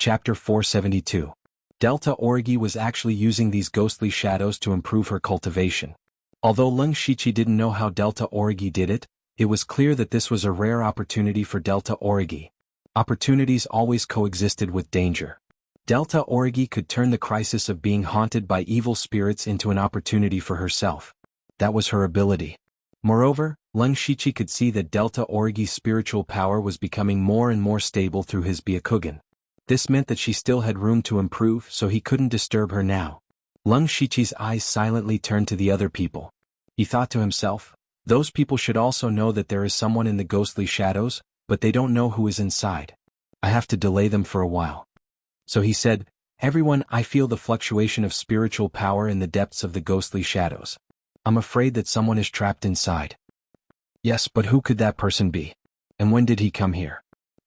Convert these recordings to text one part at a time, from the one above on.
Chapter 472. Delta Origi was actually using these ghostly shadows to improve her cultivation. Although Leng Shichi didn't know how Delta Origi did it, it was clear that this was a rare opportunity for Delta Origi. Opportunities always coexisted with danger. Delta Origi could turn the crisis of being haunted by evil spirits into an opportunity for herself. That was her ability. Moreover, Leng Shichi could see that Delta Origi's spiritual power was becoming more and more stable through his Byakugan. This meant that she still had room to improve, so he couldn't disturb her now. Leng Shichi's eyes silently turned to the other people. He thought to himself, those people should also know that there is someone in the ghostly shadows, but they don't know who is inside. I have to delay them for a while. So he said, everyone, I feel the fluctuation of spiritual power in the depths of the ghostly shadows. I'm afraid that someone is trapped inside. Yes, but who could that person be? And when did he come here?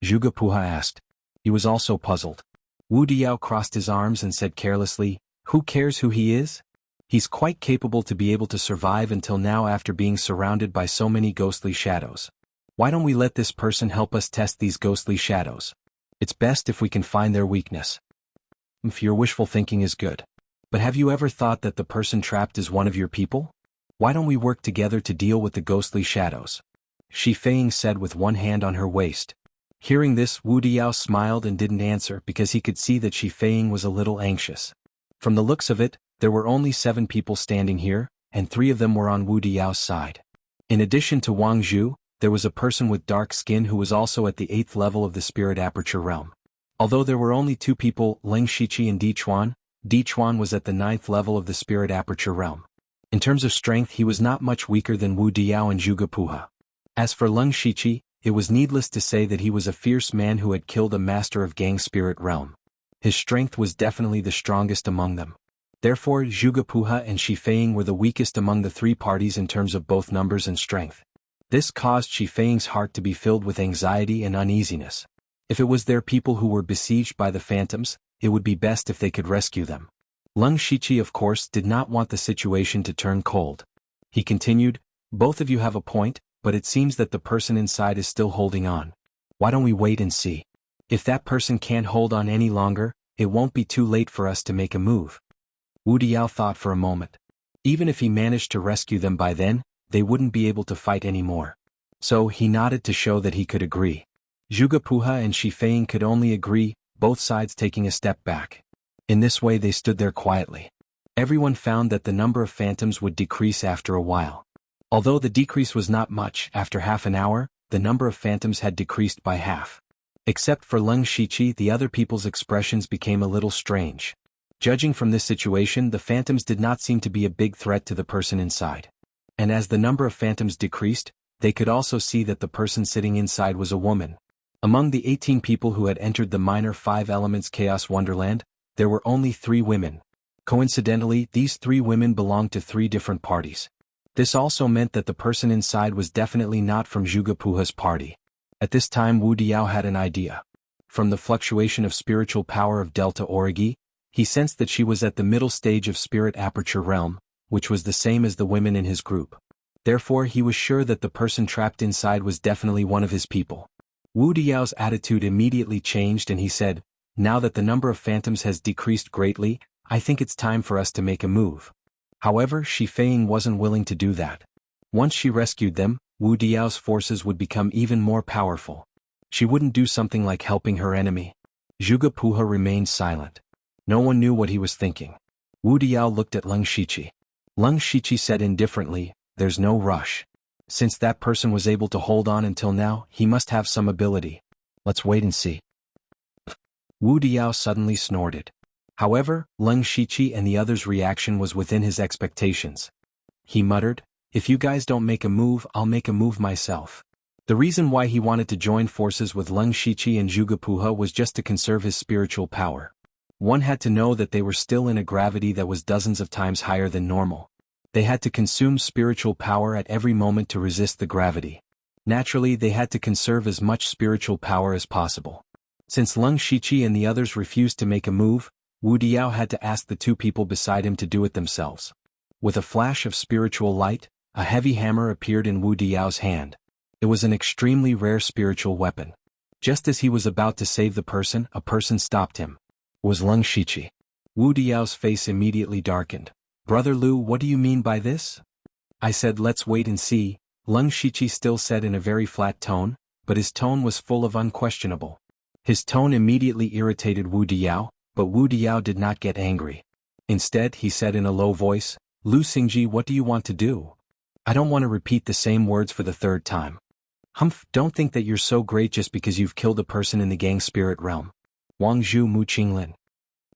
Zhuge Puha asked. He was also puzzled. Wu Diao crossed his arms and said carelessly, who cares who he is? He's quite capable to be able to survive until now after being surrounded by so many ghostly shadows. Why don't we let this person help us test these ghostly shadows? It's best if we can find their weakness. If your wishful thinking is good. But have you ever thought that the person trapped is one of your people? Why don't we work together to deal with the ghostly shadows? Shi Feiying said with one hand on her waist. Hearing this, Wu Diao smiled and didn't answer because he could see that Shi Feiying was a little anxious. From the looks of it, there were only 7 people standing here, and 3 of them were on Wu Diao's side. In addition to Wang Zhu, there was a person with dark skin who was also at the 8th level of the Spirit Aperture realm. Although there were only 2 people, Leng Shichi and Di Chuan was at the 9th level of the Spirit Aperture realm. In terms of strength, he was not much weaker than Wu Diao and Zhuge Puha. As for Leng Shichi, it was needless to say that he was a fierce man who had killed a master of Gang Spirit realm. His strength was definitely the strongest among them. Therefore, Zhuge Puha and Shi Feiying were the weakest among the 3 parties in terms of both numbers and strength. This caused Shi Feiying's heart to be filled with anxiety and uneasiness. If it was their people who were besieged by the phantoms, it would be best if they could rescue them. Leng Shichi, of course, did not want the situation to turn cold. He continued, both of you have a point, but it seems that the person inside is still holding on. Why don't we wait and see? If that person can't hold on any longer, it won't be too late for us to make a move. Wu Diao thought for a moment. Even if he managed to rescue them by then, they wouldn't be able to fight anymore. So he nodded to show that he could agree. Zhuge Puha and Shi Feiying could only agree, both sides taking a step back. In this way they stood there quietly. Everyone found that the number of phantoms would decrease after a while. Although the decrease was not much, after half an hour, the number of phantoms had decreased by half. Except for Leng Shichi, the other people's expressions became a little strange. Judging from this situation, the phantoms did not seem to be a big threat to the person inside. And as the number of phantoms decreased, they could also see that the person sitting inside was a woman. Among the 18 people who had entered the minor 5 elements Chaos Wonderland, there were only 3 women. Coincidentally, these 3 women belonged to 3 different parties. This also meant that the person inside was definitely not from Zhuge Puha's party. At this time Wu Diao had an idea. From the fluctuation of spiritual power of Delta Origi, he sensed that she was at the middle stage of Spirit Aperture realm, which was the same as the women in his group. Therefore he was sure that the person trapped inside was definitely one of his people. Wu Diao's attitude immediately changed and he said, now that the number of phantoms has decreased greatly, I think it's time for us to make a move. However, Shi Feiying wasn't willing to do that. Once she rescued them, Wu Diao's forces would become even more powerful. She wouldn't do something like helping her enemy. Zhuge Puha remained silent. No one knew what he was thinking. Wu Diao looked at Leng Shichi. Leng Shichi said indifferently, there's no rush. Since that person was able to hold on until now, he must have some ability. Let's wait and see. Wu Diao suddenly snorted. However, Leng Shichi and the others' reaction was within his expectations. He muttered, if you guys don't make a move, I'll make a move myself. The reason why he wanted to join forces with Leng Shichi and Zhuge Puha was just to conserve his spiritual power. One had to know that they were still in a gravity that was dozens of times higher than normal. They had to consume spiritual power at every moment to resist the gravity. Naturally, they had to conserve as much spiritual power as possible. Since Leng Shichi and the others refused to make a move, Wu Diao had to ask the 2 people beside him to do it themselves. With a flash of spiritual light, a heavy hammer appeared in Wu Diao's hand. It was an extremely rare spiritual weapon. Just as he was about to save the person, a person stopped him. It was Leng Shiqi. Wu Diao's face immediately darkened. Brother Lu, what do you mean by this? I said, let's wait and see, Leng Shiqi still said in a very flat tone, but his tone was full of unquestionable. His tone immediately irritated Wu Diao, but Wu Diao did not get angry. Instead, he said in a low voice, Lu Xingji, what do you want to do? I don't want to repeat the same words for the third time. Humph, don't think that you're so great just because you've killed a person in the gang spirit realm. Wang Zhu Mu Qinglin.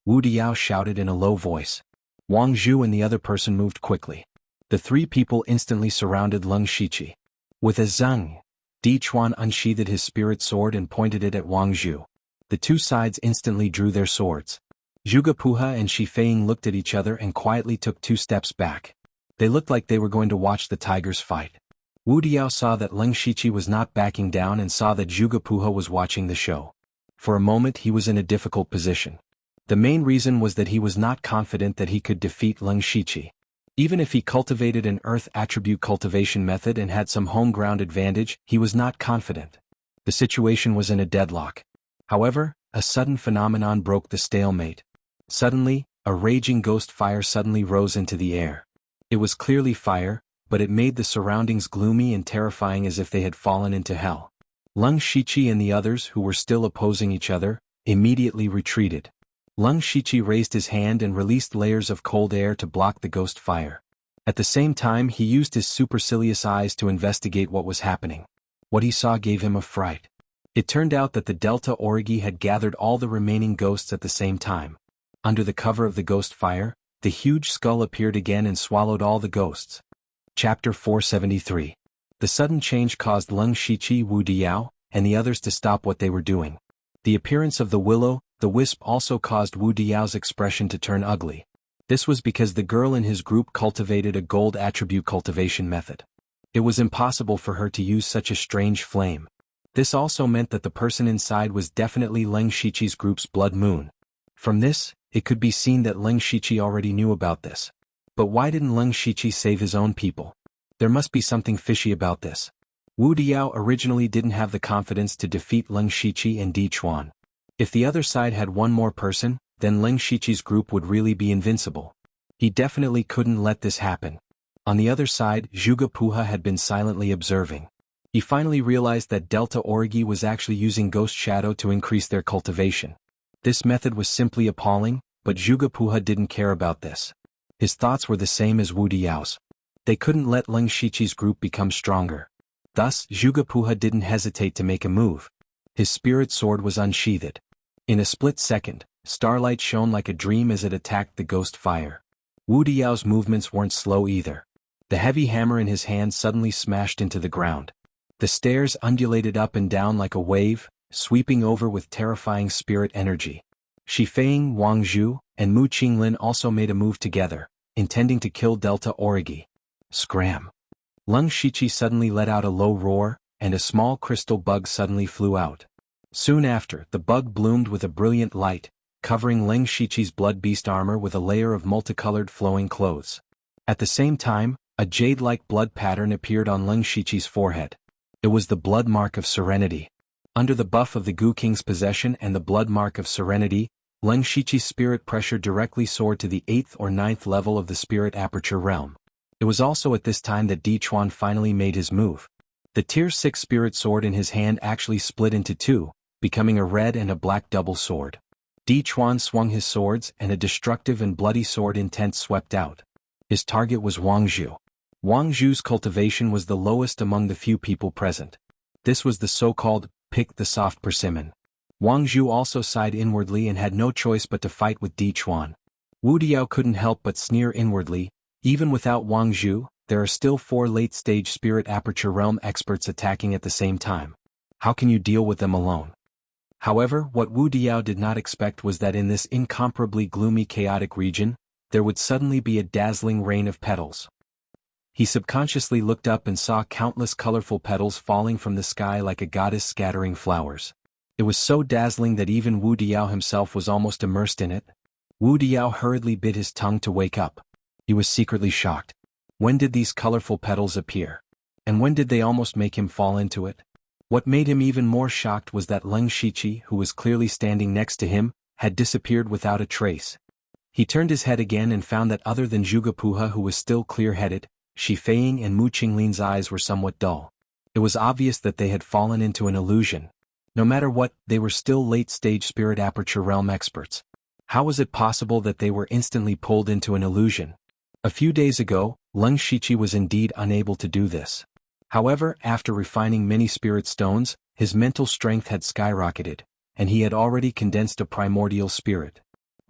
Wu Diao shouted in a low voice. Wang Zhu and the other person moved quickly. The three people instantly surrounded Leng Shiqi. With a zhang, Di Chuan unsheathed his spirit sword and pointed it at Wang Zhu. The two sides instantly drew their swords. Zhuge Puha and Shi Feiying looked at each other and quietly took 2 steps back. They looked like they were going to watch the tigers fight. Wu Diao saw that Leng Shiqi was not backing down and saw that Zhuge Puha was watching the show. For a moment he was in a difficult position. The main reason was that he was not confident that he could defeat Leng Shiqi. Even if he cultivated an earth attribute cultivation method and had some home ground advantage, he was not confident. The situation was in a deadlock. However, a sudden phenomenon broke the stalemate. Suddenly, a raging ghost fire suddenly rose into the air. It was clearly fire, but it made the surroundings gloomy and terrifying as if they had fallen into hell. Leng Shiqi and the others, who were still opposing each other, immediately retreated. Leng Shiqi raised his hand and released layers of cold air to block the ghost fire. At the same time, he used his supercilious eyes to investigate what was happening. What he saw gave him a fright. It turned out that the Delta Origi had gathered all the remaining ghosts at the same time. Under the cover of the ghost fire, the huge skull appeared again and swallowed all the ghosts. Chapter 473. The sudden change caused Leng Shiqi, Wu Diao, and the others to stop what they were doing. The appearance of the will-o'-the-wisp also caused Wu Diao's expression to turn ugly. This was because the girl in his group cultivated a gold attribute cultivation method. It was impossible for her to use such a strange flame. This also meant that the person inside was definitely Leng Shiqi's group's blood moon. From this, it could be seen that Leng Shiqi already knew about this. But why didn't Leng Shiqi save his own people? There must be something fishy about this. Wu Diao originally didn't have the confidence to defeat Leng Shiqi and Di Chuan. If the other side had one more person, then Leng Shiqi's group would really be invincible. He definitely couldn't let this happen. On the other side, Zhuge Puha had been silently observing. He finally realized that Delta Origi was actually using Ghost Shadow to increase their cultivation. This method was simply appalling, but Zhuge Puha didn't care about this. His thoughts were the same as Wu Diao's. They couldn't let Leng Shiqi's group become stronger. Thus, Zhuge Puha didn't hesitate to make a move. His spirit sword was unsheathed. In a split second, starlight shone like a dream as it attacked the ghost fire. Wu Diao's movements weren't slow either. The heavy hammer in his hand suddenly smashed into the ground. The stairs undulated up and down like a wave, sweeping over with terrifying spirit energy. Shi Feiying, Wang Zhu, and Mu Qinglin also made a move together, intending to kill Delta Origi. Scram! Leng Shiqi suddenly let out a low roar, and a small crystal bug suddenly flew out. Soon after, the bug bloomed with a brilliant light, covering Leng Shiqi's blood beast armor with a layer of multicolored flowing clothes. At the same time, a jade-like blood pattern appeared on Leng Shiqi's forehead. It was the blood mark of serenity. Under the buff of the Gu King's possession and the blood mark of serenity, Leng Shiqi's spirit pressure directly soared to the 8th or 9th level of the spirit aperture realm. It was also at this time that Di Chuan finally made his move. The Tier 6 spirit sword in his hand actually split into two, becoming a red and a black double sword. Di Chuan swung his swords and a destructive and bloody sword intent swept out. His target was Wang Zhu. Wang Zhu's cultivation was the lowest among the few people present. This was the so-called, pick the soft persimmon. Wang Zhu also sighed inwardly and had no choice but to fight with Di Chuan. Wu Diao couldn't help but sneer inwardly. Even without Wang Zhu, there are still 4 late-stage spirit aperture realm experts attacking at the same time. How can you deal with them alone? However, what Wu Diao did not expect was that in this incomparably gloomy chaotic region, there would suddenly be a dazzling rain of petals. He subconsciously looked up and saw countless colorful petals falling from the sky like a goddess scattering flowers. It was so dazzling that even Wu Diao himself was almost immersed in it. Wu Diao hurriedly bit his tongue to wake up. He was secretly shocked. When did these colorful petals appear? And when did they almost make him fall into it? What made him even more shocked was that Leng Shiqi, who was clearly standing next to him, had disappeared without a trace. He turned his head again and found that other than Zhuge Puha, who was still clear-headed, Shi Feiying and Mu Qinglin's eyes were somewhat dull. It was obvious that they had fallen into an illusion. No matter what, they were still late-stage spirit aperture realm experts. How was it possible that they were instantly pulled into an illusion? A few days ago, Leng Shiqi was indeed unable to do this. However, after refining many spirit stones, his mental strength had skyrocketed, and he had already condensed a primordial spirit.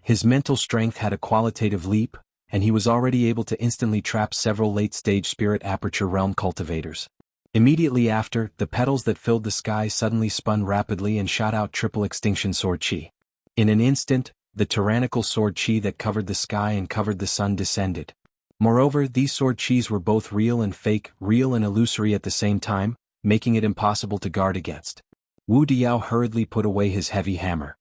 His mental strength had a qualitative leap, and he was already able to instantly trap several late-stage spirit aperture realm cultivators. Immediately after, the petals that filled the sky suddenly spun rapidly and shot out triple extinction sword chi. In an instant, the tyrannical sword chi that covered the sky and covered the sun descended. Moreover, these sword chis were both real and fake, real and illusory at the same time, making it impossible to guard against. Wu Diao hurriedly put away his heavy hammer.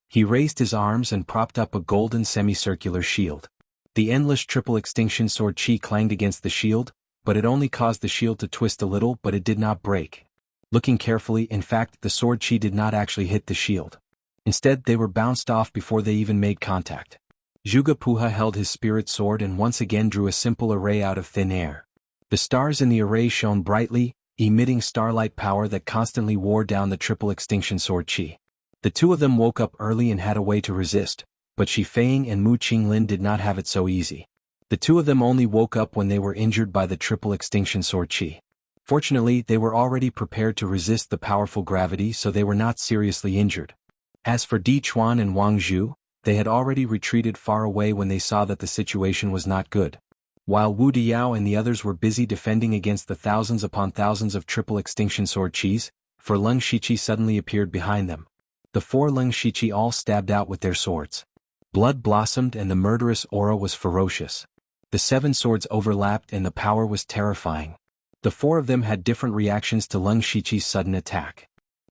He raised his arms and propped up a golden semicircular shield. The endless triple extinction sword chi clanged against the shield, but it only caused the shield to twist a little, but it did not break. Looking carefully, in fact, the sword chi did not actually hit the shield. Instead, they were bounced off before they even made contact. Zhuge Puha held his spirit sword and once again drew a simple array out of thin air. The stars in the array shone brightly, emitting starlight power that constantly wore down the triple extinction sword chi. The two of them woke up early and had a way to resist, but Shi Feiying and Mu Qinglin did not have it so easy. The two of them only woke up when they were injured by the triple extinction sword chi. Fortunately, they were already prepared to resist the powerful gravity, so they were not seriously injured. As for Di Chuan and Wang Zhu, they had already retreated far away when they saw that the situation was not good. While Wu Diao and the others were busy defending against the thousands upon thousands of triple extinction sword chis, for Leng Shiqi suddenly appeared behind them. The four Leng Shiqi all stabbed out with their swords. Blood blossomed and the murderous aura was ferocious. The seven swords overlapped and the power was terrifying. The four of them had different reactions to Leng Shiqi's sudden attack.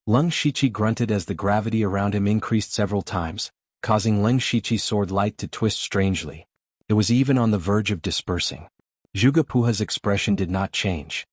Leng Shiqi grunted as the gravity around him increased several times, causing Leng Shiqi's sword light to twist strangely. It was even on the verge of dispersing. Zhuge Puha's expression did not change.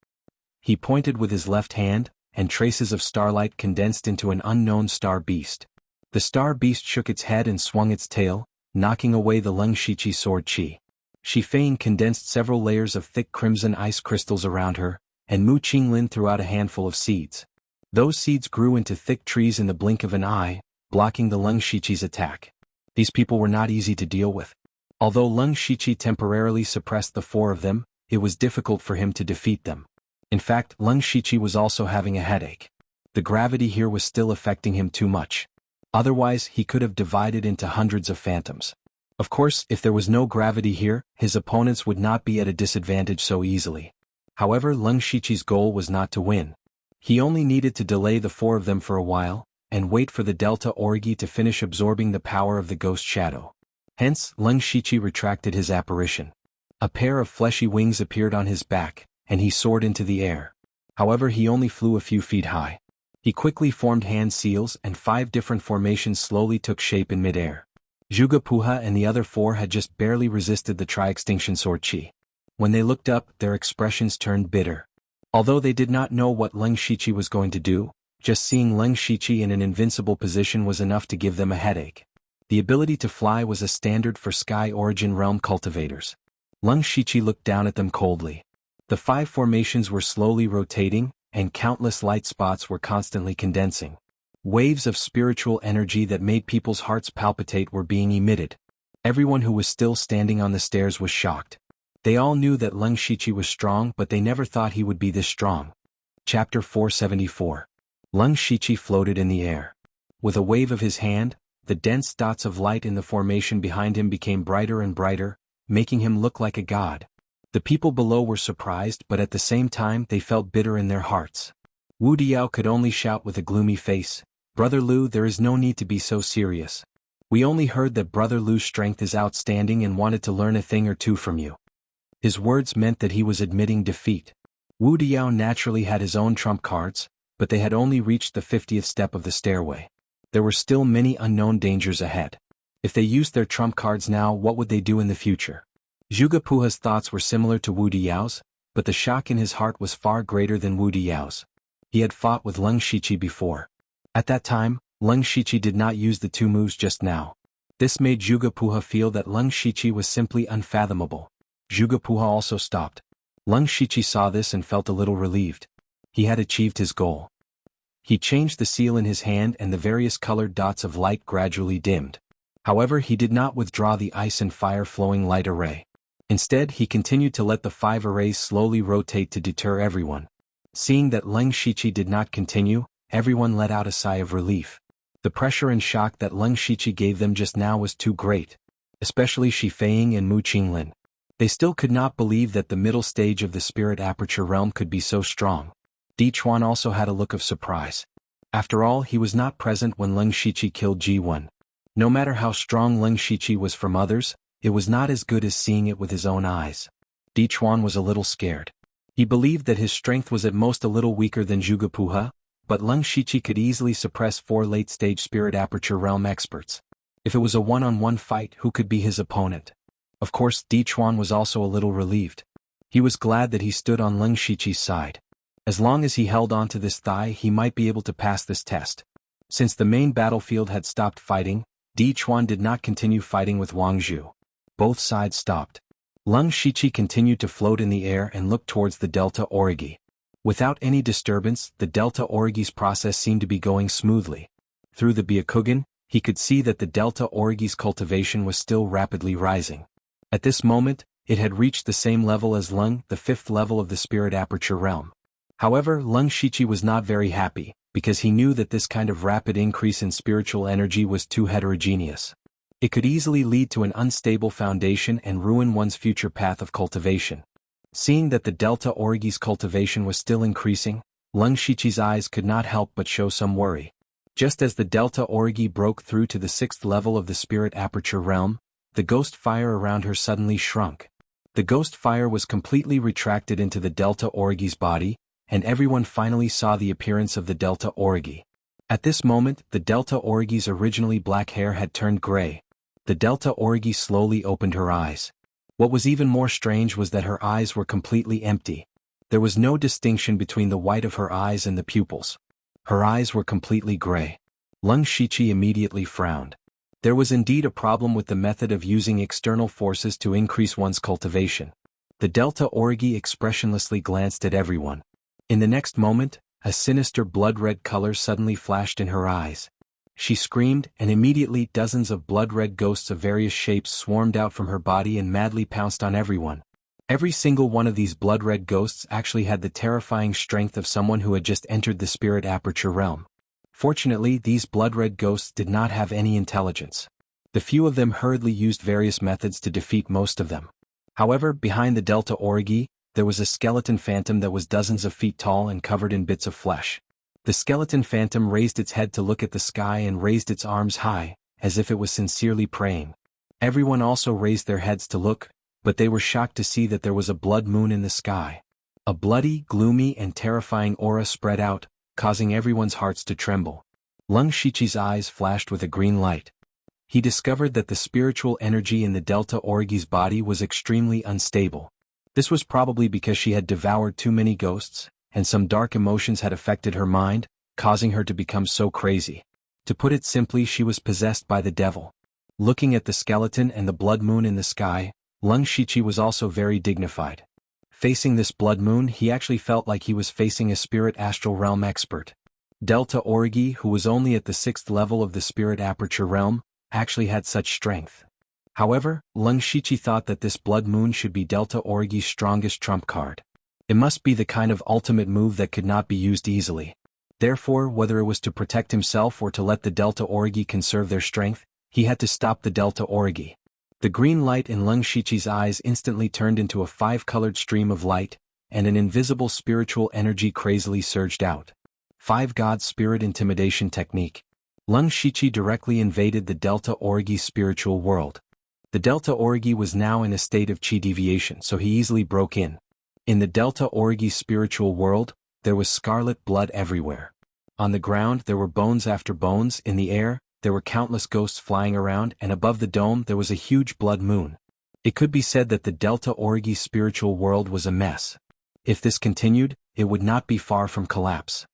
He pointed with his left hand, and traces of starlight condensed into an unknown star beast. The star beast shook its head and swung its tail, knocking away the Leng Shiqi sword chi. Shi Feiying condensed several layers of thick crimson ice crystals around her, and Mu Qinglin threw out a handful of seeds. Those seeds grew into thick trees in the blink of an eye, blocking the Leng Shiqi's attack. These people were not easy to deal with. Although Leng Shiqi temporarily suppressed the four of them, it was difficult for him to defeat them. In fact, Leng Shiqi was also having a headache. The gravity here was still affecting him too much. Otherwise, he could have divided into hundreds of phantoms. Of course, if there was no gravity here, his opponents would not be at a disadvantage so easily. However, Leng Shiqi's goal was not to win. He only needed to delay the four of them for a while, and wait for the Delta Orgi to finish absorbing the power of the ghost shadow. Hence, Leng Shiqi retracted his apparition. A pair of fleshy wings appeared on his back, and he soared into the air. However, he only flew a few feet high. He quickly formed hand seals and 5 different formations slowly took shape in midair. Zhuge Puha and the other 4 had just barely resisted the tri-extinction sword chi. When they looked up, their expressions turned bitter. Although they did not know what Leng Shiqi was going to do, just seeing Leng Shiqi in an invincible position was enough to give them a headache. The ability to fly was a standard for Sky Origin Realm cultivators. Leng Shiqi looked down at them coldly. The 5 formations were slowly rotating, and countless light spots were constantly condensing. Waves of spiritual energy that made people's hearts palpitate were being emitted. Everyone who was still standing on the stairs was shocked. They all knew that Leng Shiqi was strong, but they never thought he would be this strong. Chapter 474. Leng Shiqi floated in the air. With a wave of his hand, the dense dots of light in the formation behind him became brighter and brighter, making him look like a god. The people below were surprised, but at the same time they felt bitter in their hearts. Wu Diao could only shout with a gloomy face, "Brother Lu, there is no need to be so serious. We only heard that Brother Lu's strength is outstanding and wanted to learn a thing or two from you." His words meant that he was admitting defeat. Wu Diao naturally had his own trump cards, but they had only reached the 50th step of the stairway. There were still many unknown dangers ahead. If they used their trump cards now, what would they do in the future? Zhuge Puha's thoughts were similar to Wu Diao's, but the shock in his heart was far greater than Wu Diao's. He had fought with Leng Shiqi before. At that time, Leng Shiqi did not use the two moves just now. This made Zhuge Puha feel that Leng Shiqi was simply unfathomable. Zhuge Puha also stopped. Leng Shiqi saw this and felt a little relieved. He had achieved his goal. He changed the seal in his hand and the various colored dots of light gradually dimmed. However, he did not withdraw the ice and fire flowing light array. Instead, he continued to let the 5 arrays slowly rotate to deter everyone. Seeing that Leng Shiqi did not continue, everyone let out a sigh of relief. The pressure and shock that Leng Shiqi gave them just now was too great. Especially Shi Feiying and Mu Qinglin. They still could not believe that the middle stage of the spirit aperture realm could be so strong. Di Chuan also had a look of surprise. After all, he was not present when Leng Shiqi killed Ji1. No matter how strong Leng Shiqi was from others, it was not as good as seeing it with his own eyes. Di Chuan was a little scared. He believed that his strength was at most a little weaker than Zhuge Puha, but Leng Shiqi could easily suppress 4 late-stage spirit aperture realm experts. If it was a one-on-one fight, who could be his opponent? Of course, Di Chuan was also a little relieved. He was glad that he stood on Leng Shiqi's side. As long as he held on to this thigh, he might be able to pass this test. Since the main battlefield had stopped fighting, Di Chuan did not continue fighting with Wang Zhu. Both sides stopped. Leng Shiqi continued to float in the air and looked towards the Delta Origi. Without any disturbance, the Delta Origi's process seemed to be going smoothly. Through the Byakugan, he could see that the Delta Origi's cultivation was still rapidly rising. At this moment, it had reached the same level as Leng, the 5th level of the spirit aperture realm. However, Leng Shiqi was not very happy, because he knew that this kind of rapid increase in spiritual energy was too heterogeneous. It could easily lead to an unstable foundation and ruin one's future path of cultivation. Seeing that the Delta Origi's cultivation was still increasing, Leng Shiqi's eyes could not help but show some worry. Just as the Delta Origi broke through to the 6th level of the spirit aperture realm, the ghost fire around her suddenly shrunk. The ghost fire was completely retracted into the Delta Origi's body, and everyone finally saw the appearance of the Delta Origi. At this moment, the Delta Origi's originally black hair had turned gray. The Delta Origi slowly opened her eyes. What was even more strange was that her eyes were completely empty. There was no distinction between the white of her eyes and the pupils. Her eyes were completely gray. Leng Shiqi immediately frowned. There was indeed a problem with the method of using external forces to increase one's cultivation. The Delta Origi expressionlessly glanced at everyone. In the next moment, a sinister blood-red color suddenly flashed in her eyes. She screamed, and immediately dozens of blood-red ghosts of various shapes swarmed out from her body and madly pounced on everyone. Every single one of these blood-red ghosts actually had the terrifying strength of someone who had just entered the spirit aperture realm. Fortunately, these blood-red ghosts did not have any intelligence. The few of them hurriedly used various methods to defeat most of them. However, behind the Delta Origi, there was a skeleton phantom that was dozens of feet tall and covered in bits of flesh. The skeleton phantom raised its head to look at the sky and raised its arms high, as if it was sincerely praying. Everyone also raised their heads to look, but they were shocked to see that there was a blood moon in the sky. A bloody, gloomy and terrifying aura spread out, causing everyone's hearts to tremble. Leng Shiqi's eyes flashed with a green light. He discovered that the spiritual energy in the Delta Origi's body was extremely unstable. This was probably because she had devoured too many ghosts, and some dark emotions had affected her mind, causing her to become so crazy. To put it simply, she was possessed by the devil. Looking at the skeleton and the blood moon in the sky, Leng Shiqi was also very dignified. Facing this blood moon, he actually felt like he was facing a spirit astral realm expert. Delta Origi, who was only at the 6th level of the spirit aperture realm, actually had such strength. However, Leng Shiqi thought that this blood moon should be Delta Origi's strongest trump card. It must be the kind of ultimate move that could not be used easily. Therefore, whether it was to protect himself or to let the Delta Origi conserve their strength, he had to stop the Delta Origi. The green light in Leng Shiqi's eyes instantly turned into a 5-colored stream of light, and an invisible spiritual energy crazily surged out. 5 God Spirit Intimidation Technique. Leng Shiqi directly invaded the Delta Origi's spiritual world. The Delta Origi was now in a state of chi deviation, so he easily broke in. In the Delta Origi's spiritual world, there was scarlet blood everywhere. On the ground there were bones after bones, in the air, there were countless ghosts flying around, and above the dome there was a huge blood moon. It could be said that the Delta Origi's spiritual world was a mess. If this continued, it would not be far from collapse.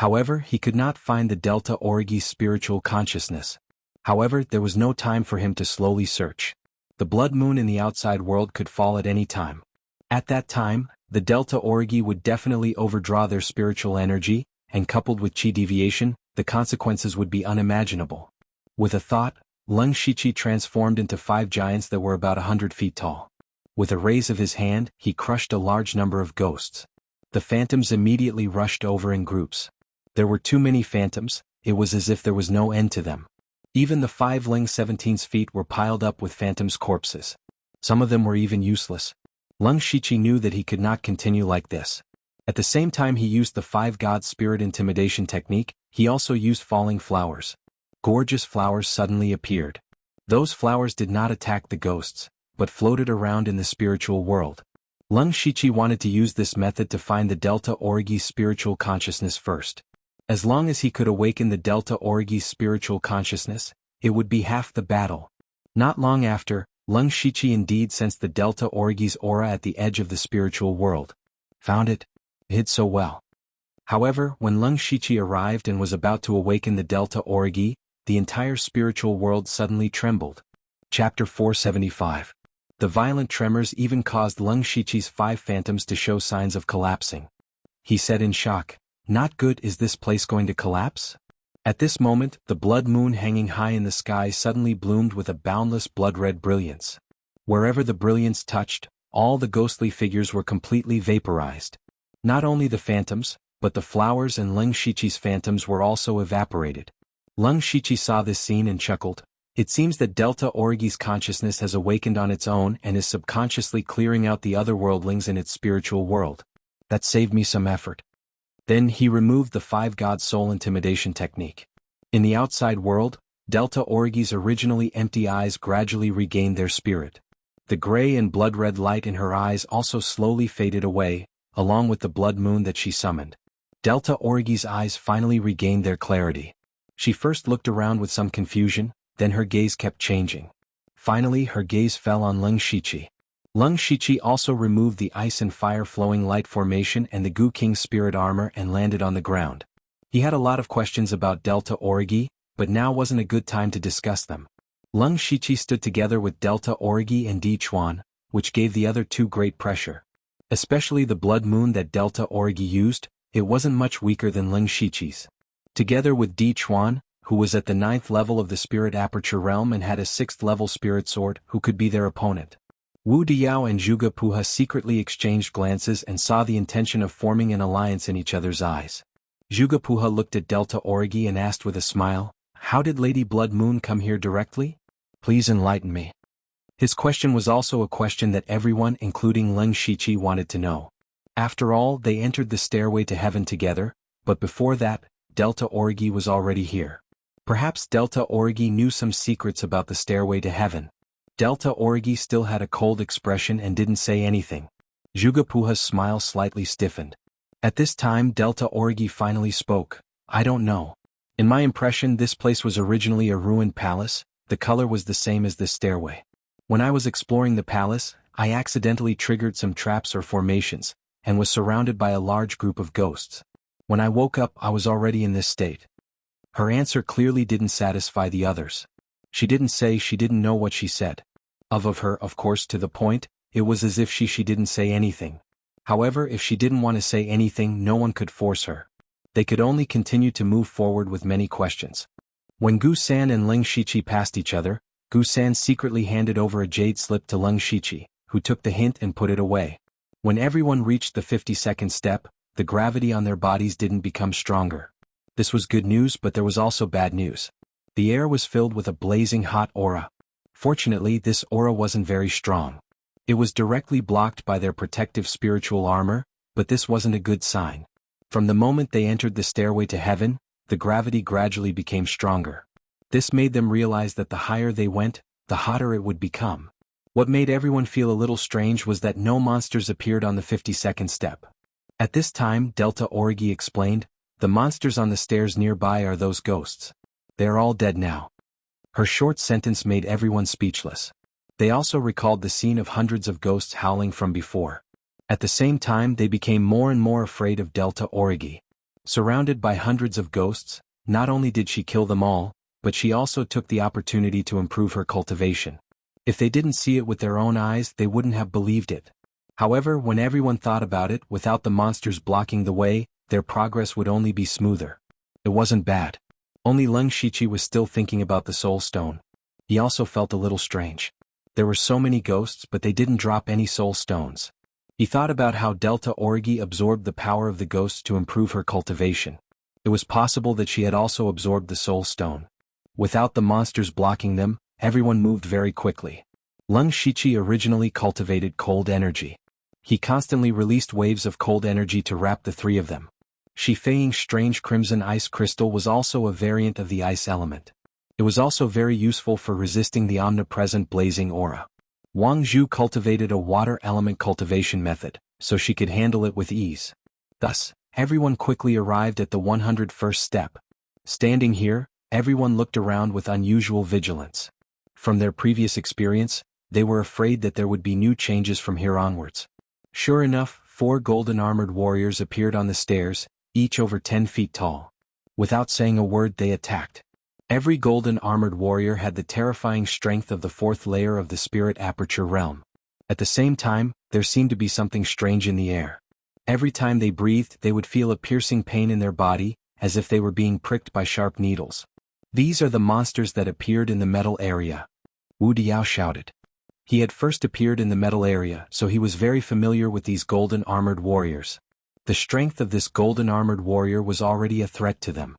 However, he could not find the Delta Origi's spiritual consciousness. However, there was no time for him to slowly search. The blood moon in the outside world could fall at any time. At that time, the Delta Origi would definitely overdraw their spiritual energy, and coupled with chi deviation, the consequences would be unimaginable. With a thought, Leng Shiqi transformed into 5 giants that were about 100 feet tall. With a raise of his hand, he crushed a large number of ghosts. The phantoms immediately rushed over in groups. There were too many phantoms, it was as if there was no end to them. Even the 5 Leng 17's feet were piled up with phantoms' corpses. Some of them were even useless. Leng Shiqi knew that he could not continue like this. At the same time he used the 5 God Spirit Intimidation technique, he also used falling flowers. Gorgeous flowers suddenly appeared. Those flowers did not attack the ghosts, but floated around in the spiritual world. Leng Shiqi wanted to use this method to find the Delta Origi's spiritual consciousness first. As long as he could awaken the Delta Origi's spiritual consciousness, it would be half the battle. Not long after, Leng Shiqi indeed sensed the Delta Origi's aura at the edge of the spiritual world. Found it? Hid so well. However, when Leng Shiqi arrived and was about to awaken the Delta Origi, the entire spiritual world suddenly trembled. Chapter 475. The violent tremors even caused Leng Shiqi's 5 phantoms to show signs of collapsing. He said in shock, "Not good, is this place going to collapse?" At this moment, the blood moon hanging high in the sky suddenly bloomed with a boundless blood-red brilliance. Wherever the brilliance touched, all the ghostly figures were completely vaporized. Not only the phantoms, but the flowers and Leng Shiqi's phantoms were also evaporated. Leng Shiqi saw this scene and chuckled. It seems that Delta Origi's consciousness has awakened on its own and is subconsciously clearing out the other worldlings in its spiritual world. That saved me some effort. Then he removed the 5 God Soul Intimidation technique. In the outside world, Delta Origi's originally empty eyes gradually regained their spirit. The gray and blood-red light in her eyes also slowly faded away, along with the blood moon that she summoned. Delta Origi's eyes finally regained their clarity. She first looked around with some confusion, then her gaze kept changing. Finally her gaze fell on Leng Shiqi. Leng Shiqi also removed the ice and fire flowing light formation and the Gu King's spirit armor and landed on the ground. He had a lot of questions about Delta Origi, but now wasn't a good time to discuss them. Leng Shiqi stood together with Delta Origi and Di Chuan, which gave the other 2 great pressure. Especially the blood moon that Delta Origi used, it wasn't much weaker than Leng Shiqi's. Together with Di Chuan, who was at the 9th level of the spirit aperture realm and had a 6th level spirit sword, who could be their opponent. Wu Diyao and Zhuge Puha secretly exchanged glances and saw the intention of forming an alliance in each other's eyes. Zhuge Puha looked at Delta Origi and asked with a smile, "How did Lady Blood Moon come here directly? Please enlighten me." His question was also a question that everyone including Leng Shiqi wanted to know. After all, they entered the stairway to heaven together, but before that, Delta Origi was already here. Perhaps Delta Origi knew some secrets about the stairway to heaven. Delta Origi still had a cold expression and didn't say anything. Zhuge Puha's smile slightly stiffened. At this time Delta Origi finally spoke. "I don't know. In my impression this place was originally a ruined palace, the color was the same as this stairway. When I was exploring the palace, I accidentally triggered some traps or formations, and was surrounded by a large group of ghosts. When I woke up I was already in this state." Her answer clearly didn't satisfy the others. She didn't say she didn't know what she said. Of her, of course, to the point, it was as if she didn't say anything. However, if she didn't want to say anything, no one could force her. They could only continue to move forward with many questions. When Gu San and Leng Shiqi passed each other, Gu San secretly handed over a jade slip to Leng Shiqi, who took the hint and put it away. When everyone reached the 52nd step, the gravity on their bodies didn't become stronger. This was good news, but there was also bad news. The air was filled with a blazing hot aura. Fortunately, this aura wasn't very strong. It was directly blocked by their protective spiritual armor, but this wasn't a good sign. From the moment they entered the stairway to heaven, the gravity gradually became stronger. This made them realize that the higher they went, the hotter it would become. What made everyone feel a little strange was that no monsters appeared on the 52nd step. At this time, Delta Origi explained, "The monsters on the stairs nearby are those ghosts. They are all dead now." Her short sentence made everyone speechless. They also recalled the scene of hundreds of ghosts howling from before. At the same time they became more and more afraid of Delta Origi. Surrounded by hundreds of ghosts, not only did she kill them all, but she also took the opportunity to improve her cultivation. If they didn't see it with their own eyes, they wouldn't have believed it. However, when everyone thought about it, without the monsters blocking the way, their progress would only be smoother. It wasn't bad. Only Leng Shichi was still thinking about the soul stone. He also felt a little strange. There were so many ghosts, but they didn't drop any soul stones. He thought about how Delta Orgi absorbed the power of the ghosts to improve her cultivation. It was possible that she had also absorbed the soul stone. Without the monsters blocking them, everyone moved very quickly. Leng Shichi originally cultivated cold energy. He constantly released waves of cold energy to wrap the three of them. Shifei's strange crimson ice crystal was also a variant of the ice element. It was also very useful for resisting the omnipresent blazing aura. Wang Zhu cultivated a water element cultivation method, so she could handle it with ease. Thus, everyone quickly arrived at the 101st step. Standing here, everyone looked around with unusual vigilance. From their previous experience, they were afraid that there would be new changes from here onwards. Sure enough, 4 golden armored warriors appeared on the stairs, each over 10 feet tall. Without saying a word, they attacked. Every golden armored warrior had the terrifying strength of the 4th layer of the spirit aperture realm. At the same time, there seemed to be something strange in the air. Every time they breathed, they would feel a piercing pain in their body, as if they were being pricked by sharp needles. These are the monsters that appeared in the metal area. Wu Diao shouted. He had first appeared in the metal area, so he was very familiar with these golden armored warriors. The strength of this golden armored warrior was already a threat to them.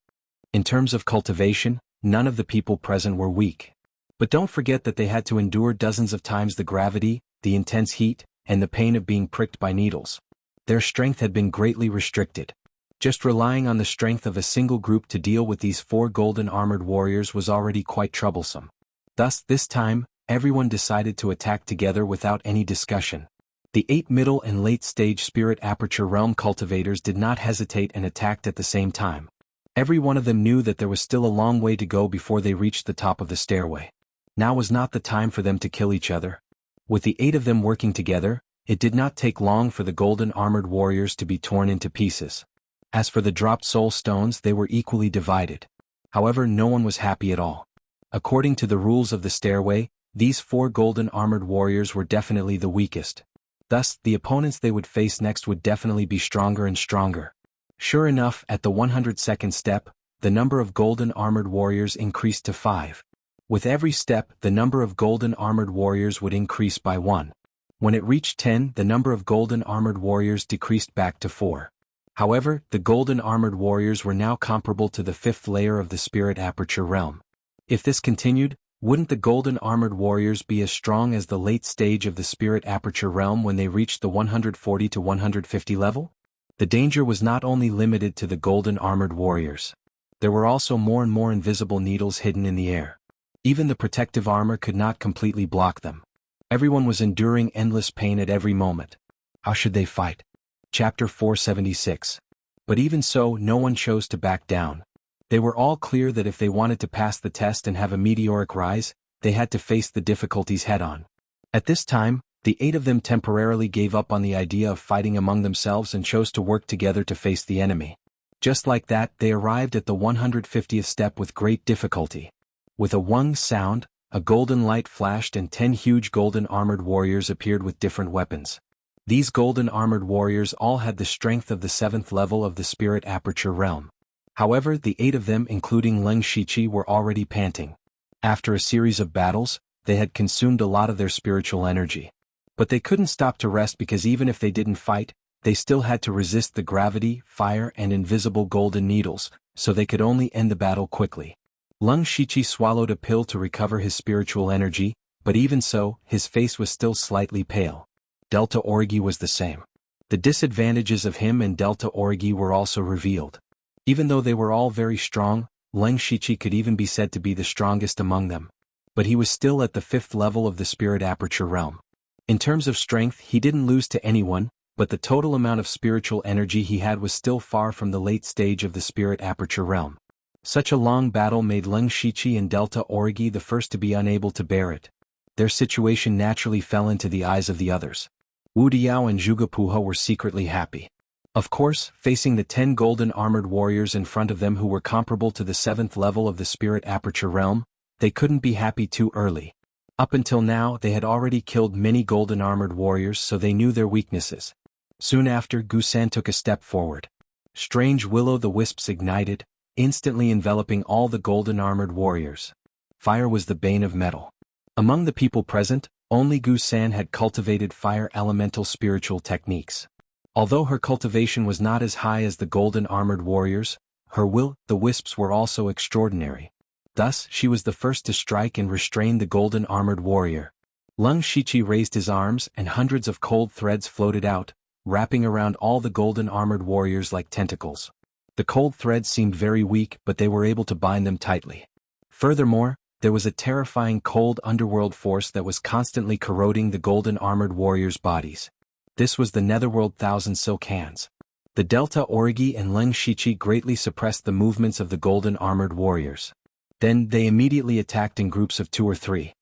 In terms of cultivation, none of the people present were weak. But don't forget that they had to endure dozens of times the gravity, the intense heat, and the pain of being pricked by needles. Their strength had been greatly restricted. Just relying on the strength of a single group to deal with these 4 golden armored warriors was already quite troublesome. Thus, this time, everyone decided to attack together without any discussion. The 8 middle and late stage spirit aperture realm cultivators did not hesitate and attacked at the same time. Every one of them knew that there was still a long way to go before they reached the top of the stairway. Now was not the time for them to kill each other. With the 8 of them working together, it did not take long for the golden armored warriors to be torn into pieces. As for the dropped soul stones, they were equally divided. However, no one was happy at all. According to the rules of the stairway, these 4 golden armored warriors were definitely the weakest. Thus, the opponents they would face next would definitely be stronger and stronger. Sure enough, at the 102nd step, the number of golden armored warriors increased to 5. With every step, the number of golden armored warriors would increase by 1. When it reached 10, the number of golden armored warriors decreased back to 4. However, the golden armored warriors were now comparable to the 5th layer of the spirit aperture realm. If this continued, wouldn't the golden armored warriors be as strong as the late stage of the spirit aperture realm when they reached the 140 to 150 level? The danger was not only limited to the golden armored warriors. There were also more and more invisible needles hidden in the air. Even the protective armor could not completely block them. Everyone was enduring endless pain at every moment. How should they fight? Chapter 476. But even so, no one chose to back down. They were all clear that if they wanted to pass the test and have a meteoric rise, they had to face the difficulties head-on. At this time, the 8 of them temporarily gave up on the idea of fighting among themselves and chose to work together to face the enemy. Just like that, they arrived at the 150th step with great difficulty. With a wung sound, a golden light flashed and 10 huge golden armored warriors appeared with different weapons. These golden armored warriors all had the strength of the 7th level of the spirit aperture realm. However, the 8 of them, including Leng Shichi, were already panting. After a series of battles, they had consumed a lot of their spiritual energy. But they couldn't stop to rest because even if they didn't fight, they still had to resist the gravity, fire, and invisible golden needles, so they could only end the battle quickly. Leng Shichi swallowed a pill to recover his spiritual energy, but even so, his face was still slightly pale. Delta Orgi was the same. The disadvantages of him and Delta Orgi were also revealed. Even though they were all very strong, Leng Shichi could even be said to be the strongest among them. But he was still at the 5th level of the spirit aperture realm. In terms of strength, he didn't lose to anyone, but the total amount of spiritual energy he had was still far from the late stage of the spirit aperture realm. Such a long battle made Leng Shichi and Delta Orgi the first to be unable to bear it. Their situation naturally fell into the eyes of the others. Wu Diao and Zhuge Puha were secretly happy. Of course, facing the 10 golden armored warriors in front of them who were comparable to the 7th level of the spirit aperture realm, they couldn't be happy too early. Up until now they had already killed many golden armored warriors, so they knew their weaknesses. Soon after, Gusan took a step forward. Strange will-o'-the-wisps ignited, instantly enveloping all the golden armored warriors. Fire was the bane of metal. Among the people present, only Gusan had cultivated fire elemental spiritual techniques. Although her cultivation was not as high as the golden armored warriors, her will-the-wisps were also extraordinary. Thus, she was the first to strike and restrain the golden armored warrior. Lung Shichi raised his arms and hundreds of cold threads floated out, wrapping around all the golden armored warriors like tentacles. The cold threads seemed very weak, but they were able to bind them tightly. Furthermore, there was a terrifying cold underworld force that was constantly corroding the golden armored warriors' bodies. This was the netherworld thousand silk hands. The Delta Origi and Lung Shichi greatly suppressed the movements of the golden armored warriors. Then they immediately attacked in groups of 2 or 3.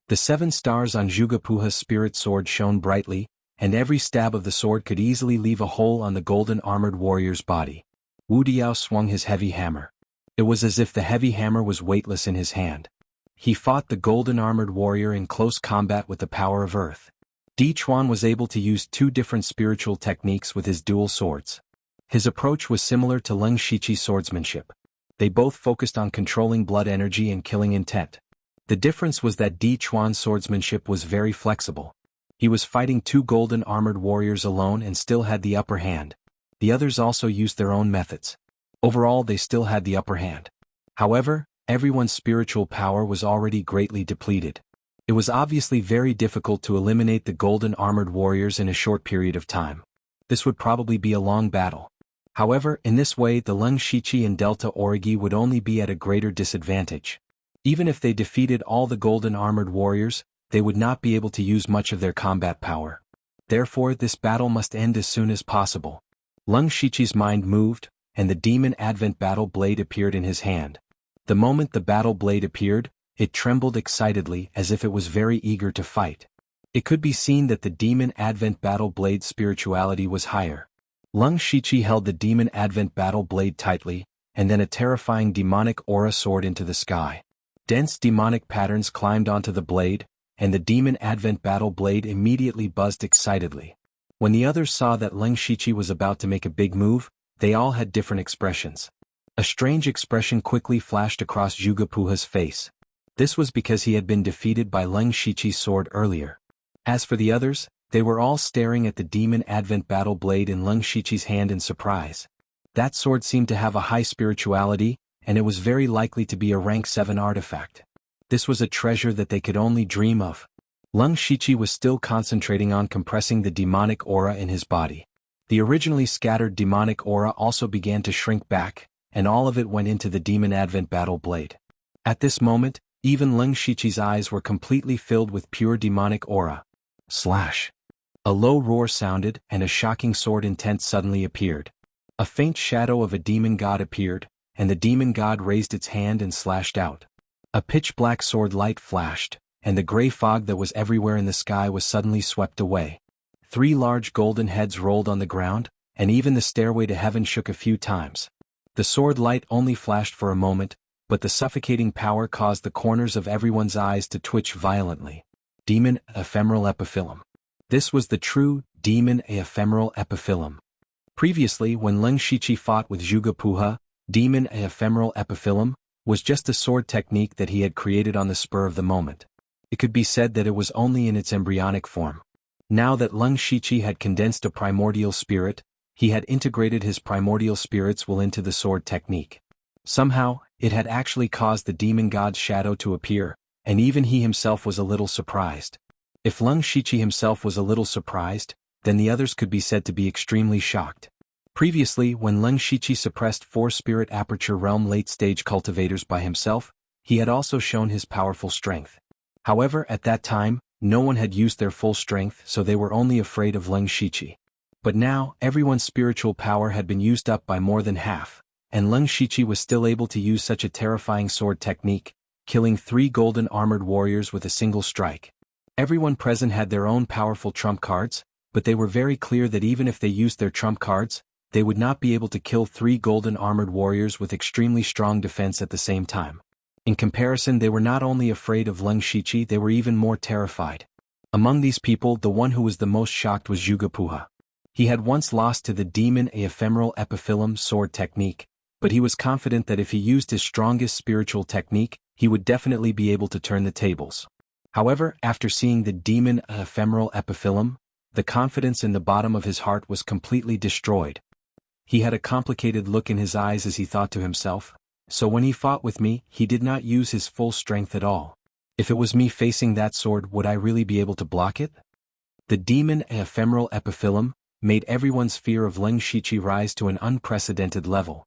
The 7 stars on Zhugapuha's spirit sword shone brightly, and every stab of the sword could easily leave a hole on the golden armored warrior's body. Wu Diao swung his heavy hammer. It was as if the heavy hammer was weightless in his hand. He fought the golden armored warrior in close combat with the power of earth. Di Chuan was able to use 2 different spiritual techniques with his dual swords. His approach was similar to Lung Shichi's swordsmanship. They both focused on controlling blood energy and killing intent. The difference was that Di Chuan's swordsmanship was very flexible. He was fighting 2 golden armored warriors alone and still had the upper hand. The others also used their own methods. Overall, they still had the upper hand. However, everyone's spiritual power was already greatly depleted. It was obviously very difficult to eliminate the golden armored warriors in a short period of time. This would probably be a long battle. However, in this way the Lung Shichi and Delta Origi would only be at a greater disadvantage. Even if they defeated all the golden armored warriors, they would not be able to use much of their combat power. Therefore, this battle must end as soon as possible. Lung Shichi's mind moved, and the demon advent battle blade appeared in his hand. The moment the battle blade appeared, it trembled excitedly as if it was very eager to fight. It could be seen that the demon advent battle blade's spirituality was higher. Lung Shichi held the demon advent battle blade tightly, and then a terrifying demonic aura soared into the sky. Dense demonic patterns climbed onto the blade, and the demon advent battle blade immediately buzzed excitedly. When the others saw that Lung Shichi was about to make a big move, they all had different expressions. A strange expression quickly flashed across Zhugapuha's face. This was because he had been defeated by Lung Shichi's sword earlier. As for the others, they were all staring at the demon advent battle blade in Lung Shichi's hand in surprise. That sword seemed to have a high spirituality, and it was very likely to be a rank 7 artifact. This was a treasure that they could only dream of. Lung Shichi was still concentrating on compressing the demonic aura in his body. The originally scattered demonic aura also began to shrink back, and all of it went into the demon advent battle blade. At this moment, even Lung Shichi's eyes were completely filled with pure demonic aura. Slash! A low roar sounded, and a shocking sword intent suddenly appeared. A faint shadow of a demon god appeared, and the demon god raised its hand and slashed out. A pitch-black sword light flashed, and the gray fog that was everywhere in the sky was suddenly swept away. 3 large golden heads rolled on the ground, and even the stairway to heaven shook a few times. The sword light only flashed for a moment, but the suffocating power caused the corners of everyone's eyes to twitch violently. Demon Ephemeral Epiphyllum. This was the true Demon Ephemeral Epiphyllum. Previously, when Lung Shichi fought with Zhugapuha, Demon Ephemeral Epiphyllum was just a sword technique that he had created on the spur of the moment. It could be said that it was only in its embryonic form. Now that Lung Shichi had condensed a primordial spirit, he had integrated his primordial spirit's will into the sword technique. Somehow, it had actually caused the demon god's shadow to appear, and even he himself was a little surprised. If Lung Shichi himself was a little surprised, then the others could be said to be extremely shocked. Previously, when Lung Shichi suppressed 4 spirit aperture realm late-stage cultivators by himself, he had also shown his powerful strength. However, at that time, no one had used their full strength, so they were only afraid of Lung Shichi. But now, everyone's spiritual power had been used up by more than half, and Lung Shichi was still able to use such a terrifying sword technique, killing 3 golden armored warriors with a single strike. Everyone present had their own powerful trump cards, but they were very clear that even if they used their trump cards, they would not be able to kill 3 golden armored warriors with extremely strong defense at the same time. In comparison, they were not only afraid of Leng Shichi, they were even more terrified. Among these people, the one who was the most shocked was Zhuge. He had once lost to the demon a ephemeral epiphyllum sword technique, but he was confident that if he used his strongest spiritual technique, he would definitely be able to turn the tables. However, after seeing the demon ephemeral epiphyllum, the confidence in the bottom of his heart was completely destroyed. He had a complicated look in his eyes as he thought to himself, so when he fought with me, he did not use his full strength at all. If it was me facing that sword, would I really be able to block it? The demon ephemeral epiphyllum made everyone's fear of Leng Shichi rise to an unprecedented level.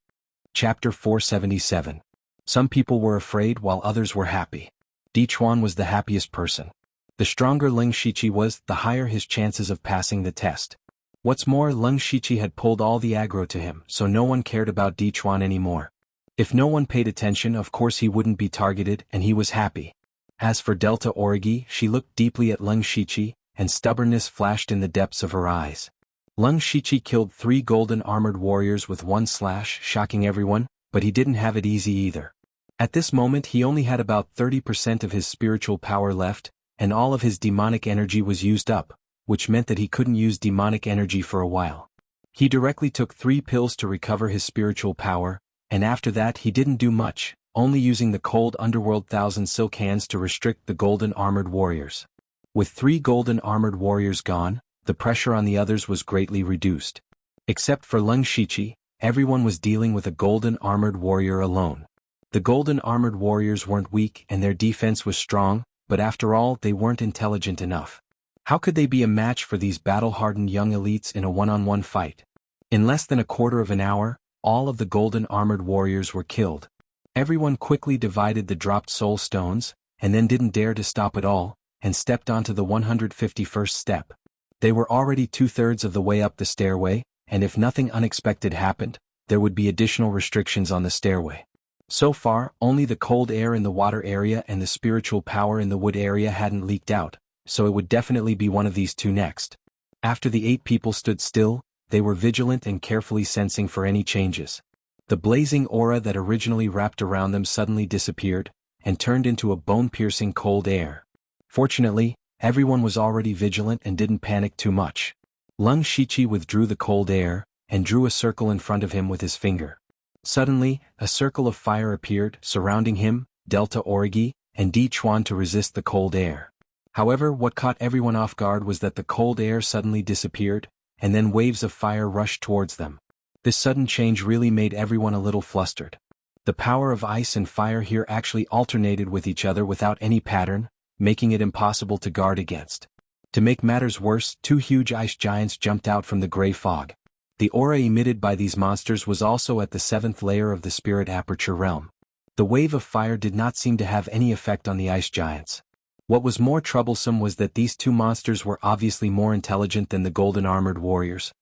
Chapter 477. Some people were afraid while others were happy. Xuan was the happiest person. The stronger Leng Shichi was, the higher his chances of passing the test. What's more, Leng Shichi had pulled all the aggro to him, so no one cared about Xuan anymore. If no one paid attention, of course he wouldn't be targeted, and he was happy. As for Delta Origi, she looked deeply at Leng Shichi, and stubbornness flashed in the depths of her eyes. Leng Shichi killed 3 golden armored warriors with 1 slash, shocking everyone, but he didn't have it easy either. At this moment he only had about 30% of his spiritual power left, and all of his demonic energy was used up, which meant that he couldn't use demonic energy for a while. He directly took 3 pills to recover his spiritual power, and after that he didn't do much, only using the cold underworld thousand silk hands to restrict the golden armored warriors. With 3 golden armored warriors gone, the pressure on the others was greatly reduced. Except for Leng Shichi, everyone was dealing with a golden armored warrior alone. The golden armored warriors weren't weak and their defense was strong, but after all they weren't intelligent enough. How could they be a match for these battle-hardened young elites in a one-on-one fight? In less than a quarter of an hour, all of the golden armored warriors were killed. Everyone quickly divided the dropped soul stones, and then didn't dare to stop at all, and stepped onto the 151st step. They were already 2/3 of the way up the stairway, and if nothing unexpected happened, there would be additional restrictions on the stairway. So far, only the cold air in the water area and the spiritual power in the wood area hadn't leaked out, so it would definitely be one of these 2 next. After the 8 people stood still, they were vigilant and carefully sensing for any changes. The blazing aura that originally wrapped around them suddenly disappeared, and turned into a bone-piercing cold air. Fortunately, everyone was already vigilant and didn't panic too much. Leng Shichi withdrew the cold air, and drew a circle in front of him with his finger. Suddenly, a circle of fire appeared, surrounding him, Delta Origi, and Xuan to resist the cold air. However, what caught everyone off guard was that the cold air suddenly disappeared, and then waves of fire rushed towards them. This sudden change really made everyone a little flustered. The power of ice and fire here actually alternated with each other without any pattern, making it impossible to guard against. To make matters worse, 2 huge ice giants jumped out from the gray fog. The aura emitted by these monsters was also at the 7th layer of the spirit aperture realm. The wave of fire did not seem to have any effect on the ice giants. What was more troublesome was that these 2 monsters were obviously more intelligent than the golden armored warriors.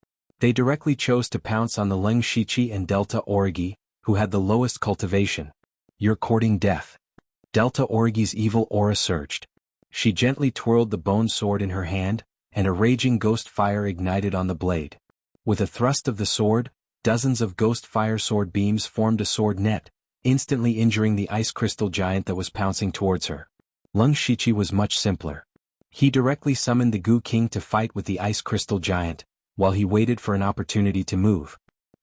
They directly chose to pounce on the Leng Shichi and Delta Origi, who had the lowest cultivation. "You're courting death." Delta Origi's evil aura surged. She gently twirled the bone sword in her hand, and a raging ghost fire ignited on the blade. With a thrust of the sword, dozens of ghost fire sword beams formed a sword net, instantly injuring the ice crystal giant that was pouncing towards her. Leng Shichi was much simpler. He directly summoned the Gu King to fight with the ice crystal giant, while he waited for an opportunity to move.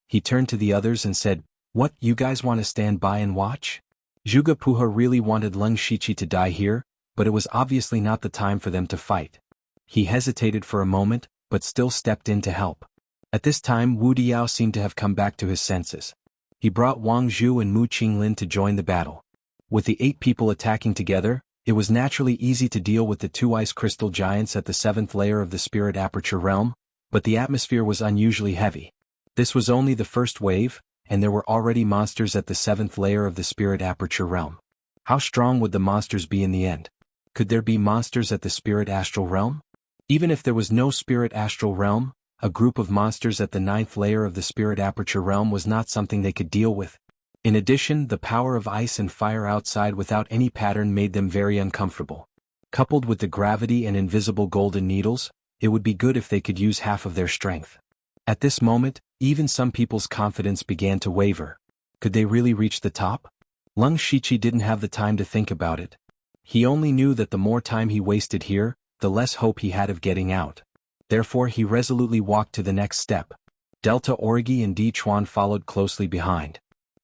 He turned to the others and said, "What, you guys want to stand by and watch?" Zhuge really wanted Leng Shichi to die here, but it was obviously not the time for them to fight. He hesitated for a moment, but still stepped in to help. At this time Wu Diao seemed to have come back to his senses. He brought Wang Zhu and Mu Qinglin to join the battle. With the 8 people attacking together, it was naturally easy to deal with the 2 ice crystal giants at the 7th layer of the spirit aperture realm, but the atmosphere was unusually heavy. This was only the first wave, and there were already monsters at the 7th layer of the spirit aperture realm. How strong would the monsters be in the end? Could there be monsters at the spirit astral realm? Even if there was no spirit astral realm, a group of monsters at the 9th layer of the spirit aperture realm was not something they could deal with. In addition, the power of ice and fire outside without any pattern made them very uncomfortable. Coupled with the gravity and invisible golden needles, it would be good if they could use half of their strength. At this moment, Even some people's confidence began to waver. Could they really reach the top? Leng Shiqi didn't have the time to think about it. He only knew that the more time he wasted here, the less hope he had of getting out. Therefore he resolutely walked to the next step. Delta Orgi and Di Chuan followed closely behind.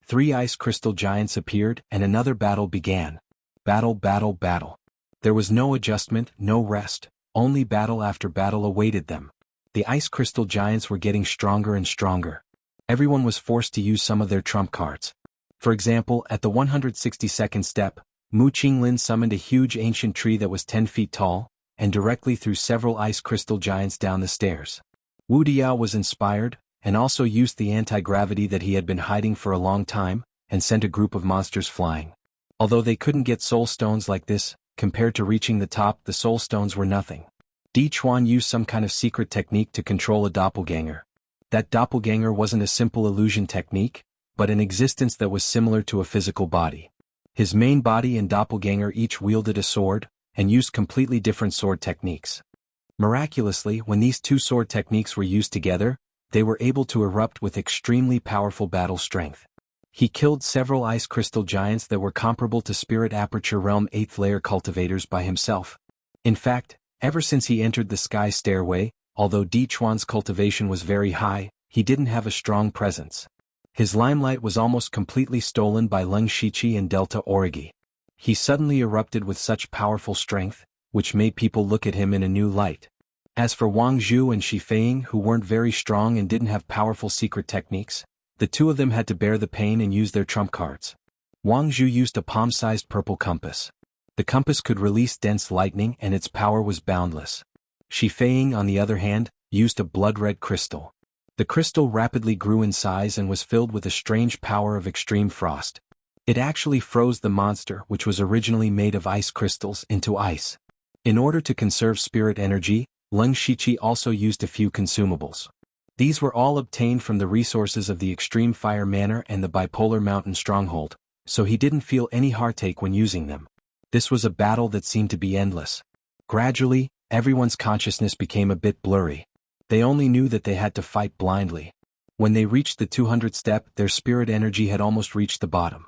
3 ice crystal giants appeared and another battle began. Battle, battle, battle. There was no adjustment, no rest, only battle after battle awaited them. The ice crystal giants were getting stronger and stronger. Everyone was forced to use some of their trump cards. For example, at the 162nd step, Mu Qinglin summoned a huge ancient tree that was 10 feet tall, and directly threw several ice crystal giants down the stairs. Wu Diao was inspired, and also used the anti-gravity that he had been hiding for a long time, and sent a group of monsters flying. Although they couldn't get soul stones like this, compared to reaching the top, the soul stones were nothing. Di Chuan used some kind of secret technique to control a doppelganger. That doppelganger wasn't a simple illusion technique, but an existence that was similar to a physical body. His main body and doppelganger each wielded a sword, and used completely different sword techniques. Miraculously, when these 2 sword techniques were used together, they were able to erupt with extremely powerful battle strength. He killed several ice crystal giants that were comparable to Spirit Aperture Realm 8th layer cultivators by himself. In fact, ever since he entered the Sky Stairway, although Di Chuan's cultivation was very high, he didn't have a strong presence. His limelight was almost completely stolen by Leng Shiqi and Delta Orgi. He suddenly erupted with such powerful strength, which made people look at him in a new light. As for Wang Zhu and Shi Feiying, who weren't very strong and didn't have powerful secret techniques, the 2 of them had to bear the pain and use their trump cards. Wang Zhu used a palm-sized purple compass. The compass could release dense lightning and its power was boundless. Shi Feiying, on the other hand, used a blood-red crystal. The crystal rapidly grew in size and was filled with a strange power of extreme frost. It actually froze the monster, which was originally made of ice crystals, into ice. In order to conserve spirit energy, Leng Shiqi also used a few consumables. These were all obtained from the resources of the Extreme Fire Manor and the Bipolar Mountain Stronghold, so he didn't feel any heartache when using them. This was a battle that seemed to be endless. Gradually, everyone's consciousness became a bit blurry. They only knew that they had to fight blindly. When they reached the 200th step, their spirit energy had almost reached the bottom.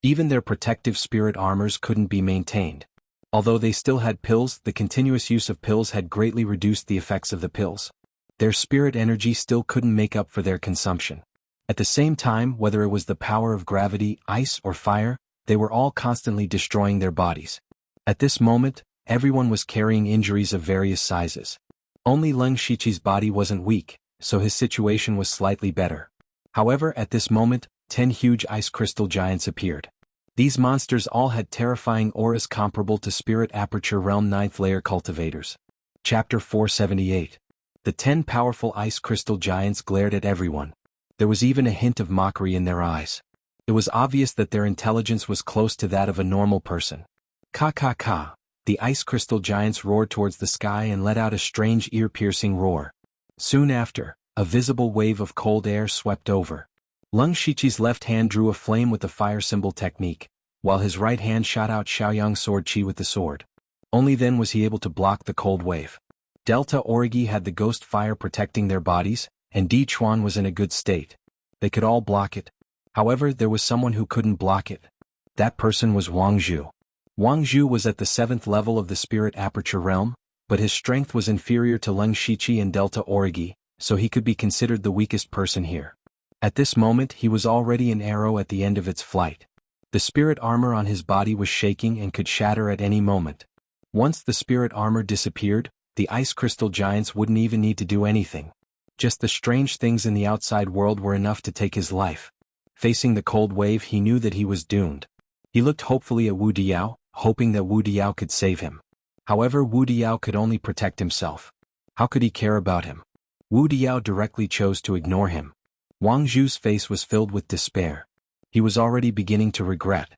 Even their protective spirit armors couldn't be maintained. Although they still had pills, the continuous use of pills had greatly reduced the effects of the pills. Their spirit energy still couldn't make up for their consumption. At the same time, whether it was the power of gravity, ice, or fire, they were all constantly destroying their bodies. At this moment, everyone was carrying injuries of various sizes. Only Leng Shiqi's body wasn't weak, so his situation was slightly better. However, at this moment, 10 huge ice crystal giants appeared. These monsters all had terrifying auras comparable to Spirit Aperture Realm 9th layer cultivators. Chapter 478. The 10 powerful ice crystal giants glared at everyone. There was even a hint of mockery in their eyes. It was obvious that their intelligence was close to that of a normal person. Ka ka ka. The ice crystal giants roared towards the sky and let out a strange ear-piercing roar. Soon after, a visible wave of cold air swept over. Leng Shiqi's left hand drew a flame with the fire symbol technique, while his right hand shot out Xiaoyang sword chi with the sword. Only then was he able to block the cold wave. Delta Orgi had the ghost fire protecting their bodies, and Di Chuan was in a good state. They could all block it. However, there was someone who couldn't block it. That person was Wang Zhu. Wang Zhu was at the 7th level of the Spirit Aperture Realm, but his strength was inferior to Leng Shiqi and Delta Orgi, so he could be considered the weakest person here. At this moment he was already an arrow at the end of its flight. The spirit armor on his body was shaking and could shatter at any moment. Once the spirit armor disappeared, the ice crystal giants wouldn't even need to do anything. Just the strange things in the outside world were enough to take his life. Facing the cold wave, he knew that he was doomed. He looked hopefully at Wu Diao, hoping that Wu Diao could save him. However, Wu Diao could only protect himself. How could he care about him? Wu Diao directly chose to ignore him. Wang Zhu's face was filled with despair. He was already beginning to regret.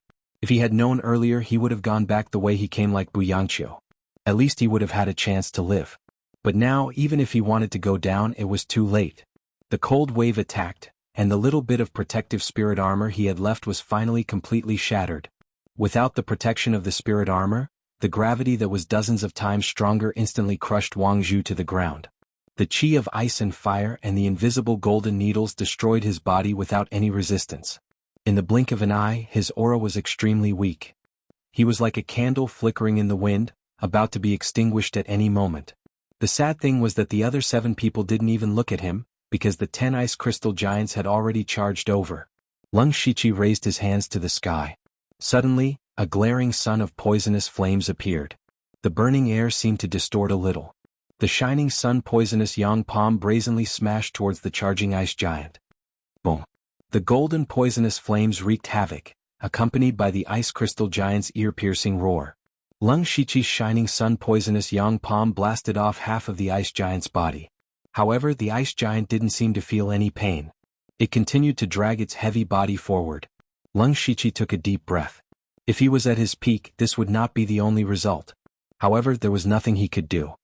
If he had known earlier, he would have gone back the way he came, like Bu Yangqiu. At least he would have had a chance to live. But now, even if he wanted to go down, it was too late. The cold wave attacked, and the little bit of protective spirit armor he had left was finally completely shattered. Without the protection of the spirit armor, the gravity that was dozens of times stronger instantly crushed Wang Zhu to the ground. The chi of ice and fire and the invisible golden needles destroyed his body without any resistance. In the blink of an eye, his aura was extremely weak. He was like a candle flickering in the wind, about to be extinguished at any moment. The sad thing was that the other 7 people didn't even look at him, because the 10 ice crystal giants had already charged over. Leng Shiqi raised his hands to the sky. Suddenly, a glaring sun of poisonous flames appeared. The burning air seemed to distort a little. The shining sun poisonous yang palm brazenly smashed towards the charging ice giant. Boom! The golden poisonous flames wreaked havoc, accompanied by the ice crystal giant's ear-piercing roar. Leng Shiqi's shining sun poisonous yang palm blasted off half of the ice giant's body. However, the ice giant didn't seem to feel any pain. It continued to drag its heavy body forward. Leng Shiqi took a deep breath. If he was at his peak, this would not be the only result. However, there was nothing he could do.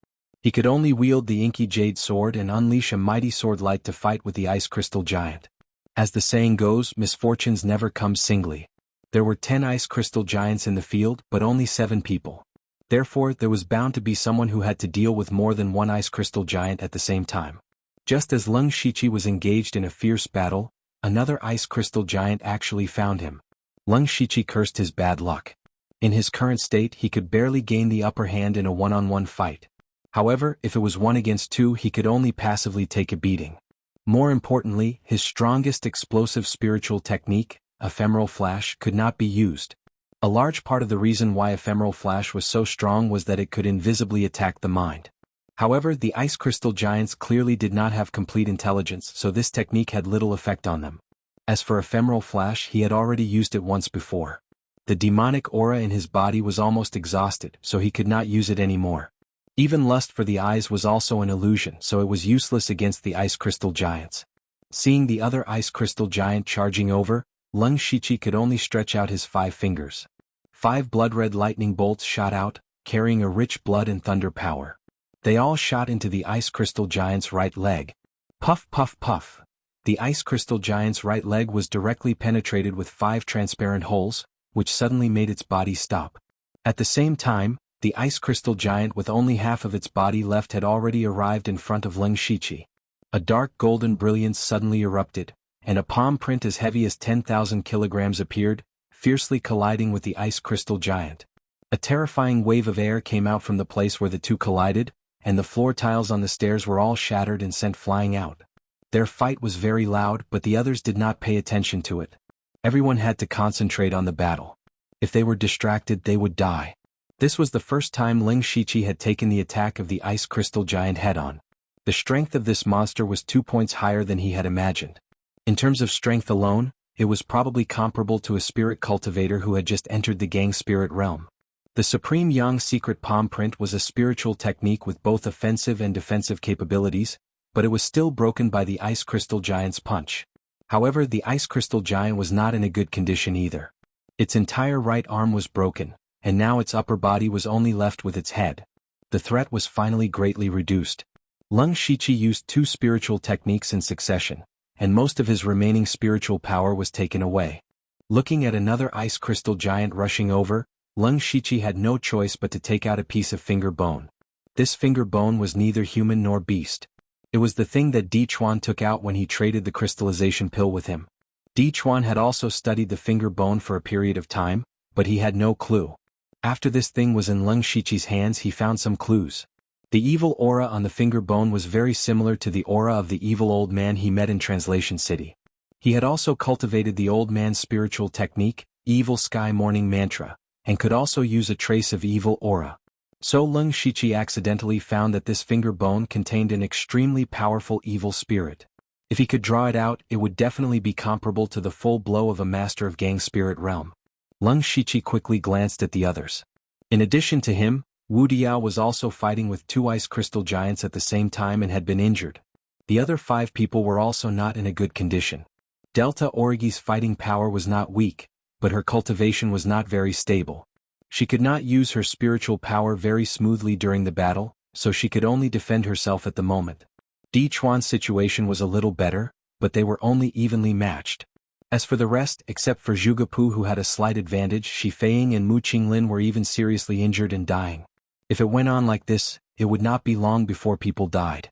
He could only wield the inky jade sword and unleash a mighty sword light to fight with the ice crystal giant. As the saying goes, misfortunes never come singly. There were 10 ice crystal giants in the field, but only 7 people. Therefore, there was bound to be someone who had to deal with more than one ice crystal giant at the same time. Just as Leng Shiqi was engaged in a fierce battle, another ice crystal giant actually found him. Leng Shiqi cursed his bad luck. In his current state, he could barely gain the upper hand in a one-on-one fight. However, if it was 1 against 2, he could only passively take a beating. More importantly, his strongest explosive spiritual technique, ephemeral flash, could not be used. A large part of the reason why ephemeral flash was so strong was that it could invisibly attack the mind. However, the ice crystal giants clearly did not have complete intelligence, so this technique had little effect on them. As for ephemeral flash, he had already used it once before. The demonic aura in his body was almost exhausted, so he could not use it anymore. Even lust for the eyes was also an illusion, so it was useless against the ice crystal giants. Seeing the other ice crystal giant charging over, Leng Shiqi could only stretch out his 5 fingers. 5 blood-red lightning bolts shot out, carrying a rich blood and thunder power. They all shot into the ice crystal giant's right leg. Puff puff puff. The ice crystal giant's right leg was directly penetrated with 5 transparent holes, which suddenly made its body stop. At the same time, the ice crystal giant with only half of its body left had already arrived in front of Leng Shiqi. A dark golden brilliance suddenly erupted, and a palm print as heavy as 10,000 kilograms appeared, fiercely colliding with the ice crystal giant. A terrifying wave of air came out from the place where the two collided, and the floor tiles on the stairs were all shattered and sent flying out. Their fight was very loud, but the others did not pay attention to it. Everyone had to concentrate on the battle. If they were distracted, they would die. This was the first time Leng Shiqi had taken the attack of the ice crystal giant head-on. The strength of this monster was 2 points higher than he had imagined. In terms of strength alone, it was probably comparable to a spirit cultivator who had just entered the gang spirit realm. The Supreme Yang secret palm print was a spiritual technique with both offensive and defensive capabilities, but it was still broken by the ice crystal giant's punch. However, the ice crystal giant was not in a good condition either. Its entire right arm was broken, and now its upper body was only left with its head. The threat was finally greatly reduced. Leng Shiqi used 2 spiritual techniques in succession, and most of his remaining spiritual power was taken away. Looking at another ice crystal giant rushing over, Leng Shiqi had no choice but to take out a piece of finger bone. This finger bone was neither human nor beast. It was the thing that Di Chuan took out when he traded the crystallization pill with him. Di Chuan had also studied the finger bone for a period of time, but he had no clue. After this thing was in Leng Shiqi's hands, he found some clues. The evil aura on the finger bone was very similar to the aura of the evil old man he met in Translation City. He had also cultivated the old man's spiritual technique, Evil Sky Morning Mantra, and could also use a trace of evil aura. So Leng Shiqi accidentally found that this finger bone contained an extremely powerful evil spirit. If he could draw it out, it would definitely be comparable to the full blow of a master of gang spirit realm. Leng Shiqi quickly glanced at the others. In addition to him, Wu Diao was also fighting with 2 ice crystal giants at the same time and had been injured. The other 5 people were also not in a good condition. Delta Origi's fighting power was not weak, but her cultivation was not very stable. She could not use her spiritual power very smoothly during the battle, so she could only defend herself at the moment. Di Chuan's situation was a little better, but they were only evenly matched. As for the rest, except for Zhuge Pu who had a slight advantage, Shi Feiying and Mu Qinglin were even seriously injured and dying. If it went on like this, it would not be long before people died.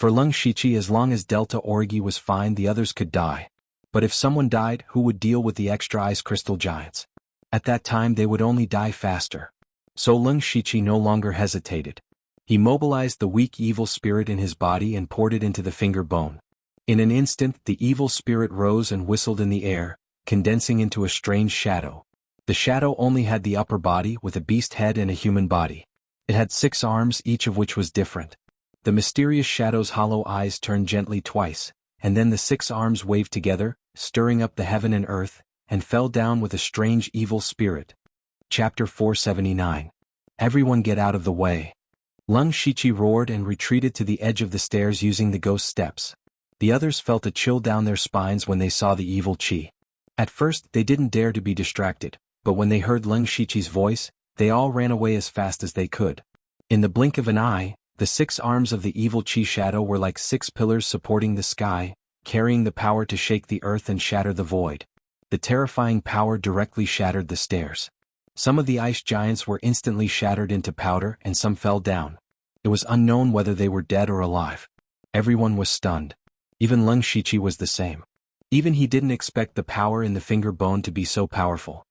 For Leng Shiqi, as long as Delta Orgi was fine, the others could die. But if someone died, who would deal with the extra ice crystal giants? At that time they would only die faster. So Leng Shiqi no longer hesitated. He mobilized the weak evil spirit in his body and poured it into the finger bone. In an instant the evil spirit rose and whistled in the air, condensing into a strange shadow. The shadow only had the upper body with a beast head and a human body. It had 6 arms, each of which was different. The mysterious shadow's hollow eyes turned gently twice, and then the 6 arms waved together, stirring up the heaven and earth, and fell down with a strange evil spirit. Chapter 479. Everyone get out of the way. Leng Shiqi roared and retreated to the edge of the stairs using the ghost steps. The others felt a chill down their spines when they saw the evil Qi. At first they didn't dare to be distracted, but when they heard Leng Shiqi's voice, they all ran away as fast as they could. In the blink of an eye, the 6 arms of the evil Qi shadow were like 6 pillars supporting the sky, carrying the power to shake the earth and shatter the void. The terrifying power directly shattered the stairs. Some of the ice giants were instantly shattered into powder and some fell down. It was unknown whether they were dead or alive. Everyone was stunned. Even Leng Shiqi was the same. Even he didn't expect the power in the finger bone to be so powerful.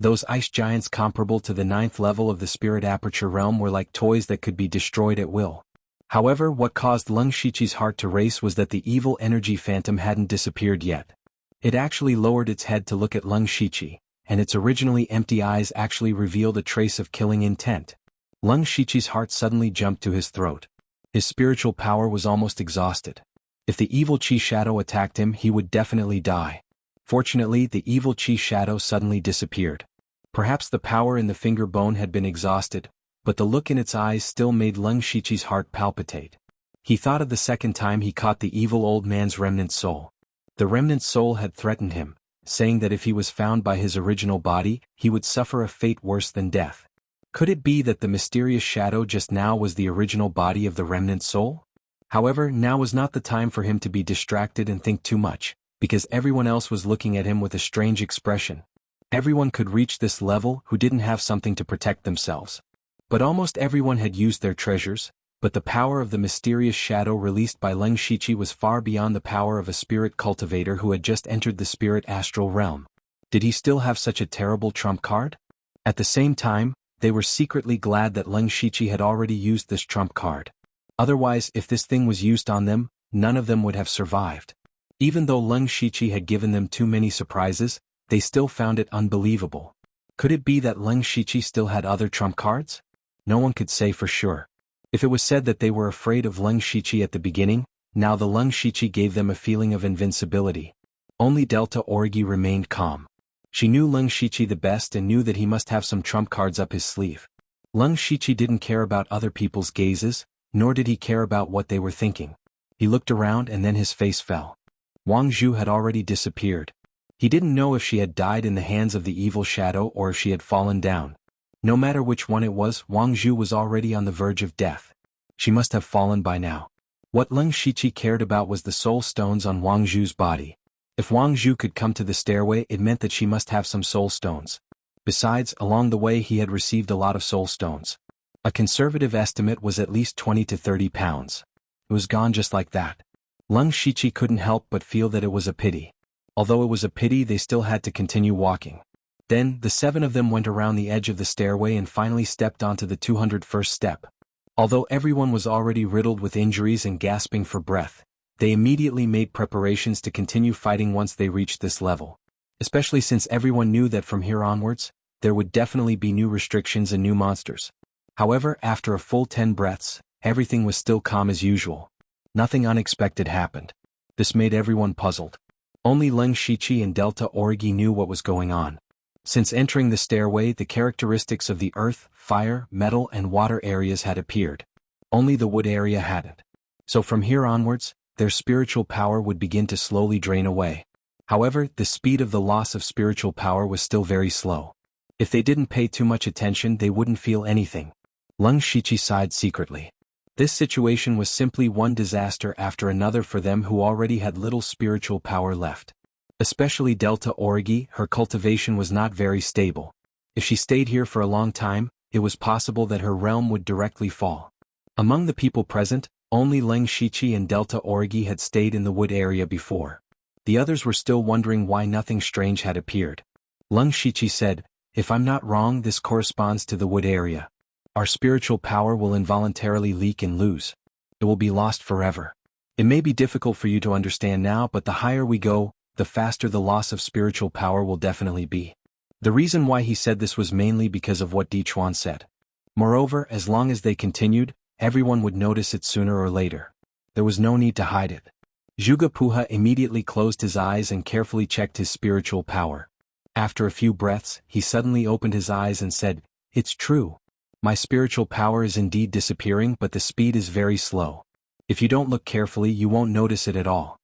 Those ice giants comparable to the 9th level of the spirit aperture realm were like toys that could be destroyed at will. However, what caused Leng Shiqi's heart to race was that the evil energy phantom hadn't disappeared yet. It actually lowered its head to look at Leng Shiqi, and its originally empty eyes actually revealed a trace of killing intent. Leng Shiqi's heart suddenly jumped to his throat. His spiritual power was almost exhausted. If the evil Qi shadow attacked him, he would definitely die. Fortunately, the evil Qi shadow suddenly disappeared. Perhaps the power in the finger bone had been exhausted, but the look in its eyes still made Leng Shiqi's heart palpitate. He thought of the second time he caught the evil old man's remnant soul. The remnant soul had threatened him, saying that if he was found by his original body, he would suffer a fate worse than death. Could it be that the mysterious shadow just now was the original body of the remnant soul? However, now was not the time for him to be distracted and think too much, because everyone else was looking at him with a strange expression. Everyone could reach this level who didn't have something to protect themselves. But almost everyone had used their treasures, but the power of the mysterious shadow released by Leng Shiqi was far beyond the power of a spirit cultivator who had just entered the spirit astral realm. Did he still have such a terrible trump card? At the same time, they were secretly glad that Leng Shiqi had already used this trump card. Otherwise, if this thing was used on them, none of them would have survived. Even though Leng Shiqi had given them too many surprises, they still found it unbelievable. Could it be that Leng Shiqi still had other trump cards? No one could say for sure. If it was said that they were afraid of Leng Shiqi at the beginning, now the Leng Shiqi gave them a feeling of invincibility. Only Delta Orgi remained calm. She knew Leng Shiqi the best and knew that he must have some trump cards up his sleeve. Leng Shiqi didn't care about other people's gazes, nor did he care about what they were thinking. He looked around and then his face fell. Wang Zhu had already disappeared. He didn't know if she had died in the hands of the evil shadow or if she had fallen down. No matter which one it was, Wang Zhu was already on the verge of death. She must have fallen by now. What Leng Shiqi cared about was the soul stones on Wang Zhu's body. If Wang Zhu could come to the stairway, it meant that she must have some soul stones. Besides, along the way he had received a lot of soul stones. A conservative estimate was at least 20 to 30 pounds. It was gone just like that. Leng Shiqi couldn't help but feel that it was a pity. Although it was a pity, they still had to continue walking. Then, the 7 of them went around the edge of the stairway and finally stepped onto the 201st step. Although everyone was already riddled with injuries and gasping for breath, they immediately made preparations to continue fighting once they reached this level. Especially since everyone knew that from here onwards, there would definitely be new restrictions and new monsters. However, after a full 10 breaths, everything was still calm as usual. Nothing unexpected happened. This made everyone puzzled. Only Leng Shiqi and Delta Orgi knew what was going on. Since entering the stairway, the characteristics of the earth, fire, metal and water areas had appeared. Only the wood area hadn't. So from here onwards, their spiritual power would begin to slowly drain away. However, the speed of the loss of spiritual power was still very slow. If they didn't pay too much attention, they wouldn't feel anything. Leng Shiqi sighed secretly. This situation was simply one disaster after another for them who already had little spiritual power left. Especially Delta Orgi, her cultivation was not very stable. If she stayed here for a long time, it was possible that her realm would directly fall. Among the people present, Only Leng Shichi and Delta Origi had stayed in the wood area before. The others were still wondering why nothing strange had appeared. Leng Shichi said, "If I'm not wrong, this corresponds to the wood area. Our spiritual power will involuntarily leak and lose. It will be lost forever. It may be difficult for you to understand now, but the higher we go, the faster the loss of spiritual power will definitely be." The reason why he said this was mainly because of what Di Chuan said. Moreover, as long as they continued, everyone would notice it sooner or later. There was no need to hide it. Zhuge Puha immediately closed his eyes and carefully checked his spiritual power. After a few breaths, he suddenly opened his eyes and said, "It's true. My spiritual power is indeed disappearing, but the speed is very slow. If you don't look carefully, you won't notice it at all."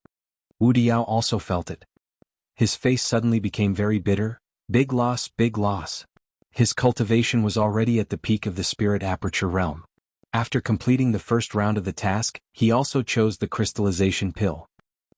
Wu Diao also felt it. His face suddenly became very bitter. Big loss, big loss. His cultivation was already at the peak of the spirit aperture realm. After completing the first round of the task, he also chose the crystallization pill.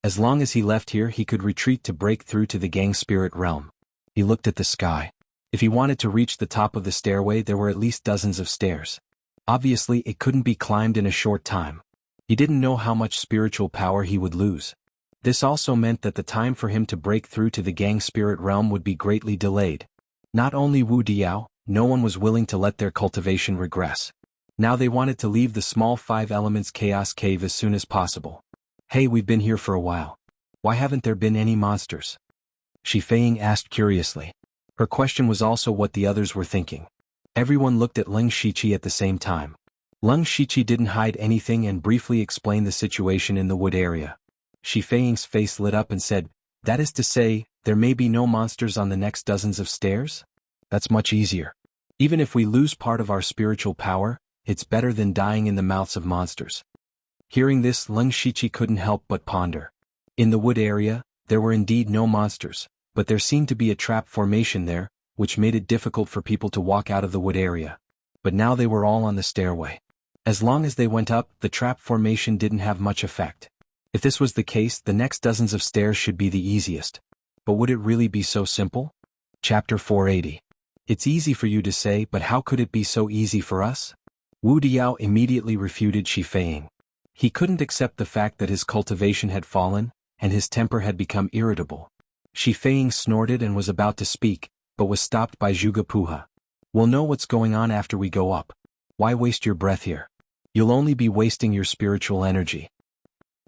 As long as he left here, he could retreat to break through to the gang spirit realm. He looked at the sky. If he wanted to reach the top of the stairway, there were at least dozens of stairs. Obviously, it couldn't be climbed in a short time. He didn't know how much spiritual power he would lose. This also meant that the time for him to break through to the gang spirit realm would be greatly delayed. Not only Wu Diao, no one was willing to let their cultivation regress. Now they wanted to leave the small 5 elements chaos cave as soon as possible. "Hey, we've been here for a while. Why haven't there been any monsters?" Shi Feiying asked curiously. Her question was also what the others were thinking. Everyone looked at Leng Shichi at the same time. Leng Shichi didn't hide anything and briefly explained the situation in the wood area. Shi Feiying's face lit up and said, "That is to say, there may be no monsters on the next dozens of stairs? That's much easier. Even if we lose part of our spiritual power, it's better than dying in the mouths of monsters." Hearing this, Leng Shichi couldn't help but ponder. In the wood area, there were indeed no monsters, but there seemed to be a trap formation there, which made it difficult for people to walk out of the wood area. But now they were all on the stairway. As long as they went up, the trap formation didn't have much effect. If this was the case, the next dozens of stairs should be the easiest. But would it really be so simple? Chapter 480. It's easy for you to say, but how could it be so easy for us? Wu Diao immediately refuted Shi Feiying. He couldn't accept the fact that his cultivation had fallen, and his temper had become irritable. Shi Feiying snorted and was about to speak, but was stopped by Zhuge Puha. "We'll know what's going on after we go up. Why waste your breath here? You'll only be wasting your spiritual energy.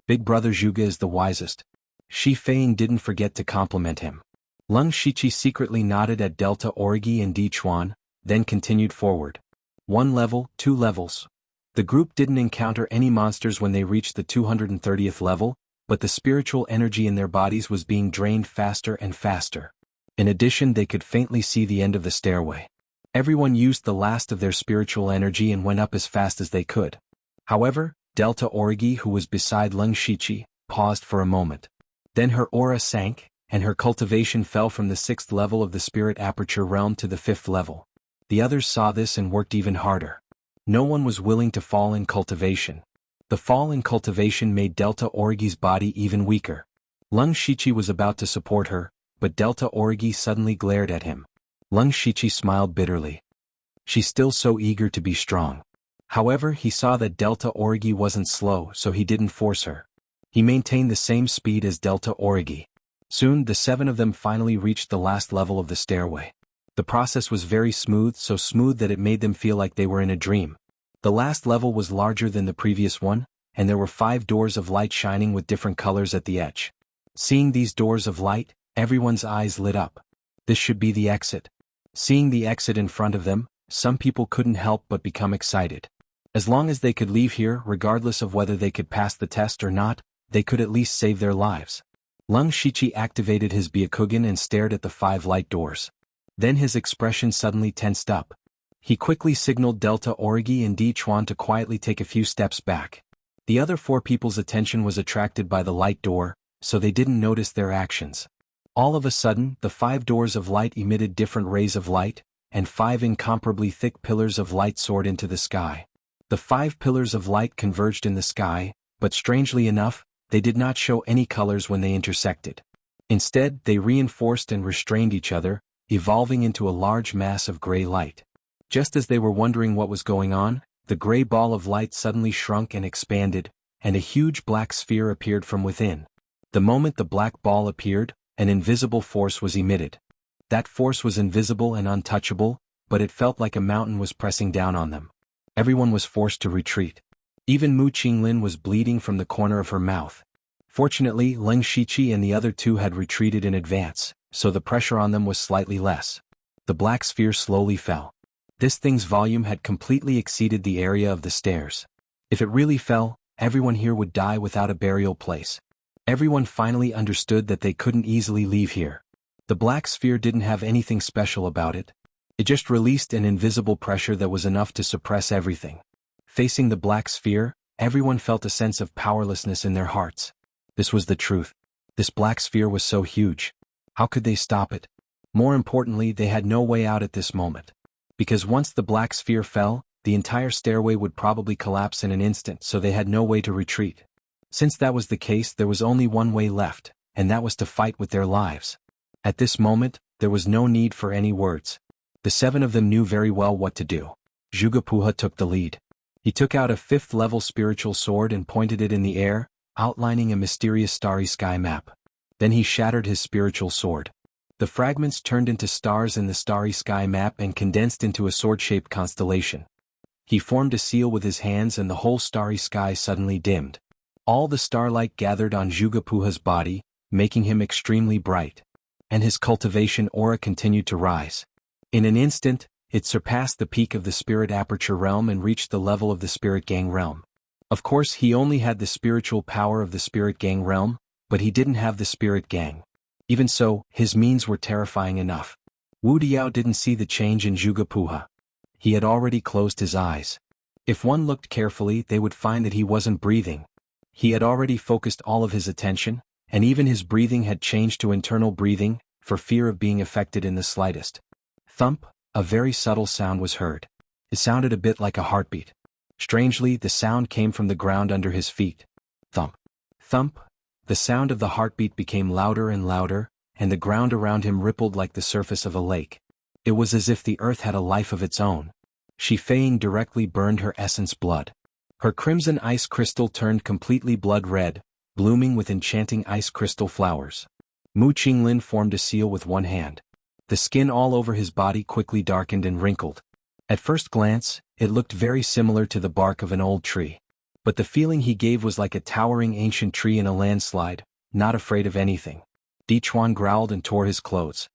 Big brother Zhuge is the wisest." Shi Feiying didn't forget to compliment him. Leng Shichi secretly nodded at Delta Origi and Di Chuan, then continued forward. 1 level, 2 levels. The group didn't encounter any monsters when they reached the 230th level, but the spiritual energy in their bodies was being drained faster and faster. In addition, they could faintly see the end of the stairway. Everyone used the last of their spiritual energy and went up as fast as they could. However, Delta Origi, who was beside Leng Shichi, paused for a moment. Then her aura sank, and her cultivation fell from the 6th level of the spirit aperture realm to the 5th level. The others saw this and worked even harder. No one was willing to fall in cultivation. The fall in cultivation made Delta Origi's body even weaker. Leng Shichi was about to support her, but Delta Origi suddenly glared at him. Leng Shichi smiled bitterly. She's still so eager to be strong. However, he saw that Delta Origi wasn't slow, so he didn't force her. He maintained the same speed as Delta Origi. Soon, the 7 of them finally reached the last level of the stairway. The process was very smooth, so smooth that it made them feel like they were in a dream. The last level was larger than the previous one, and there were 5 doors of light shining with different colors at the edge. Seeing these doors of light, everyone's eyes lit up. This should be the exit. Seeing the exit in front of them, some people couldn't help but become excited. As long as they could leave here, regardless of whether they could pass the test or not, they could at least save their lives. Leng Shichi activated his Byakugan and stared at the 5 light doors. Then his expression suddenly tensed up. He quickly signaled Delta Origi and Di Chuan to quietly take a few steps back. The other 4 people's attention was attracted by the light door, so they didn't notice their actions. All of a sudden, the 5 doors of light emitted different rays of light, and 5 incomparably thick pillars of light soared into the sky. The 5 pillars of light converged in the sky, but strangely enough, they did not show any colors when they intersected. Instead, they reinforced and restrained each other, evolving into a large mass of gray light. Just as they were wondering what was going on, the gray ball of light suddenly shrunk and expanded, and a huge black sphere appeared from within. The moment the black ball appeared, an invisible force was emitted. That force was invisible and untouchable, but it felt like a mountain was pressing down on them. Everyone was forced to retreat. Even Mu Qinglin was bleeding from the corner of her mouth. Fortunately, Leng Shiqi and the other two had retreated in advance, so the pressure on them was slightly less. The black sphere slowly fell. This thing's volume had completely exceeded the area of the stairs. If it really fell, everyone here would die without a burial place. Everyone finally understood that they couldn't easily leave here. The black sphere didn't have anything special about it. It just released an invisible pressure that was enough to suppress everything. Facing the black sphere, everyone felt a sense of powerlessness in their hearts. This was the truth. This black sphere was so huge. How could they stop it? More importantly, they had no way out at this moment. Because once the black sphere fell, the entire stairway would probably collapse in an instant, so they had no way to retreat. Since that was the case, there was only one way left, and that was to fight with their lives. At this moment, there was no need for any words. The seven of them knew very well what to do. Zhuge took the lead. He took out a 5th-level spiritual sword and pointed it in the air, outlining a mysterious starry sky map. Then he shattered his spiritual sword. The fragments turned into stars in the starry sky map and condensed into a sword-shaped constellation. He formed a seal with his hands and the whole starry sky suddenly dimmed. All the starlight gathered on Zhuge body, making him extremely bright. And his cultivation aura continued to rise. In an instant, it surpassed the peak of the spirit aperture realm and reached the level of the spirit gang realm. Of course, he only had the spiritual power of the spirit gang realm, but he didn't have the spirit gang. Even so, his means were terrifying enough. Wu Diao didn't see the change in Zhuge. He had already closed his eyes. If one looked carefully, they would find that he wasn't breathing. He had already focused all of his attention, and even his breathing had changed to internal breathing, for fear of being affected in the slightest. Thump, a very subtle sound was heard. It sounded a bit like a heartbeat. Strangely, the sound came from the ground under his feet. Thump. Thump. The sound of the heartbeat became louder and louder, and the ground around him rippled like the surface of a lake. It was as if the earth had a life of its own. Shi Feiying directly burned her essence blood. Her crimson ice crystal turned completely blood red, blooming with enchanting ice crystal flowers. Mu Qinglin formed a seal with one hand. The skin all over his body quickly darkened and wrinkled. At first glance, it looked very similar to the bark of an old tree. But the feeling he gave was like a towering ancient tree in a landslide, not afraid of anything. Dichuan growled and tore his clothes.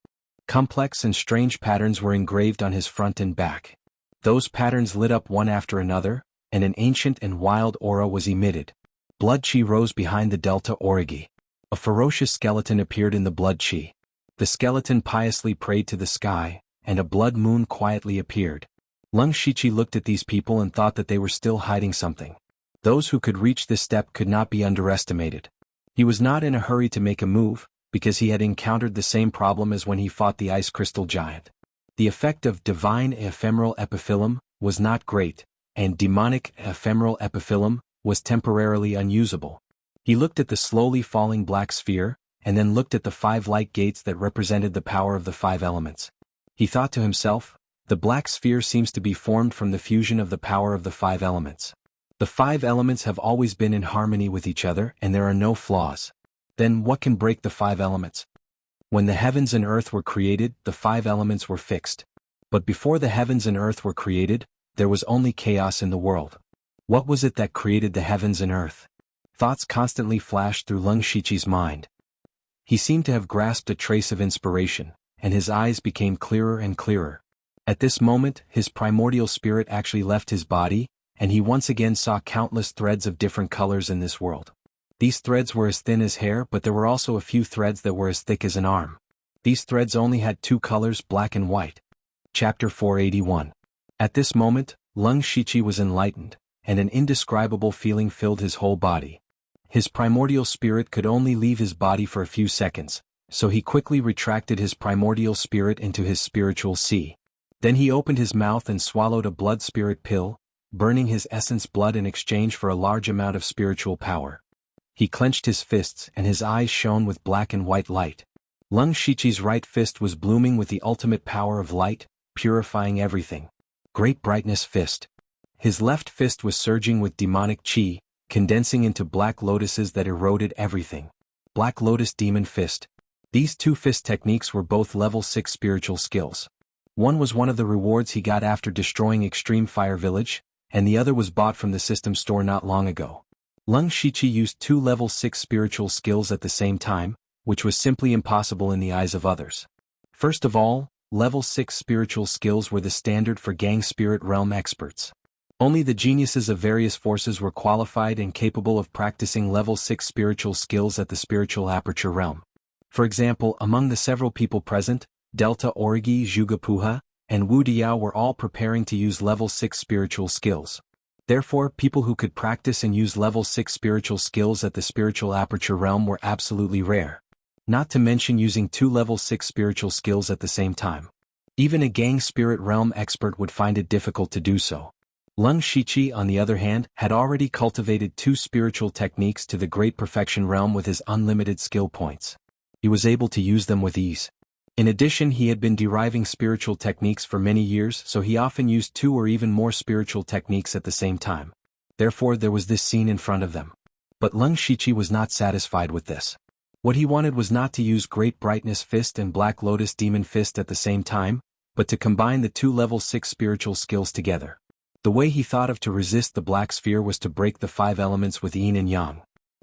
Complex and strange patterns were engraved on his front and back. Those patterns lit up one after another, and an ancient and wild aura was emitted. Blood chi rose behind the Delta Origi. A ferocious skeleton appeared in the blood chi. The skeleton piously prayed to the sky, and a blood moon quietly appeared. Leng Shiqi looked at these people and thought that they were still hiding something. Those who could reach this step could not be underestimated. He was not in a hurry to make a move, because he had encountered the same problem as when he fought the ice crystal giant. The effect of divine ephemeral epiphyllum was not great, and demonic ephemeral epiphyllum was temporarily unusable. He looked at the slowly falling black sphere, and then looked at the 5 light gates that represented the power of the 5 elements. He thought to himself, the black sphere seems to be formed from the fusion of the power of the 5 elements. The 5 elements have always been in harmony with each other and there are no flaws. Then what can break the 5 elements? When the heavens and earth were created, the 5 elements were fixed. But before the heavens and earth were created, there was only chaos in the world. What was it that created the heavens and earth? Thoughts constantly flashed through Leng Shiqi's mind. He seemed to have grasped a trace of inspiration, and his eyes became clearer and clearer. At this moment, his primordial spirit actually left his body, and he once again saw countless threads of different colors in this world. These threads were as thin as hair, but there were also a few threads that were as thick as an arm. These threads only had 2 colors, black and white. Chapter 481. At this moment, Leng Shiqi was enlightened, and an indescribable feeling filled his whole body. His primordial spirit could only leave his body for a few seconds, so he quickly retracted his primordial spirit into his spiritual sea. Then he opened his mouth and swallowed a blood spirit pill, burning his essence blood in exchange for a large amount of spiritual power. He clenched his fists and his eyes shone with black and white light. Leng Shiqi's right fist was blooming with the ultimate power of light, purifying everything. Great brightness fist. His left fist was surging with demonic chi, condensing into black lotuses that eroded everything. Black Lotus Demon Fist. These two fist techniques were both level 6 spiritual skills. One was one of the rewards he got after destroying Extreme Fire Village, and the other was bought from the system store not long ago. Lung Shichi used two level 6 spiritual skills at the same time, which was simply impossible in the eyes of others. First of all, level 6 spiritual skills were the standard for Gang Spirit Realm experts. Only the geniuses of various forces were qualified and capable of practicing level 6 spiritual skills at the spiritual aperture realm. For example, among the several people present, Delta Origi, Zhugepuha, and Wu Diao were all preparing to use level 6 spiritual skills. Therefore, people who could practice and use level 6 spiritual skills at the spiritual aperture realm were absolutely rare. Not to mention using two level 6 spiritual skills at the same time. Even a Gang Spirit Realm expert would find it difficult to do so. Lung Shichi, on the other hand, had already cultivated two spiritual techniques to the great perfection realm with his unlimited skill points. He was able to use them with ease. In addition, he had been deriving spiritual techniques for many years, so he often used two or even more spiritual techniques at the same time. Therefore, there was this scene in front of them. But Lung Shichi was not satisfied with this. What he wanted was not to use Great Brightness Fist and Black Lotus Demon Fist at the same time, but to combine the two level 6 spiritual skills together. The way he thought of to resist the Black Sphere was to break the 5 elements with yin and yang.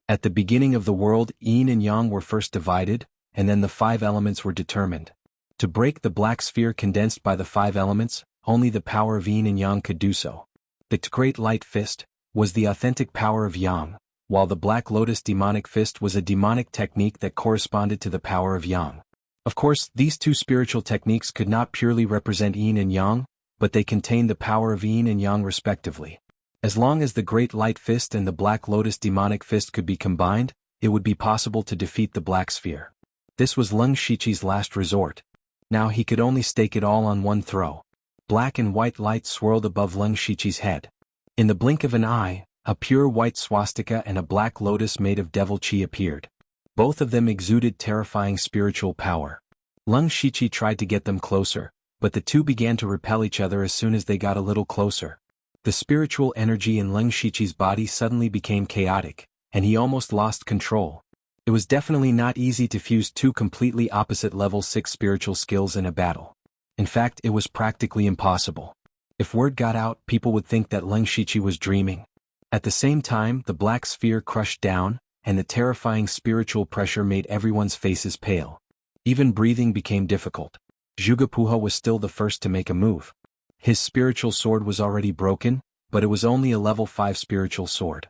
At the beginning of the world, yin and yang were first divided, and then the 5 elements were determined. To break the Black Sphere condensed by the 5 elements, only the power of yin and yang could do so. The Great Light Fist was the authentic power of yang, while the Black Lotus Demonic Fist was a demonic technique that corresponded to the power of yang. Of course, these two spiritual techniques could not purely represent yin and yang, but they contained the power of yin and yang respectively. As long as the Great Light Fist and the Black Lotus Demonic Fist could be combined, it would be possible to defeat the Black Sphere. This was Lung Shichi's last resort. Now he could only stake it all on one throw. Black and white light swirled above Lung Shichi's head. In the blink of an eye, a pure white swastika and a black lotus made of devil chi appeared. Both of them exuded terrifying spiritual power. Lung Shichi tried to get them closer, but the two began to repel each other as soon as they got a little closer. The spiritual energy in Lung Shichi's body suddenly became chaotic, and he almost lost control. It was definitely not easy to fuse two completely opposite level 6 spiritual skills in a battle. In fact, it was practically impossible. If word got out, people would think that Lung Shichi was dreaming. At the same time, the Black Sphere crushed down, and the terrifying spiritual pressure made everyone's faces pale. Even breathing became difficult. Zhugepuha was still the first to make a move. His spiritual sword was already broken, but it was only a level 5 spiritual sword.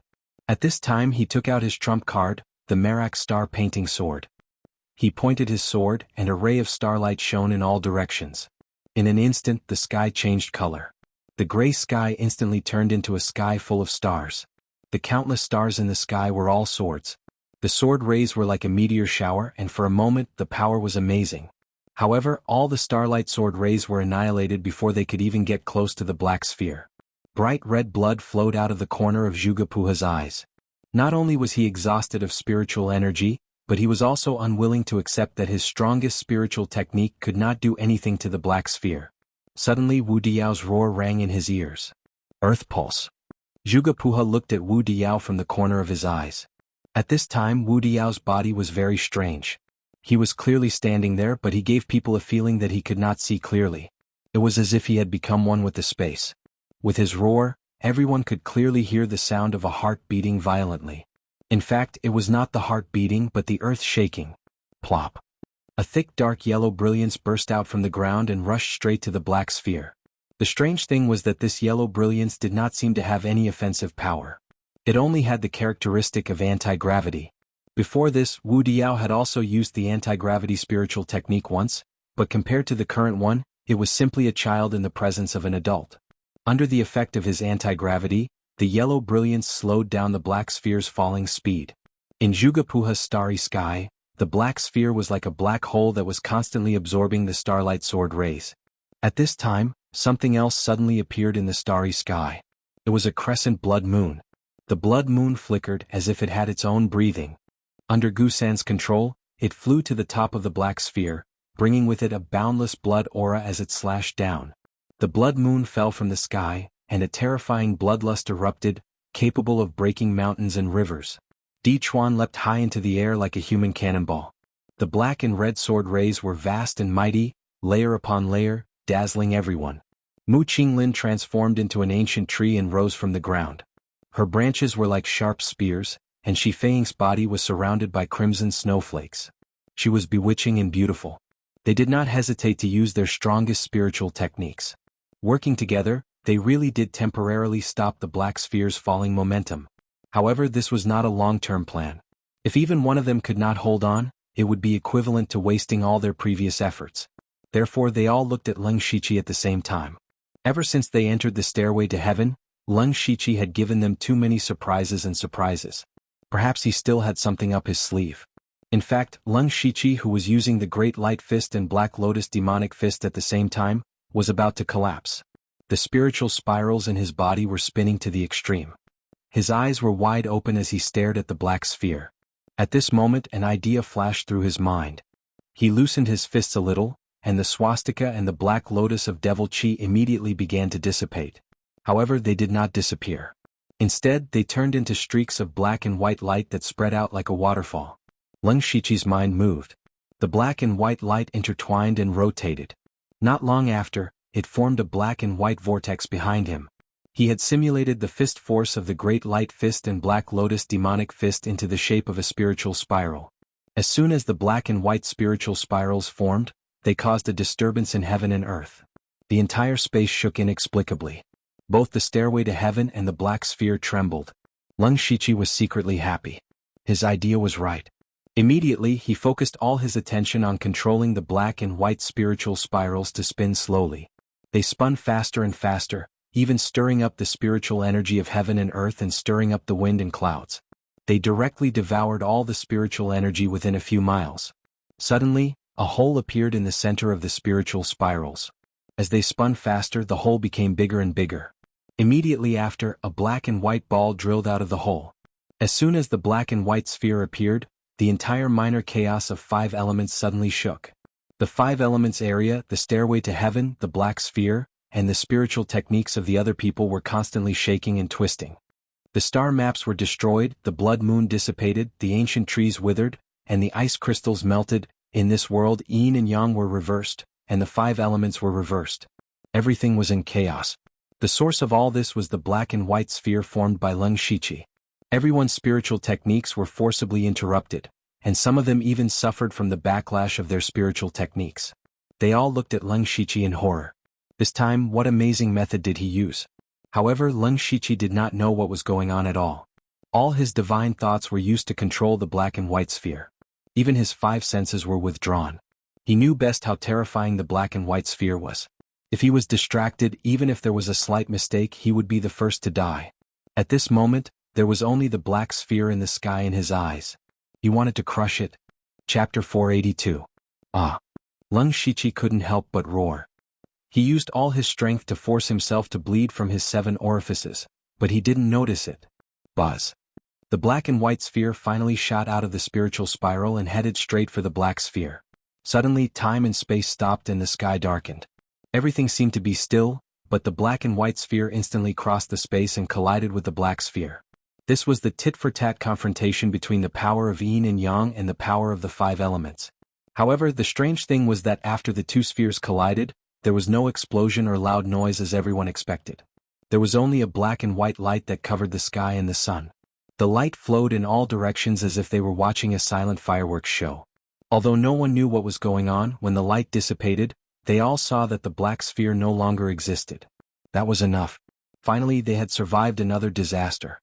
At this time he took out his trump card, the Merak Star Painting Sword. He pointed his sword, and a ray of starlight shone in all directions. In an instant the sky changed color. The gray sky instantly turned into a sky full of stars. The countless stars in the sky were all swords. The sword rays were like a meteor shower, and for a moment the power was amazing. However, all the starlight sword rays were annihilated before they could even get close to the Black Sphere. Bright red blood flowed out of the corner of Zhugepuha's eyes. Not only was he exhausted of spiritual energy, but he was also unwilling to accept that his strongest spiritual technique could not do anything to the Black Sphere. Suddenly Wu Diao's roar rang in his ears. Earth Pulse. Zhugepuha looked at Wu Diao from the corner of his eyes. At this time Wu Diao's body was very strange. He was clearly standing there, but he gave people a feeling that he could not see clearly. It was as if he had become one with the space. With his roar, everyone could clearly hear the sound of a heart beating violently. In fact, it was not the heart beating but the earth shaking. Plop. A thick dark yellow brilliance burst out from the ground and rushed straight to the Black Sphere. The strange thing was that this yellow brilliance did not seem to have any offensive power. It only had the characteristic of anti-gravity. Before this, Wu Diao had also used the anti-gravity spiritual technique once, but compared to the current one, it was simply a child in the presence of an adult. Under the effect of his anti-gravity, the yellow brilliance slowed down the Black Sphere's falling speed. In Zhugepuha's starry sky, the Black Sphere was like a black hole that was constantly absorbing the starlight sword rays. At this time, something else suddenly appeared in the starry sky. It was a crescent blood moon. The blood moon flickered as if it had its own breathing. Under Gusan's control, it flew to the top of the Black Sphere, bringing with it a boundless blood aura as it slashed down. The blood moon fell from the sky, and a terrifying bloodlust erupted, capable of breaking mountains and rivers. Di Chuan leapt high into the air like a human cannonball. The black and red sword rays were vast and mighty, layer upon layer, dazzling everyone. Mu Qinglin transformed into an ancient tree and rose from the ground. Her branches were like sharp spears, and Shi Feiying's body was surrounded by crimson snowflakes. She was bewitching and beautiful. They did not hesitate to use their strongest spiritual techniques. Working together, they really did temporarily stop the black sphere's falling momentum. However, this was not a long-term plan. If even one of them could not hold on, it would be equivalent to wasting all their previous efforts. Therefore they all looked at Leng Shiqi at the same time. Ever since they entered the stairway to heaven, Leng Shiqi had given them too many surprises. Perhaps he still had something up his sleeve. In fact, Leng Shiqi, who was using the Great Light Fist and Black Lotus Demonic Fist at the same time, was about to collapse. The spiritual spirals in his body were spinning to the extreme. His eyes were wide open as he stared at the black sphere. At this moment an idea flashed through his mind. He loosened his fists a little, and the swastika and the black lotus of devil chi immediately began to dissipate. However, they did not disappear. Instead, they turned into streaks of black and white light that spread out like a waterfall. Leng Shiqi's mind moved. The black and white light intertwined and rotated. Not long after, it formed a black and white vortex behind him. He had simulated the fist force of the Great Light Fist and Black Lotus Demonic Fist into the shape of a spiritual spiral. As soon as the black and white spiritual spirals formed, they caused a disturbance in heaven and earth. The entire space shook inexplicably. Both the stairway to heaven and the black sphere trembled. Leng Shiqi was secretly happy. His idea was right. Immediately he focused all his attention on controlling the black and white spiritual spirals to spin slowly. They spun faster and faster, even stirring up the spiritual energy of heaven and earth and stirring up the wind and clouds. They directly devoured all the spiritual energy within a few miles. Suddenly, a hole appeared in the center of the spiritual spirals. As they spun faster, the hole became bigger and bigger. Immediately after, a black and white ball drilled out of the hole. As soon as the black and white sphere appeared, the entire minor chaos of 5 elements suddenly shook. The 5 elements area, the stairway to heaven, the black sphere, and the spiritual techniques of the other people were constantly shaking and twisting. The star maps were destroyed, the blood moon dissipated, the ancient trees withered, and the ice crystals melted. In this world, yin and yang were reversed, and the 5 elements were reversed. Everything was in chaos. The source of all this was the black and white sphere formed by Leng Shiqi. Everyone's spiritual techniques were forcibly interrupted, and some of them even suffered from the backlash of their spiritual techniques. They all looked at Leng Shiqi in horror. This time, what amazing method did he use? However, Leng Shiqi did not know what was going on at all. All his divine thoughts were used to control the black and white sphere. Even his 5 senses were withdrawn. He knew best how terrifying the black and white sphere was. If he was distracted, even if there was a slight mistake, he would be the first to die. At this moment, there was only the black sphere in the sky in his eyes. He wanted to crush it. Chapter 482. Ah! Leng Shiqi couldn't help but roar. He used all his strength to force himself to bleed from his 7 orifices, but he didn't notice it. Buzz. The black and white sphere finally shot out of the spiritual spiral and headed straight for the black sphere. Suddenly, time and space stopped and the sky darkened. Everything seemed to be still, but the black and white sphere instantly crossed the space and collided with the black sphere. This was the tit-for-tat confrontation between the power of yin and yang and the power of the 5 elements. However, the strange thing was that after the 2 spheres collided, there was no explosion or loud noise as everyone expected. There was only a black and white light that covered the sky and the sun. The light flowed in all directions as if they were watching a silent fireworks show. Although no one knew what was going on, when the light dissipated, they all saw that the black sphere no longer existed. That was enough. Finally, they had survived another disaster.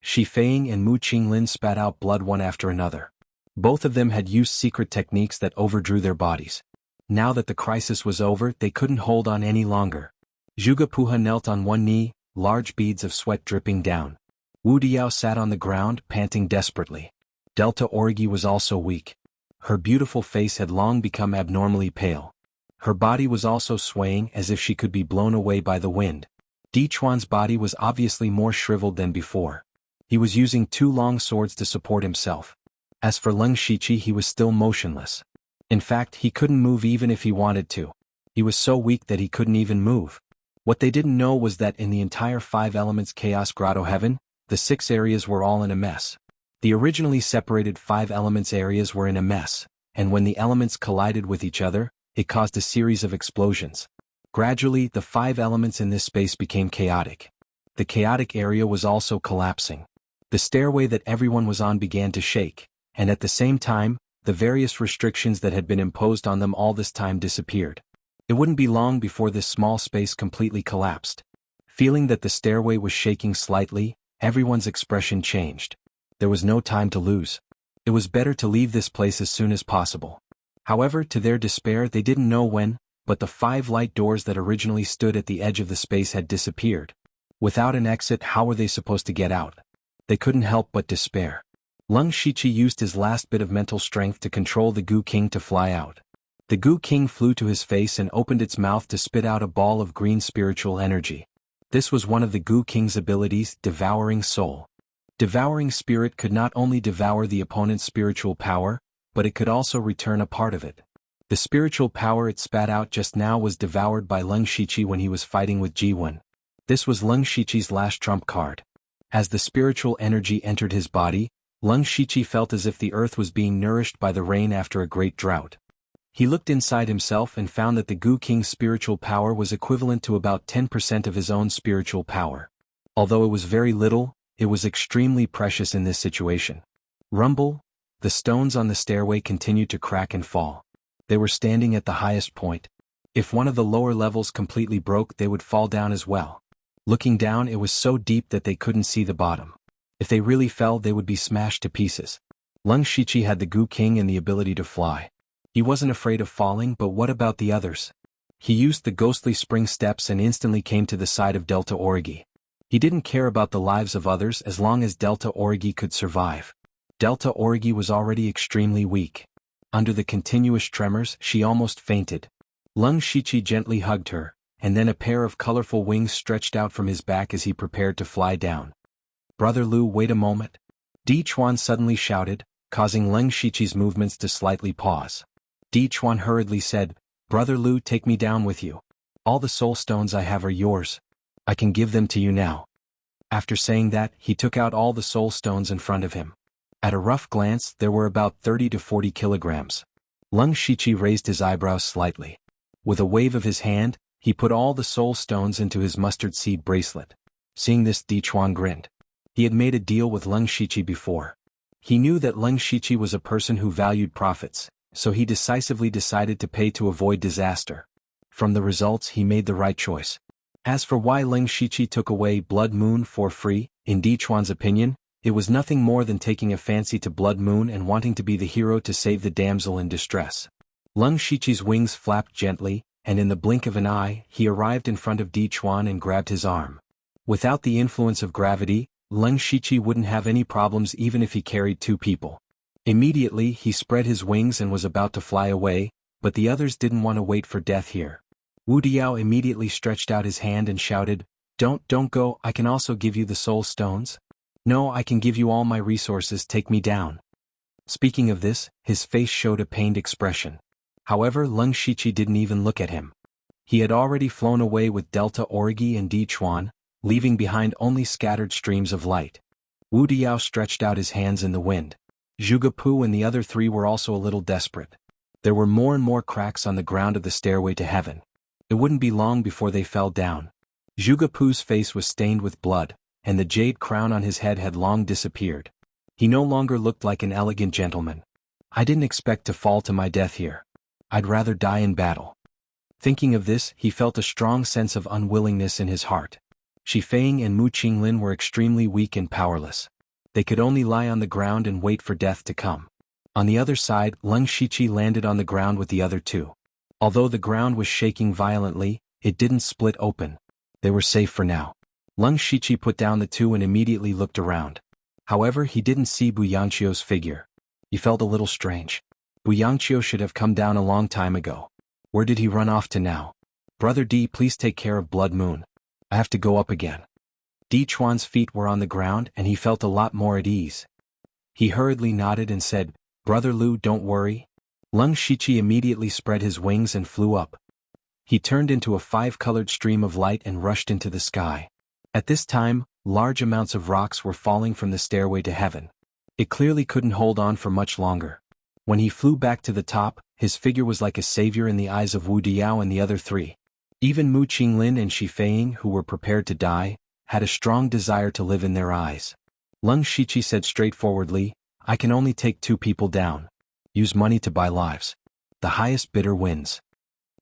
Shi Feiying and Mu Qinglin spat out blood one after another. Both of them had used secret techniques that overdrew their bodies. Now that the crisis was over, they couldn't hold on any longer. Zhuge Puha knelt on one knee, large beads of sweat dripping down. Wu Diao sat on the ground, panting desperately. Delta Orgi was also weak. Her beautiful face had long become abnormally pale. Her body was also swaying as if she could be blown away by the wind. Di Chuan's body was obviously more shriveled than before. He was using 2 long swords to support himself. As for Leng Shiqi, he was still motionless. In fact, he couldn't move even if he wanted to. He was so weak that he couldn't even move. What they didn't know was that in the entire 5 elements Chaos Grotto Heaven, the 6 areas were all in a mess. The originally separated 5 elements areas were in a mess, and when the elements collided with each other, it caused a series of explosions. Gradually, the 5 elements in this space became chaotic. The chaotic area was also collapsing. The stairway that everyone was on began to shake, and at the same time, the various restrictions that had been imposed on them all this time disappeared. It wouldn't be long before this small space completely collapsed. Feeling that the stairway was shaking slightly, everyone's expression changed. There was no time to lose. It was better to leave this place as soon as possible. However, to their despair, they didn't know when, but the 5 light doors that originally stood at the edge of the space had disappeared. Without an exit, how were they supposed to get out? They couldn't help but despair. Lung Shichi used his last bit of mental strength to control the Goo King to fly out. The Goo King flew to his face and opened its mouth to spit out a ball of green spiritual energy. This was one of the Goo King's abilities, Devouring Soul. Devouring Spirit could not only devour the opponent's spiritual power, but it could also return a part of it. The spiritual power it spat out just now was devoured by Lung Shichi when he was fighting with Jiwen. This was Lung Shichi's last trump card. As the spiritual energy entered his body, Lung Shichi felt as if the earth was being nourished by the rain after a great drought. He looked inside himself and found that the Goo King's spiritual power was equivalent to about 10% of his own spiritual power. Although it was very little, it was extremely precious in this situation. Rumble. The stones on the stairway continued to crack and fall. They were standing at the highest point. If one of the lower levels completely broke, they would fall down as well. Looking down, it was so deep that they couldn't see the bottom. If they really fell, they would be smashed to pieces. Lung Shichi had the Goo King and the ability to fly. He wasn't afraid of falling, but what about the others? He used the ghostly spring steps and instantly came to the side of Delta Origi. He didn't care about the lives of others as long as Delta Origi could survive. Delta Origi was already extremely weak. Under the continuous tremors, she almost fainted. Lung Shichi gently hugged her, and then a pair of colorful wings stretched out from his back as he prepared to fly down. "Brother Lu, wait a moment." Di Chuan suddenly shouted, causing Lung Shichi's movements to slightly pause. Di Chuan hurriedly said, "Brother Lu, take me down with you. All the soul stones I have are yours. I can give them to you now." After saying that, he took out all the soul stones in front of him. At a rough glance, there were about 30 to 40 kilograms. Lung Shichi raised his eyebrows slightly. With a wave of his hand, he put all the soul stones into his mustard seed bracelet. Seeing this, Di Chuan grinned. He had made a deal with Lung Shichi before. He knew that Lung Shichi was a person who valued profits, so he decisively decided to pay to avoid disaster. From the results, he made the right choice. As for why Lung Shichi took away Blood Moon for free, in Di Chuan's opinion, it was nothing more than taking a fancy to Blood Moon and wanting to be the hero to save the damsel in distress. Lung Shichi's wings flapped gently, and in the blink of an eye, he arrived in front of Di Chuan and grabbed his arm. Without the influence of gravity, Lung Shichi wouldn't have any problems even if he carried 2 people. Immediately, he spread his wings and was about to fly away, but the others didn't want to wait for death here. Wu Diao immediately stretched out his hand and shouted, Don't go, I can also give you the soul stones." "No, I can give you all my resources, take me down." Speaking of this, his face showed a pained expression. However, Lung Shichi didn't even look at him. He had already flown away with Delta Origi and Di Chuan, leaving behind only scattered streams of light. Wu Diao stretched out his hands in the wind. Zhuge and the other 3 were also a little desperate. There were more and more cracks on the ground of the stairway to heaven. It wouldn't be long before they fell down. Zhuge face was stained with blood, and the jade crown on his head had long disappeared. He no longer looked like an elegant gentleman. "I didn't expect to fall to my death here. I'd rather die in battle." Thinking of this, he felt a strong sense of unwillingness in his heart. Shi Feng and Mu Qinglin were extremely weak and powerless. They could only lie on the ground and wait for death to come. On the other side, Lung Shichi landed on the ground with the other 2. Although the ground was shaking violently, it didn't split open. They were safe for now. Lung Shichi put down the 2 and immediately looked around. However, he didn't see Bu Yangqiu's figure. He felt a little strange. Bu Yangqiu should have come down a long time ago. Where did he run off to now? "Brother D, please take care of Blood Moon. I have to go up again." Di Chuan's feet were on the ground and he felt a lot more at ease. He hurriedly nodded and said, "Brother Lu, don't worry." Lung Shichi immediately spread his wings and flew up. He turned into a five-colored stream of light and rushed into the sky. At this time, large amounts of rocks were falling from the stairway to heaven. It clearly couldn't hold on for much longer. When he flew back to the top, his figure was like a savior in the eyes of Wu Diao and the other three. Even Mu Qinglin and Shi Feiying, who were prepared to die, had a strong desire to live in their eyes. Leng Shiqi said straightforwardly, "I can only take 2 people down. Use money to buy lives. The highest bidder wins."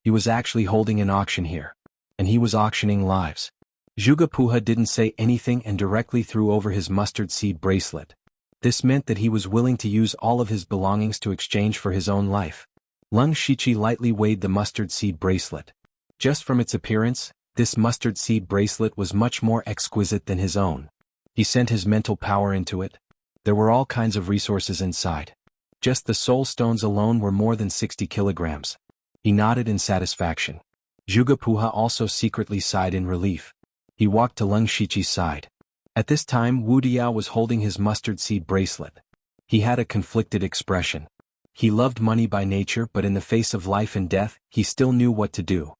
He was actually holding an auction here. And he was auctioning lives. Zhuge Puha didn't say anything and directly threw over his mustard seed bracelet. This meant that he was willing to use all of his belongings to exchange for his own life. Leng Shiqi lightly weighed the mustard seed bracelet. Just from its appearance, this mustard seed bracelet was much more exquisite than his own. He sent his mental power into it. There were all kinds of resources inside. Just the soul stones alone were more than 60 kilograms. He nodded in satisfaction. Zhuge Puha also secretly sighed in relief. He walked to Leng Shiqi's side. At this time Wu Diao was holding his mustard seed bracelet. He had a conflicted expression. He loved money by nature, but in the face of life and death, he still knew what to do.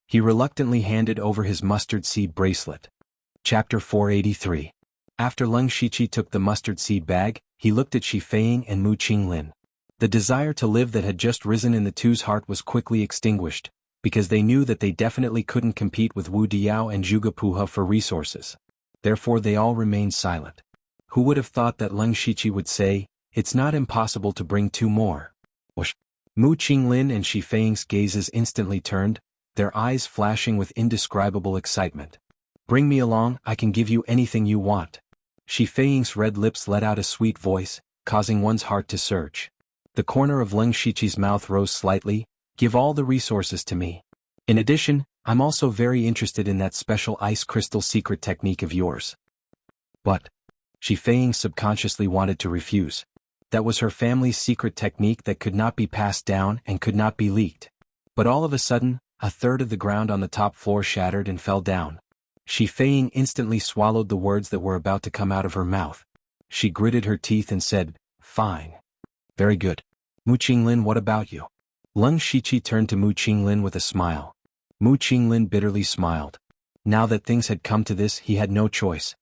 He reluctantly handed over his mustard seed bracelet. Chapter 483. After Leng Shiqi took the mustard seed bag, he looked at Shi Feiying and Mu Qinglin. The desire to live that had just risen in the two's heart was quickly extinguished, because they knew that they definitely couldn't compete with Wu Diao and Zhuge Puha for resources. Therefore they all remained silent. Who would have thought that Leng Shiqi would say, "It's not impossible to bring 2 more. Whoosh. Mu Qinglin and Shi Feiying's gazes instantly turned, their eyes flashing with indescribable excitement. "Bring me along, I can give you anything you want." Shi Feiying's red lips let out a sweet voice, causing one's heart to surge. The corner of Leng Shiqi's mouth rose slightly, "Give all the resources to me. In addition, I'm also very interested in that special ice crystal secret technique of yours." But Shi Feiying subconsciously wanted to refuse. That was her family's secret technique that could not be passed down and could not be leaked. But all of a sudden, a third of the ground on the top floor shattered and fell down. Shi Feiying instantly swallowed the words that were about to come out of her mouth. She gritted her teeth and said, "Fine. Very good. Mu Qinglin, what about you?" Leng Shiqi turned to Mu Qinglin with a smile. Mu Qinglin bitterly smiled. Now that things had come to this, he had no choice.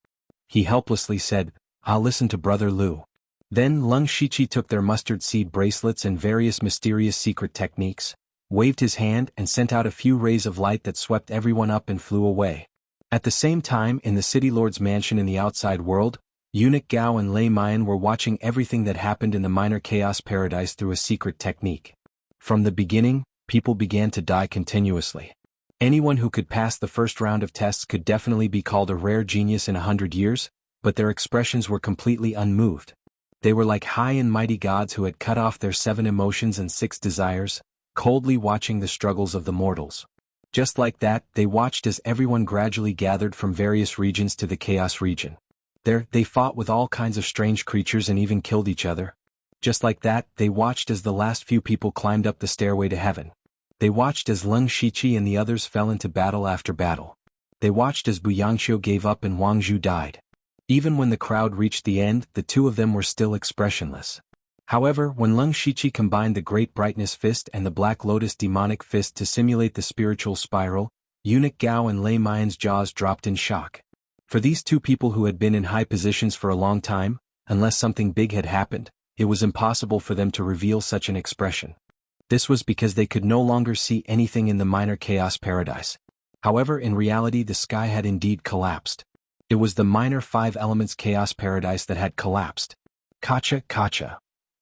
He helplessly said, "I'll listen to Brother Lu." Then Leng Shiqi took their mustard seed bracelets and various mysterious secret techniques, waved his hand and sent out a few rays of light that swept everyone up and flew away. At the same time, in the city lord's mansion in the outside world, Eunuch Gao and Lei Mayan were watching everything that happened in the minor chaos paradise through a secret technique. From the beginning, people began to die continuously. Anyone who could pass the first round of tests could definitely be called a rare genius in 100 years, but their expressions were completely unmoved. They were like high and mighty gods who had cut off their 7 emotions and 6 desires, coldly watching the struggles of the mortals. Just like that, they watched as everyone gradually gathered from various regions to the chaos region. There, they fought with all kinds of strange creatures and even killed each other. Just like that, they watched as the last few people climbed up the stairway to heaven. They watched as Leng Shiqi and the others fell into battle after battle. They watched as Buyanxiu gave up and Wang Zhu died. Even when the crowd reached the end, the 2 of them were still expressionless. However, when Leng Shiqi combined the Great Brightness Fist and the Black Lotus Demonic Fist to simulate the spiritual spiral, Eunuch Gao and Lei Mayan's jaws dropped in shock. For these 2 people who had been in high positions for a long time, unless something big had happened, it was impossible for them to reveal such an expression. This was because they could no longer see anything in the minor chaos paradise. However, in reality the sky had indeed collapsed. It was the minor 5 elements chaos paradise that had collapsed. Kacha, kacha.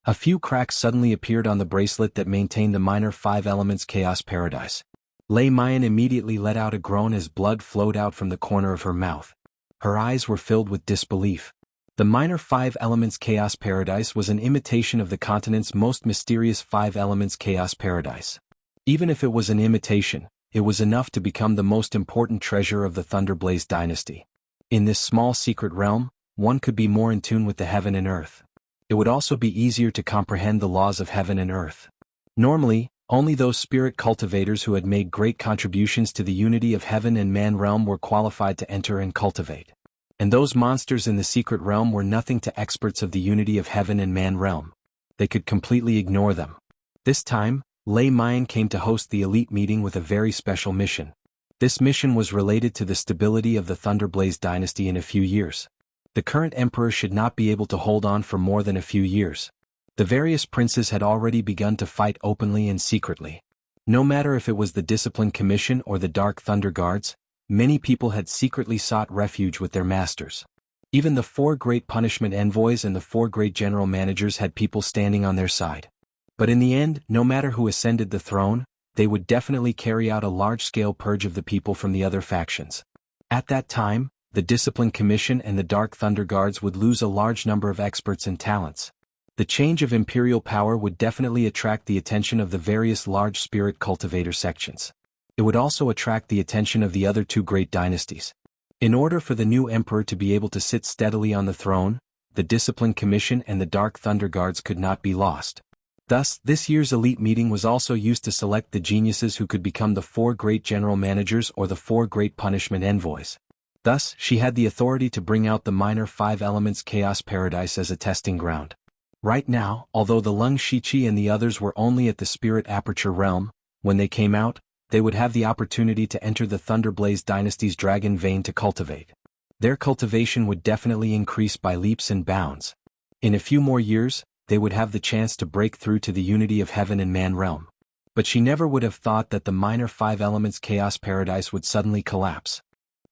A few cracks suddenly appeared on the bracelet that maintained the minor 5 elements chaos paradise. Lei Mayan immediately let out a groan as blood flowed out from the corner of her mouth. Her eyes were filled with disbelief. The minor 5 elements chaos paradise was an imitation of the continent's most mysterious 5 elements chaos paradise. Even if it was an imitation, it was enough to become the most important treasure of the Thunderblaze dynasty. In this small secret realm, one could be more in tune with the heaven and earth. It would also be easier to comprehend the laws of heaven and earth. Normally, only those spirit cultivators who had made great contributions to the unity of heaven and man realm were qualified to enter and cultivate. And those monsters in the secret realm were nothing to experts of the unity of heaven and man realm. They could completely ignore them. This time, Lei Mian came to host the elite meeting with a very special mission. This mission was related to the stability of the Thunderblaze dynasty in a few years. The current emperor should not be able to hold on for more than a few years. The various princes had already begun to fight openly and secretly. No matter if it was the Discipline Commission or the Dark Thunder Guards, many people had secretly sought refuge with their masters. Even the 4 great punishment envoys and the 4 great general managers had people standing on their side. But in the end, no matter who ascended the throne, they would definitely carry out a large-scale purge of the people from the other factions. At that time, the Discipline Commission and the Dark Thunder Guards would lose a large number of experts and talents. The change of imperial power would definitely attract the attention of the various large spirit cultivator sections. It would also attract the attention of the other 2 great dynasties. In order for the new emperor to be able to sit steadily on the throne, the Discipline Commission and the Dark Thunder Guards could not be lost. Thus, this year's elite meeting was also used to select the geniuses who could become the 4 great general managers or the 4 great punishment envoys. Thus, she had the authority to bring out the minor 5 elements chaos paradise as a testing ground. Right now, although the Lung Shiqi and the others were only at the spirit aperture realm, when they came out, they would have the opportunity to enter the Thunderblaze dynasty's dragon vein to cultivate. Their cultivation would definitely increase by leaps and bounds. In a few more years, they would have the chance to break through to the unity of heaven and man realm. But she never would have thought that the minor 5 elements chaos paradise would suddenly collapse.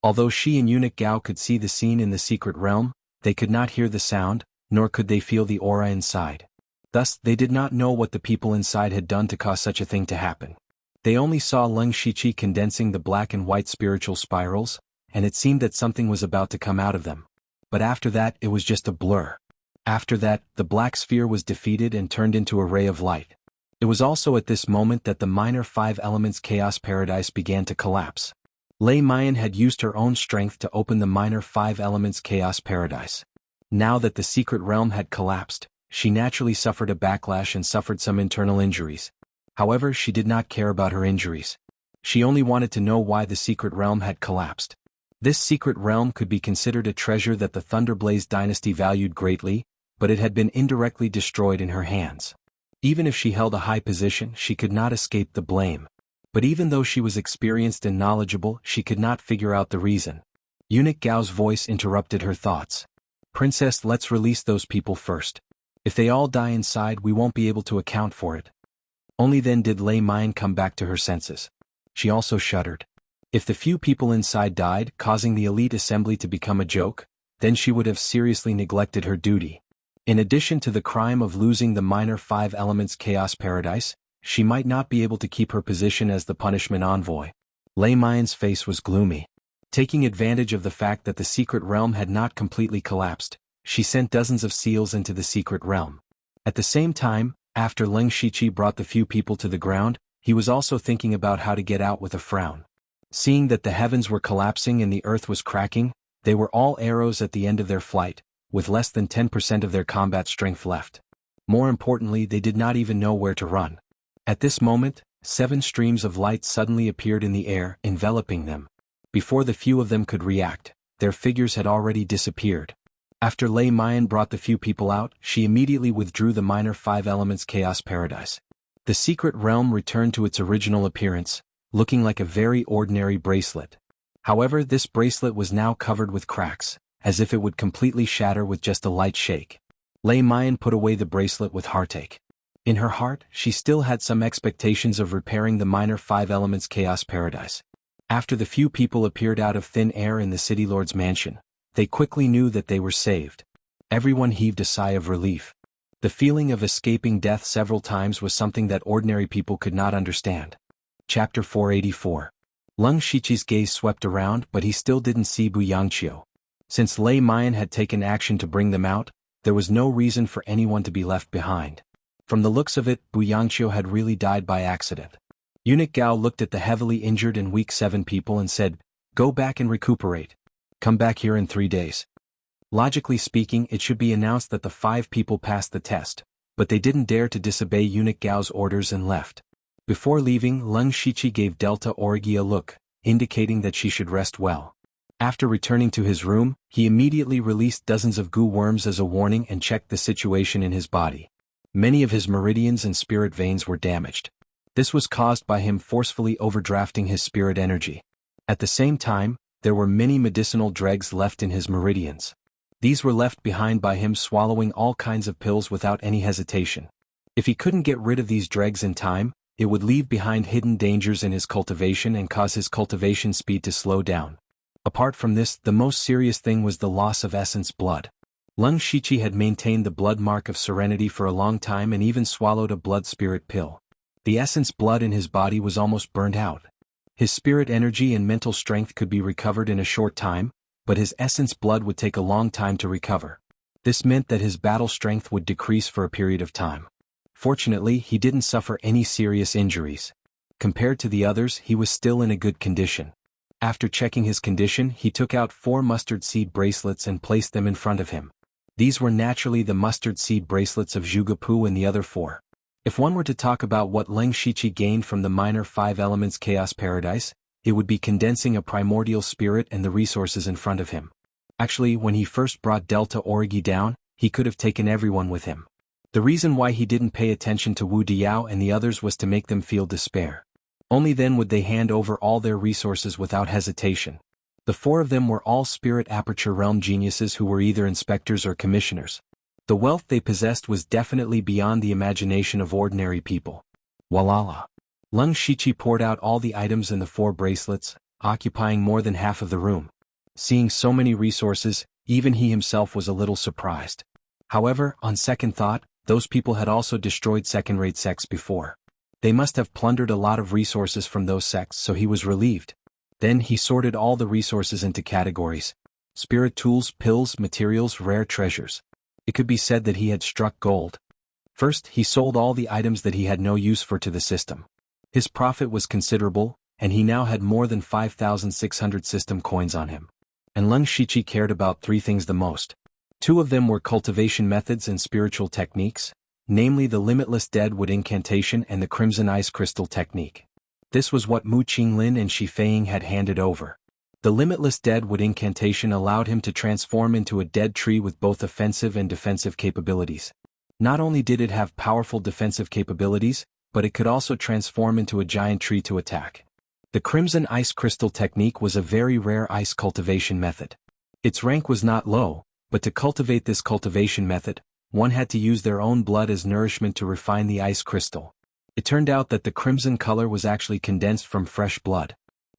Although she and Eunuch Gao could see the scene in the secret realm, they could not hear the sound, nor could they feel the aura inside. Thus, they did not know what the people inside had done to cause such a thing to happen. They only saw Lung Shiqi condensing the black and white spiritual spirals, and it seemed that something was about to come out of them. But after that, it was just a blur. After that, the black sphere was defeated and turned into a ray of light. It was also at this moment that the minor 5 elements chaos paradise began to collapse. Lei Mian had used her own strength to open the minor 5 elements chaos paradise. Now that the secret realm had collapsed, she naturally suffered a backlash and suffered some internal injuries. However, she did not care about her injuries. She only wanted to know why the secret realm had collapsed. This secret realm could be considered a treasure that the Thunderblaze dynasty valued greatly, but it had been indirectly destroyed in her hands. Even if she held a high position, she could not escape the blame. But even though she was experienced and knowledgeable, she could not figure out the reason. Eunuch Gao's voice interrupted her thoughts. "Princess, let's release those people first. If they all die inside, we won't be able to account for it." Only then did Lei Mian come back to her senses. She also shuddered. If the few people inside died, causing the elite assembly to become a joke, then she would have seriously neglected her duty. In addition to the crime of losing the minor 5 elements chaos paradise, she might not be able to keep her position as the punishment envoy. Lei Mian's face was gloomy. Taking advantage of the fact that the secret realm had not completely collapsed, she sent dozens of seals into the secret realm. At the same time, after Lung Shiqi brought the few people to the ground, he was also thinking about how to get out with a frown. Seeing that the heavens were collapsing and the earth was cracking, they were all arrows at the end of their flight, with less than 10% of their combat strength left. More importantly, they did not even know where to run. At this moment, 7 streams of light suddenly appeared in the air, enveloping them. Before the few of them could react, their figures had already disappeared. After Lei Mian brought the few people out, she immediately withdrew the minor 5 elements chaos paradise. The secret realm returned to its original appearance, looking like a very ordinary bracelet. However, this bracelet was now covered with cracks, as if it would completely shatter with just a light shake. Lei Mian put away the bracelet with heartache. In her heart, she still had some expectations of repairing the minor 5 elements chaos paradise. After the few people appeared out of thin air in the city lord's mansion, they quickly knew that they were saved. Everyone heaved a sigh of relief. The feeling of escaping death several times was something that ordinary people could not understand. Chapter 484. Lung Shiqi's gaze swept around, but he still didn't see Bu Yangqiu. Since Lei Mian had taken action to bring them out, there was no reason for anyone to be left behind. From the looks of it, Bu Yangqiu had really died by accident. Eunuch Gao looked at the heavily injured and weak 7 people and said, "Go back and recuperate. Come back here in 3 days." Logically speaking, it should be announced that the 5 people passed the test, but they didn't dare to disobey Eunuch Gao's orders and left. Before leaving, Lung Shiqi gave Delta Orgi a look, indicating that she should rest well. After returning to his room, he immediately released dozens of goo worms as a warning and checked the situation in his body. Many of his meridians and spirit veins were damaged. This was caused by him forcefully overdrafting his spirit energy. At the same time, there were many medicinal dregs left in his meridians. These were left behind by him swallowing all kinds of pills without any hesitation. If he couldn't get rid of these dregs in time, it would leave behind hidden dangers in his cultivation and cause his cultivation speed to slow down. Apart from this, the most serious thing was the loss of essence blood. Leng Shiqi had maintained the blood mark of serenity for a long time and even swallowed a blood spirit pill. The essence blood in his body was almost burned out. His spirit energy and mental strength could be recovered in a short time, but his essence blood would take a long time to recover. This meant that his battle strength would decrease for a period of time. Fortunately, he didn't suffer any serious injuries. Compared to the others, he was still in a good condition. After checking his condition, he took out 4 mustard seed bracelets and placed them in front of him. These were naturally the mustard seed bracelets of Zhugepu and the other 4. If one were to talk about what Leng Shiqi gained from the minor 5 elements chaos paradise, it would be condensing a primordial spirit and the resources in front of him. Actually, when he first brought Delta Origi down, he could have taken everyone with him. The reason why he didn't pay attention to Wu Diao and the others was to make them feel despair. Only then would they hand over all their resources without hesitation. The 4 of them were all Spirit Aperture Realm geniuses who were either inspectors or commissioners. The wealth they possessed was definitely beyond the imagination of ordinary people. Walala. Leng Shiqi poured out all the items in the 4 bracelets, occupying more than half of the room. Seeing so many resources, even he himself was a little surprised. However, on second thought, those people had also destroyed second-rate sects before. They must have plundered a lot of resources from those sects, so he was relieved. Then he sorted all the resources into categories: spirit tools, pills, materials, rare treasures. It could be said that he had struck gold. First, he sold all the items that he had no use for to the system. His profit was considerable, and he now had more than 5,600 system coins on him. And Leng Shiqi cared about 3 things the most. 2 of them were cultivation methods and spiritual techniques, namely the limitless deadwood incantation and the crimson ice crystal technique. This was what Mu Qinglin and Shi Feiying had handed over. The limitless deadwood incantation allowed him to transform into a dead tree with both offensive and defensive capabilities. Not only did it have powerful defensive capabilities, but it could also transform into a giant tree to attack. The crimson ice crystal technique was a very rare ice cultivation method. Its rank was not low, but to cultivate this cultivation method, one had to use their own blood as nourishment to refine the ice crystal. It turned out that the crimson color was actually condensed from fresh blood.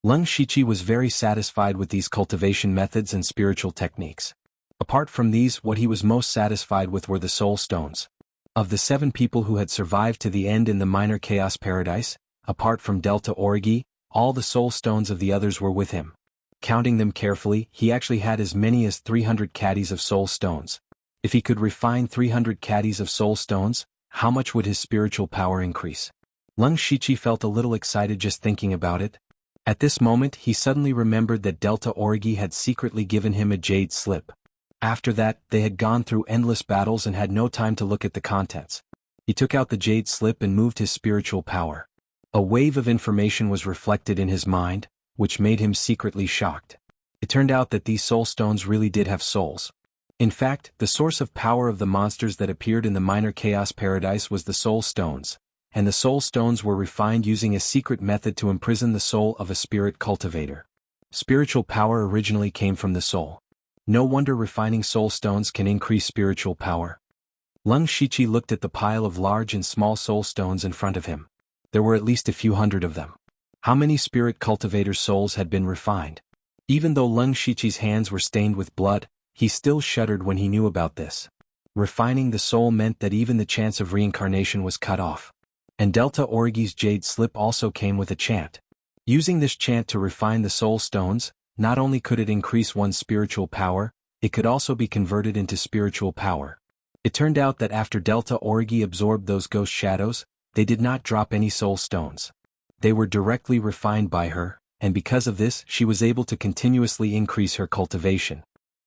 Leng Shiqi was very satisfied with these cultivation methods and spiritual techniques. Apart from these, what he was most satisfied with were the soul stones. Of the 7 people who had survived to the end in the minor chaos paradise, apart from Delta Origi, all the soul stones of the others were with him. Counting them carefully, he actually had as many as 300 caddies of soul stones. If he could refine 300 caddies of soul stones, how much would his spiritual power increase? Leng Shiqi felt a little excited just thinking about it. At this moment, he suddenly remembered that Delta Origi had secretly given him a jade slip. After that, they had gone through endless battles and had no time to look at the contents. He took out the jade slip and moved his spiritual power. A wave of information was reflected in his mind, which made him secretly shocked. It turned out that these soul stones really did have souls. In fact, the source of power of the monsters that appeared in the minor chaos paradise was the soul stones, and the soul stones were refined using a secret method to imprison the soul of a spirit cultivator. Spiritual power originally came from the soul. No wonder refining soul stones can increase spiritual power. Leng Shiqi looked at the pile of large and small soul stones in front of him. There were at least a few hundred of them. How many spirit cultivators' souls had been refined? Even though Leng Shiqi's hands were stained with blood, he still shuddered when he knew about this. Refining the soul meant that even the chance of reincarnation was cut off. And Delta Origi's jade slip also came with a chant. Using this chant to refine the soul stones, not only could it increase one's spiritual power, it could also be converted into spiritual power. It turned out that after Delta Origi absorbed those ghost shadows, they did not drop any soul stones. They were directly refined by her, and because of this, she was able to continuously increase her cultivation.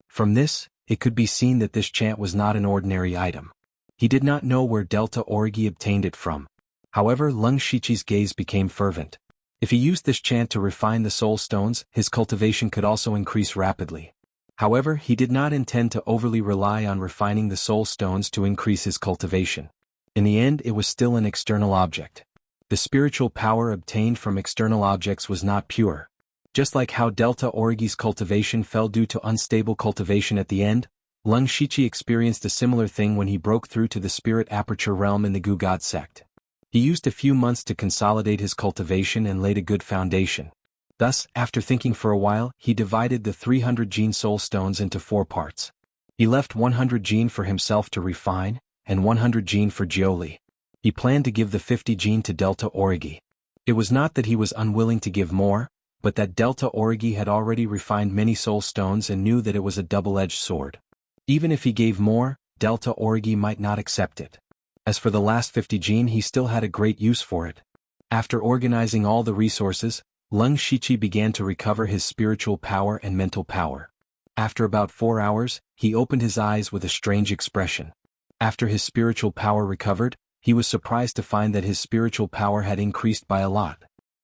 From this, it could be seen that this chant was not an ordinary item. He did not know where Delta Origi obtained it from. However, Leng Shiqi's gaze became fervent. If he used this chant to refine the soul stones, his cultivation could also increase rapidly. However, he did not intend to overly rely on refining the soul stones to increase his cultivation. In the end, it was still an external object. The spiritual power obtained from external objects was not pure. Just like how Delta Origi's cultivation fell due to unstable cultivation at the end, Lung Shichi experienced a similar thing when he broke through to the spirit aperture realm in the Gu God sect. He used a few months to consolidate his cultivation and laid a good foundation. Thus, after thinking for a while, he divided the 300 gene soul stones into 4 parts. He left 100 gene for himself to refine, and 100 gene for Jioli. He planned to give the 50 gene to Delta Origi. It was not that he was unwilling to give more, but that Delta Origi had already refined many soul stones and knew that it was a double-edged sword. Even if he gave more, Delta Origi might not accept it. As for the last 50 gene, he still had a great use for it. After organizing all the resources, Lung Shichi began to recover his spiritual power and mental power. After about 4 hours, he opened his eyes with a strange expression. After his spiritual power recovered, he was surprised to find that his spiritual power had increased by a lot.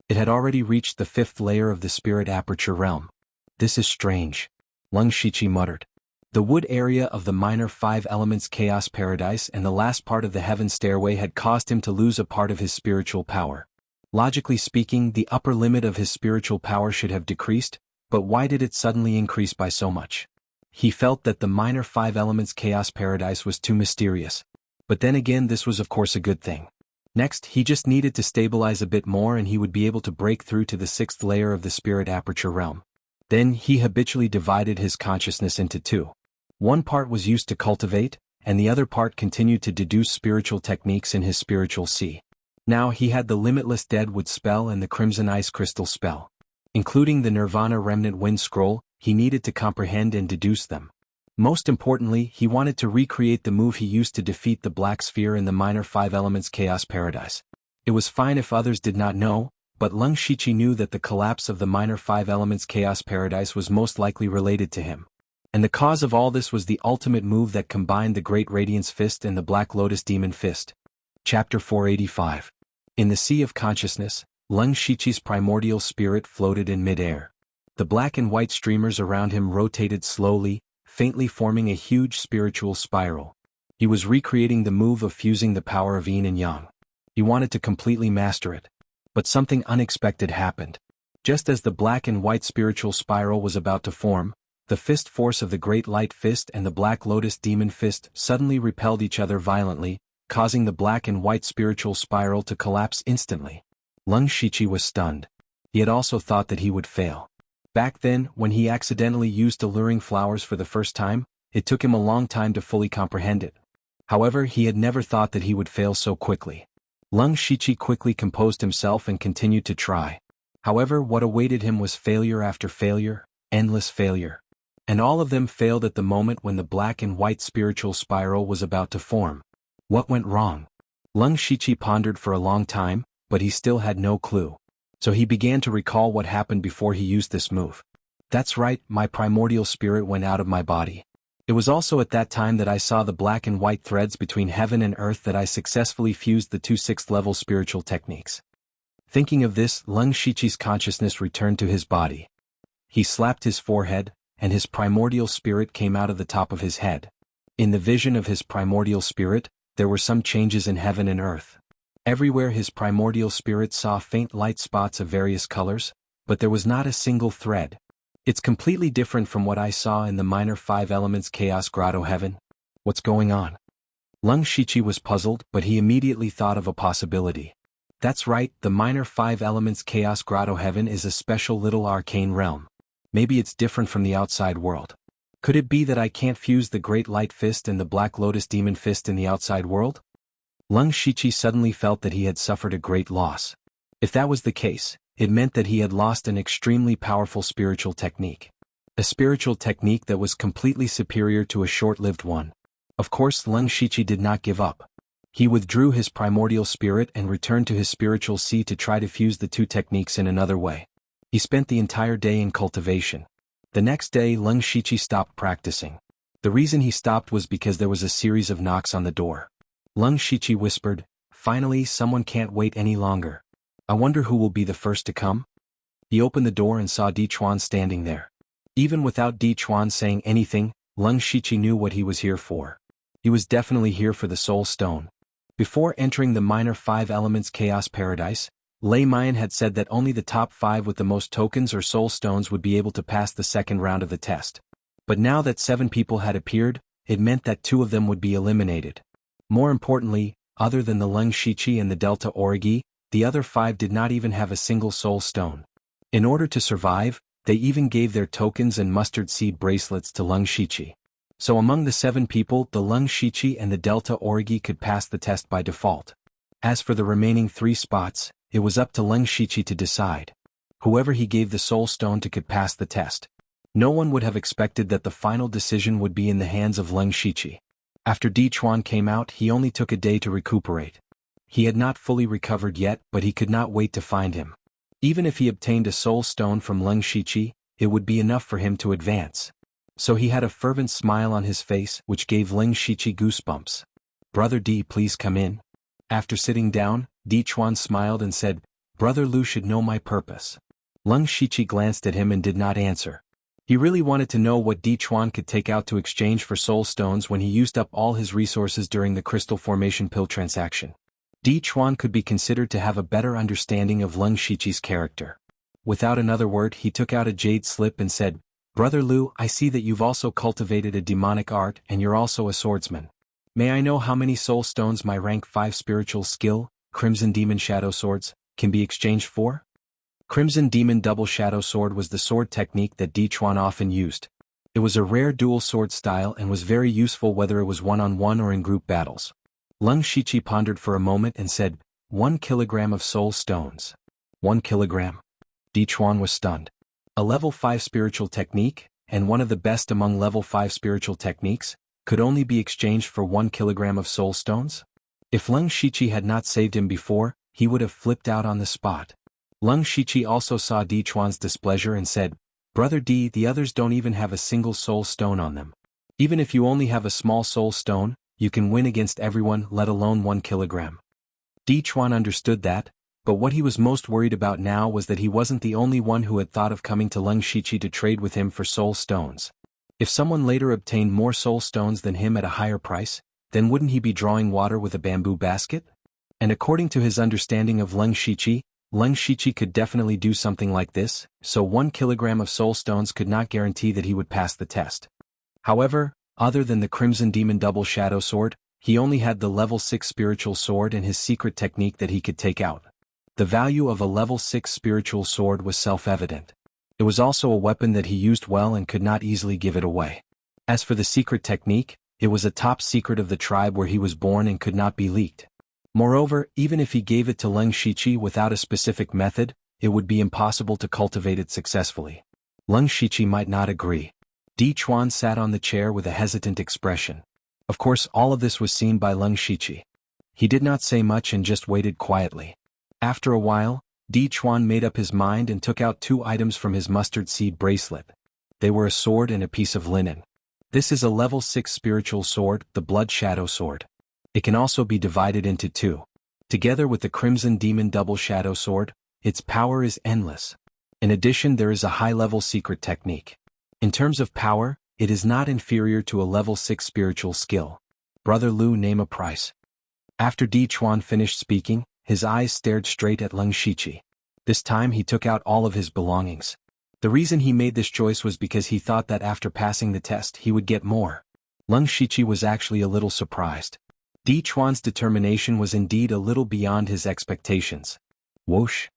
It had already reached the 5th layer of the spirit aperture realm. This is strange, Lung Shichi muttered. The wood area of the minor 5 elements chaos paradise and the last part of the heaven stairway had caused him to lose a part of his spiritual power. Logically speaking, the upper limit of his spiritual power should have decreased, but why did it suddenly increase by so much? He felt that the minor 5 elements chaos paradise was too mysterious. But then again, this was of course a good thing. Next, he just needed to stabilize a bit more and he would be able to break through to the 6th layer of the spirit aperture realm. Then he habitually divided his consciousness into 2. One part was used to cultivate, and the other part continued to deduce spiritual techniques in his spiritual sea. Now he had the Limitless Deadwood spell and the Crimson Ice Crystal spell. Including the Nirvana Remnant Wind Scroll, he needed to comprehend and deduce them. Most importantly, he wanted to recreate the move he used to defeat the Black Sphere in the minor 5 elements chaos paradise. It was fine if others did not know, but Lung Shichi knew that the collapse of the minor 5 elements chaos paradise was most likely related to him. And the cause of all this was the ultimate move that combined the Great Radiance Fist and the Black Lotus Demon Fist. Chapter 485. In the Sea of Consciousness, Lung Shichi's primordial spirit floated in mid-air. The black and white streamers around him rotated slowly, faintly forming a huge spiritual spiral. He was recreating the move of fusing the power of yin and yang. He wanted to completely master it. But something unexpected happened. Just as the black and white spiritual spiral was about to form, the fist force of the Great Light Fist and the Black Lotus Demon Fist suddenly repelled each other violently, causing the black and white spiritual spiral to collapse instantly. Lung Shichi was stunned. He had also thought that he would fail. Back then, when he accidentally used alluring flowers for the first time, it took him a long time to fully comprehend it. However, he had never thought that he would fail so quickly. Lung Shichi quickly composed himself and continued to try. However, what awaited him was failure after failure, endless failure. And all of them failed at the moment when the black and white spiritual spiral was about to form. What went wrong? Lung Shichi pondered for a long time, but he still had no clue. So he began to recall what happened before he used this move. That's right, my primordial spirit went out of my body. It was also at that time that I saw the black and white threads between heaven and earth that I successfully fused the 2 6th-level spiritual techniques. Thinking of this, Lung Shichi's consciousness returned to his body. He slapped his forehead, and his primordial spirit came out of the top of his head. In the vision of his primordial spirit, there were some changes in heaven and earth. Everywhere his primordial spirit saw faint light spots of various colors, but there was not a single thread. It's completely different from what I saw in the minor 5 elements chaos grotto heaven. What's going on? Lung Shichi was puzzled, but he immediately thought of a possibility. That's right, the minor 5 elements chaos grotto heaven is a special little arcane realm. Maybe it's different from the outside world. Could it be that I can't fuse the Great Light Fist and the Black Lotus Demon Fist in the outside world? Lung Shichi suddenly felt that he had suffered a great loss. If that was the case, it meant that he had lost an extremely powerful spiritual technique. A spiritual technique that was completely superior to a short-lived one. Of course, Lung Shichi did not give up. He withdrew his primordial spirit and returned to his spiritual sea to try to fuse the 2 techniques in another way. He spent the entire day in cultivation. The next day, Lung Shichi stopped practicing. The reason he stopped was because there was a series of knocks on the door. Lung Shichi whispered, "Finally, someone can't wait any longer. I wonder who will be the first to come?" He opened the door and saw Di Chuan standing there. Even without Di Chuan saying anything, Lung Shichi knew what he was here for. He was definitely here for the Soul Stone. Before entering the minor 5 elements chaos paradise, Lei Mayan had said that only the top 5 with the most tokens or soul stones would be able to pass the second round of the test. But now that 7 people had appeared, it meant that 2 of them would be eliminated. More importantly, other than the Leng Shichi and the Delta Origi, the other 5 did not even have a single soul stone. In order to survive, they even gave their tokens and mustard seed bracelets to Leng Shichi. So among the 7 people, the Leng Shichi and the Delta Origi could pass the test by default. As for the remaining 3 spots, it was up to Leng Shichi to decide. Whoever he gave the soul stone to could pass the test. No one would have expected that the final decision would be in the hands of Leng Shichi. After Di Chuan came out, he only took a day to recuperate. He had not fully recovered yet, but he could not wait to find him. Even if he obtained a soul stone from Leng Shichi, it would be enough for him to advance. So he had a fervent smile on his face, which gave Leng Shichi goosebumps. "Brother Di, please come in." After sitting down, Di Chuan smiled and said, "Brother Lu should know my purpose." Leng Shichi glanced at him and did not answer. He really wanted to know what Di Chuan could take out to exchange for soul stones when he used up all his resources during the crystal formation pill transaction. Di Chuan could be considered to have a better understanding of Leng Shichi's character. Without another word, he took out a jade slip and said, "Brother Lu, I see that you've also cultivated a demonic art and you're also a swordsman. May I know how many soul stones my rank 5 spiritual skill, Crimson Demon Shadow Swords, can be exchanged for?" Crimson Demon Double Shadow Sword was the sword technique that Di Chuan often used. It was a rare dual sword style and was very useful whether it was one-on-one or in group battles. Leng Shichi pondered for a moment and said, 1 kilogram of soul stones. 1 kilogram? Di Chuan was stunned. A level 5 spiritual technique, and one of the best among level 5 spiritual techniques, could only be exchanged for 1 kilogram of soul stones? If Leng Shichi had not saved him before, he would have flipped out on the spot. Leng Shichi also saw Di Chuan's displeasure and said, "Brother Di, the others don't even have a single soul stone on them. Even if you only have a small soul stone, you can win against everyone, let alone 1 kilogram." Di Chuan understood that, but what he was most worried about now was that he wasn't the only one who had thought of coming to Leng Shichi to trade with him for soul stones. If someone later obtained more soul stones than him at a higher price, then wouldn't he be drawing water with a bamboo basket? And according to his understanding of Leng Shichi could definitely do something like this, so 1 kilogram of soul stones could not guarantee that he would pass the test. However, other than the Crimson Demon Double Shadow Sword, he only had the level 6 spiritual sword and his secret technique that he could take out. The value of a level 6 spiritual sword was self-evident. It was also a weapon that he used well and could not easily give it away. As for the secret technique, it was a top secret of the tribe where he was born and could not be leaked. Moreover, even if he gave it to Leng Shichi without a specific method, it would be impossible to cultivate it successfully. Leng Shichi might not agree. Di Chuan sat on the chair with a hesitant expression. Of course, all of this was seen by Leng Shichi. He did not say much and just waited quietly. After a while, Di Chuan made up his mind and took out 2 items from his mustard seed bracelet. They were a sword and a piece of linen. This is a level 6 spiritual sword, the Blood Shadow Sword. It can also be divided into 2. Together with the Crimson Demon Double Shadow Sword, its power is endless. In addition, there is a high-level secret technique. In terms of power, it is not inferior to a level 6 spiritual skill. Brother Lu, name a price. After Di Chuan finished speaking, his eyes stared straight at Leng Shichi. This time he took out all of his belongings. The reason he made this choice was because he thought that after passing the test he would get more. Leng Shichi was actually a little surprised. Di Chuan's determination was indeed a little beyond his expectations. Whoosh!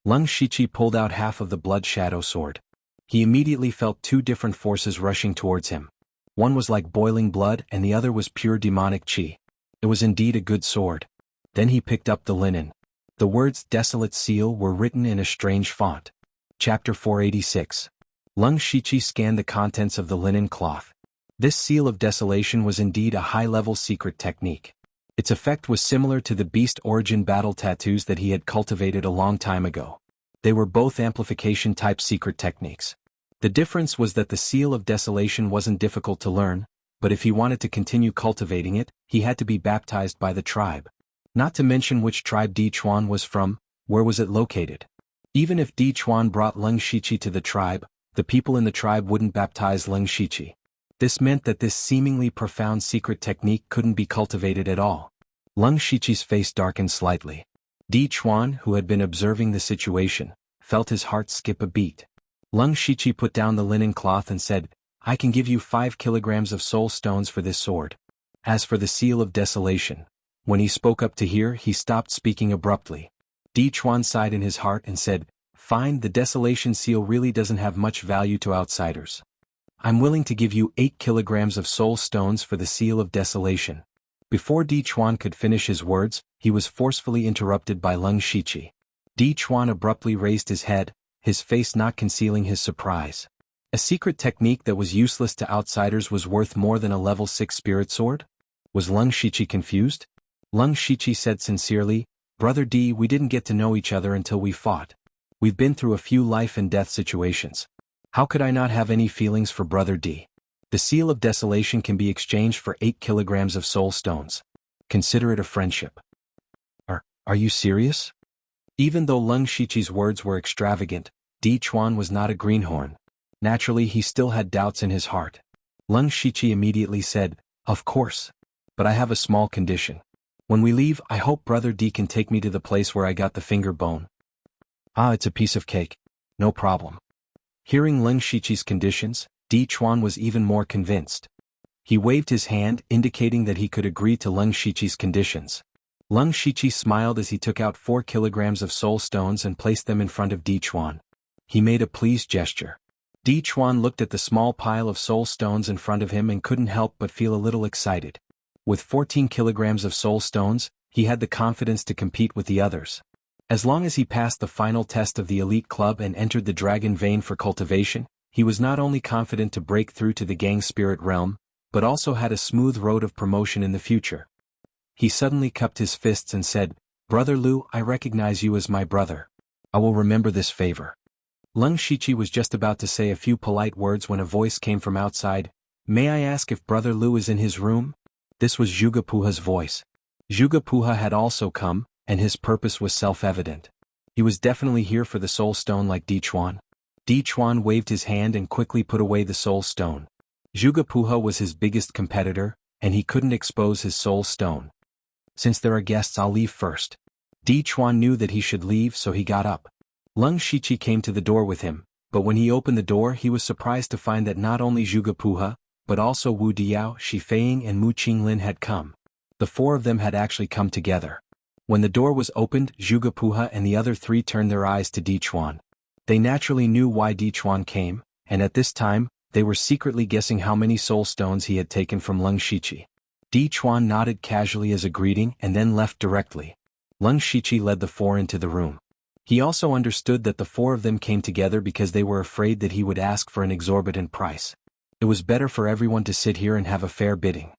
Leng Shichi pulled out half of the Blood Shadow Sword. He immediately felt 2 different forces rushing towards him. One was like boiling blood and the other was pure demonic chi. It was indeed a good sword. Then he picked up the linen. The words "Desolate Seal" were written in a strange font. Chapter 486. Leng Shichi scanned the contents of the linen cloth. This seal of desolation was indeed a high-level secret technique. Its effect was similar to the beast origin battle tattoos that he had cultivated a long time ago. They were both amplification-type secret techniques. The difference was that the seal of desolation wasn't difficult to learn, but if he wanted to continue cultivating it, he had to be baptized by the tribe. Not to mention which tribe Di Chuan was from, where was it located. Even if Di Chuan brought Leng Shichi to the tribe, the people in the tribe wouldn't baptize Leng Shichi. This meant that this seemingly profound secret technique couldn't be cultivated at all. Leng Shiqi's face darkened slightly. Di Chuan, who had been observing the situation, felt his heart skip a beat. Leng Shiqi put down the linen cloth and said, "I can give you 5 kilograms of soul stones for this sword." As for the seal of desolation, when he spoke up to here, he stopped speaking abruptly. Di Chuan sighed in his heart and said, "Fine, the desolation seal really doesn't have much value to outsiders. I'm willing to give you 8 kilograms of soul stones for the seal of desolation." Before Di Chuan could finish his words, he was forcefully interrupted by Leng Shiqi. Di Chuan abruptly raised his head, his face not concealing his surprise. A secret technique that was useless to outsiders was worth more than a level 6 spirit sword? Was Leng Shiqi confused? Leng Shiqi said sincerely, "Brother Di, we didn't get to know each other until we fought. We've been through a few life and death situations. How could I not have any feelings for Brother Di? The seal of desolation can be exchanged for 8 kilograms of soul stones. Consider it a friendship." Are you serious? Even though Leng Shiqi's words were extravagant, Di Chuan was not a greenhorn. Naturally, he still had doubts in his heart. Leng Shiqi immediately said, "Of course. But I have a small condition. When we leave, I hope Brother Di can take me to the place where I got the finger bone." "Ah, it's a piece of cake. No problem." Hearing Leng Shiqi's conditions, Di Chuan was even more convinced. He waved his hand, indicating that he could agree to Leng Shiqi's conditions. Leng Shiqi smiled as he took out 4 kilograms of soul stones and placed them in front of Di Chuan. He made a pleased gesture. Di Chuan looked at the small pile of soul stones in front of him and couldn't help but feel a little excited. With 14 kilograms of soul stones, he had the confidence to compete with the others. As long as he passed the final test of the elite club and entered the dragon vein for cultivation, he was not only confident to break through to the gang spirit realm, but also had a smooth road of promotion in the future. He suddenly cupped his fists and said, "Brother Lu, I recognize you as my brother. I will remember this favor." Leng Shiqi was just about to say a few polite words when a voice came from outside. "May I ask if Brother Lu is in his room?" This was Zhuge Puha's voice. Zhuge Puha had also come, and his purpose was self-evident. He was definitely here for the soul stone like Di Chuan. Di Chuan waved his hand and quickly put away the soul stone. Zhuge Puha was his biggest competitor, and he couldn't expose his soul stone. "Since there are guests, I'll leave first." Di Chuan knew that he should leave, so he got up. Leng Shiqi came to the door with him, but when he opened the door he was surprised to find that not only Zhuge Puha, but also Wu Diao, Shi Feiying and Mu Qinglin had come. The 4 of them had actually come together. When the door was opened, Zhuge Puha and the other 3 turned their eyes to Di Chuan. They naturally knew why Di Chuan came, and at this time, they were secretly guessing how many soul stones he had taken from Leng Shiqi. Di Chuan nodded casually as a greeting and then left directly. Leng Shiqi led the 4 into the room. He also understood that the 4 of them came together because they were afraid that he would ask for an exorbitant price. It was better for everyone to sit here and have a fair bidding.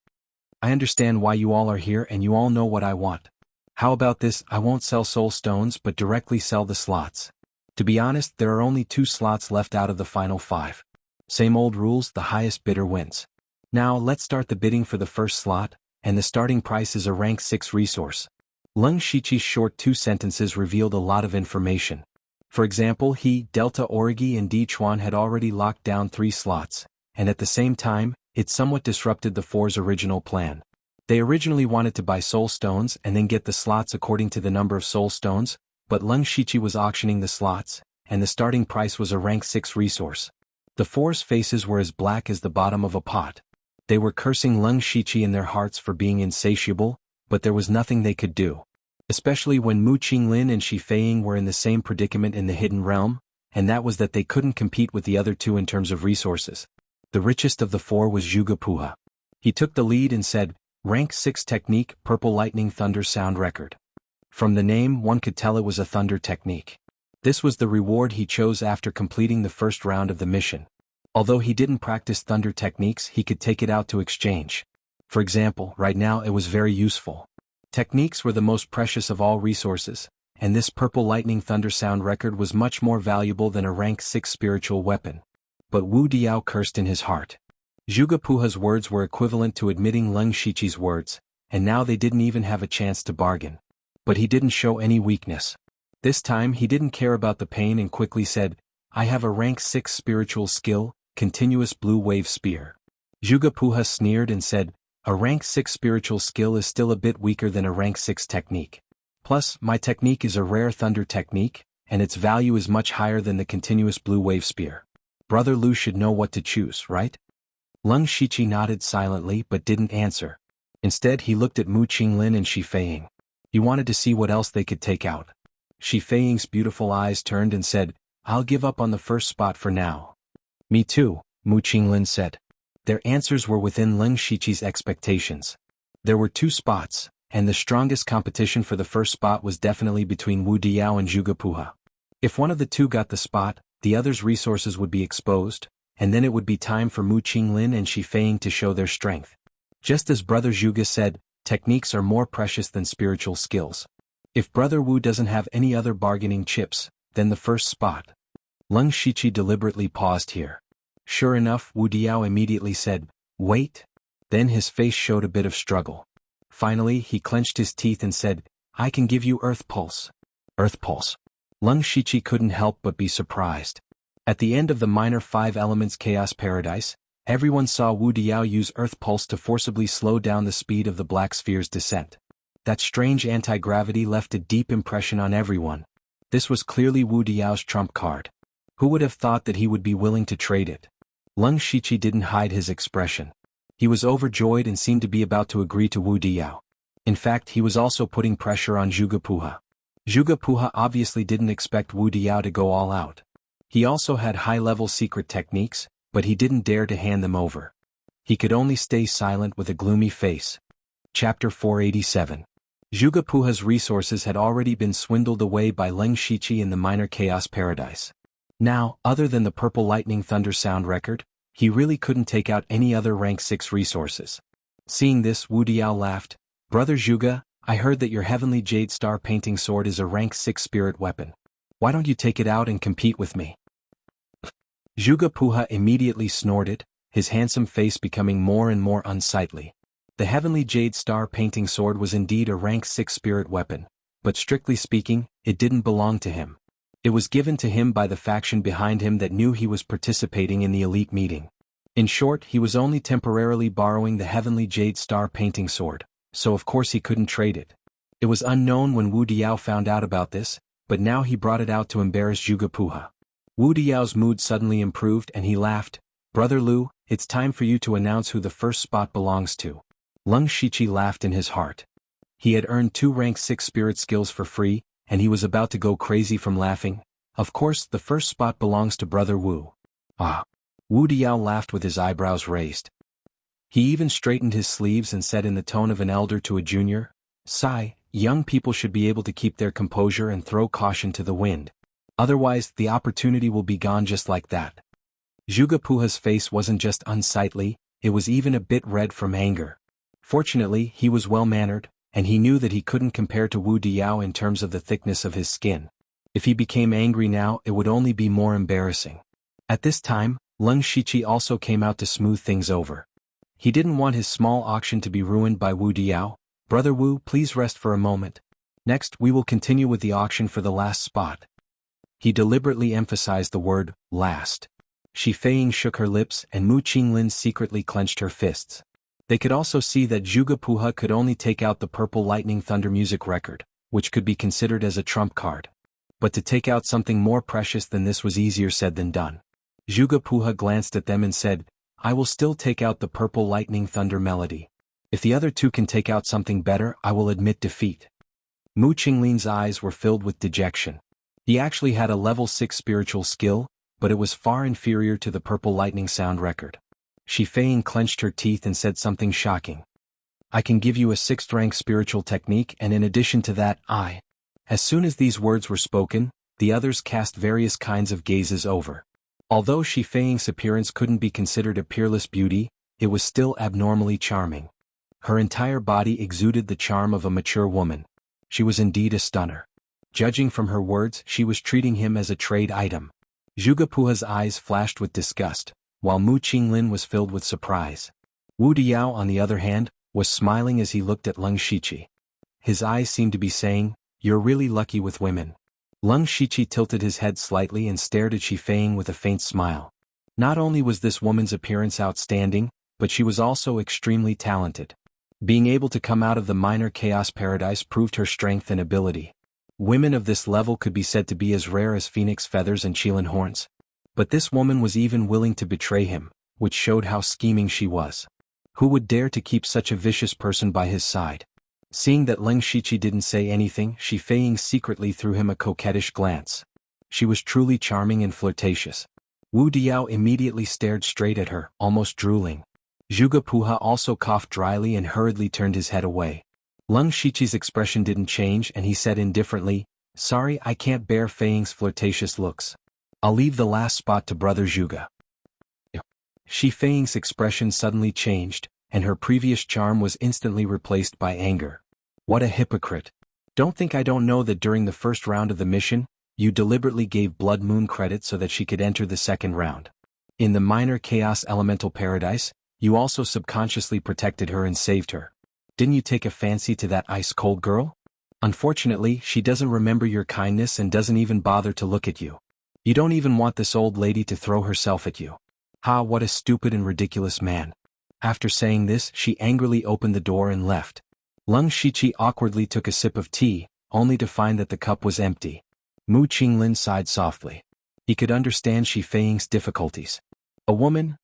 "I understand why you all are here and you all know what I want. How about this? I won't sell soul stones but directly sell the slots. To be honest, there are only 2 slots left out of the final 5. Same old rules, the highest bidder wins. Now let's start the bidding for the first slot, and the starting price is a rank 6 resource." Leng Shiqi's short 2 sentences revealed a lot of information. For example, he, Delta Origi and Di Chuan had already locked down 3 slots, and at the same time, it somewhat disrupted the 4's original plan. They originally wanted to buy soul stones and then get the slots according to the number of soul stones, but Leng Shiqi was auctioning the slots, and the starting price was a rank 6 resource. The 4's faces were as black as the bottom of a pot. They were cursing Leng Shiqi in their hearts for being insatiable, but there was nothing they could do. Especially when Mu Qinglin and Shi Feiying were in the same predicament in the hidden realm, and that was that they couldn't compete with the other 2 in terms of resources. The richest of the 4 was Zhuge Puha. He took the lead and said, "Rank 6 technique, Purple Lightning Thunder Sound Record." From the name, one could tell it was a thunder technique. This was the reward he chose after completing the first round of the mission. Although he didn't practice thunder techniques, he could take it out to exchange. For example, right now it was very useful. Techniques were the most precious of all resources, and this Purple Lightning Thunder Sound Record was much more valuable than a rank 6 spiritual weapon. But Wu Diao cursed in his heart. Zhuge Puha's words were equivalent to admitting Leng Shiqi's words, and now they didn't even have a chance to bargain. But he didn't show any weakness. This time he didn't care about the pain and quickly said, "I have a rank 6 spiritual skill, Continuous Blue Wave Spear." Zhuge Puha sneered and said, A rank 6 spiritual skill is still a bit weaker than a rank 6 technique. Plus, my technique is a rare thunder technique, and its value is much higher than the continuous blue wave spear. Brother Lu should know what to choose, right? Leng Shiqi nodded silently but didn't answer. Instead he looked at Mu Qinglin and Shi Feiying. He wanted to see what else they could take out. Shi Feiying's beautiful eyes turned and said, "I'll give up on the first spot for now." "Me too," Mu Qinglin said. Their answers were within Leng Shiqi's expectations. There were 2 spots, and the strongest competition for the first spot was definitely between Wu Diao and Zhuge Puha. If one of the 2 got the spot, the other's resources would be exposed, and then it would be time for Mu Qinglin and Shi Feiying to show their strength. Just as Brother Zhuge said, techniques are more precious than spiritual skills. If Brother Wu doesn't have any other bargaining chips, then the first spot. Leng Shiqi deliberately paused here. Sure enough, Wu Diao immediately said, "Wait." Then his face showed a bit of struggle. Finally, he clenched his teeth and said, "I can give you Earth Pulse." Earth Pulse. Leng Shiqi couldn't help but be surprised. At the end of the minor 5 elements Chaos Paradise, everyone saw Wu Diao use Earth Pulse to forcibly slow down the speed of the Black Sphere's descent. That strange anti-gravity left a deep impression on everyone. This was clearly Wu Diao's trump card. Who would have thought that he would be willing to trade it? Leng Shiqi didn't hide his expression. He was overjoyed and seemed to be about to agree to Wu Diao. In fact, he was also putting pressure on Zhuge Puha. Zhuge Puha obviously didn't expect Wu Diao to go all out. He also had high-level secret techniques, but he didn't dare to hand them over. He could only stay silent with a gloomy face. Chapter 487. Zhuge Puha's resources had already been swindled away by Leng Shiqi in the minor Chaos Paradise. Now, other than the Purple Lightning Thunder sound record, he really couldn't take out any other rank 6 resources. Seeing this, Wu Diao laughed. "Brother Zhuge, I heard that your Heavenly Jade Star painting sword is a rank 6 spirit weapon. Why don't you take it out and compete with me?" Zhuge Puha immediately snorted, his handsome face becoming more and more unsightly. The Heavenly Jade Star painting sword was indeed a rank 6 spirit weapon, but strictly speaking, it didn't belong to him. It was given to him by the faction behind him that knew he was participating in the elite meeting. In short, he was only temporarily borrowing the Heavenly Jade Star painting sword, so of course he couldn't trade it. It was unknown when Wu Diao found out about this, but now he brought it out to embarrass Zhuge Puha. Wu Diao's mood suddenly improved and he laughed. "Brother Lu, it's time for you to announce who the first spot belongs to." Leng Shiqi laughed in his heart. He had earned 2 rank 6 spirit skills for free, and he was about to go crazy from laughing. Of course, the first spot belongs to Brother Wu. Ah. Wu Diao laughed with his eyebrows raised. He even straightened his sleeves and said in the tone of an elder to a junior, "Sigh, young people should be able to keep their composure and throw caution to the wind. Otherwise, the opportunity will be gone just like that." Zhuge Puha's face wasn't just unsightly, it was even a bit red from anger. Fortunately, he was well-mannered, and he knew that he couldn't compare to Wu Diao in terms of the thickness of his skin. If he became angry now, it would only be more embarrassing. At this time, Leng Shiqi also came out to smooth things over. He didn't want his small auction to be ruined by Wu Diao. "Brother Wu, please rest for a moment. Next, we will continue with the auction for the last spot." He deliberately emphasized the word, last. Shi Feiying shook her lips and Mu Qinglin secretly clenched her fists. They could also see that Zhuge Puha could only take out the Purple Lightning Thunder music record, which could be considered as a trump card. But to take out something more precious than this was easier said than done. Zhuge Puha glanced at them and said, "I will still take out the Purple Lightning Thunder melody. If the other 2 can take out something better, I will admit defeat." Mu Qinglin's eyes were filled with dejection. He actually had a level 6 spiritual skill, but it was far inferior to the Purple Lightning sound record. Shi Feiying clenched her teeth and said something shocking. "I can give you a 6th rank spiritual technique, and in addition to that, I..." As soon as these words were spoken, the others cast various kinds of gazes over. Although Shi Feiying's appearance couldn't be considered a peerless beauty, it was still abnormally charming. Her entire body exuded the charm of a mature woman. She was indeed a stunner. Judging from her words, she was treating him as a trade item. Zhuge Puha's eyes flashed with disgust, while Mu Qinglin was filled with surprise. Wu Diao, on the other hand, was smiling as he looked at Leng Shiqi. His eyes seemed to be saying, "You're really lucky with women." Leng Shiqi tilted his head slightly and stared at Shi Feiying with a faint smile. Not only was this woman's appearance outstanding, but she was also extremely talented. Being able to come out of the minor chaos paradise proved her strength and ability. Women of this level could be said to be as rare as phoenix feathers and qilin horns. But this woman was even willing to betray him, which showed how scheming she was. Who would dare to keep such a vicious person by his side? Seeing that Leng Shiqi didn't say anything, Shi Feiying secretly threw him a coquettish glance. She was truly charming and flirtatious. Wu Diao immediately stared straight at her, almost drooling. Zhuge Puha also coughed dryly and hurriedly turned his head away. Leng Shiqi's expression didn't change and he said indifferently, "Sorry, I can't bear Feiying's flirtatious looks. I'll leave the last spot to Brother Zhuge." Shi Feiying's expression suddenly changed, and her previous charm was instantly replaced by anger. What a hypocrite. Don't think I don't know that during the first round of the mission, you deliberately gave Blood Moon credit so that she could enter the second round. In the minor chaos elemental paradise, you also subconsciously protected her and saved her. Didn't you take a fancy to that ice-cold girl? Unfortunately, she doesn't remember your kindness and doesn't even bother to look at you. You don't even want this old lady to throw herself at you. Ha, what a stupid and ridiculous man. After saying this, she angrily opened the door and left. Leng Shiqi awkwardly took a sip of tea, only to find that the cup was empty. Mu Qinglin sighed softly. He could understand Shi Feiying's difficulties. A woman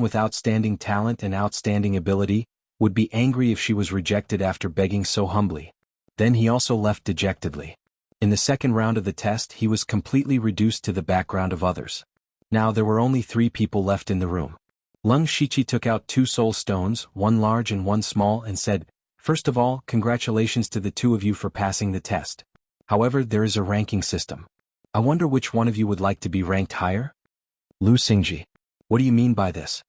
with outstanding talent and outstanding ability, would be angry if she was rejected after begging so humbly. Then he also left dejectedly. In the second round of the test he was completely reduced to the background of others. Now there were only 3 people left in the room. Leng Shiqi took out 2 soul stones, one large and one small, and said, "First of all, congratulations to the 2 of you for passing the test. However, there is a ranking system. I wonder which one of you would like to be ranked higher?" Lu Xingji. What do you mean by this?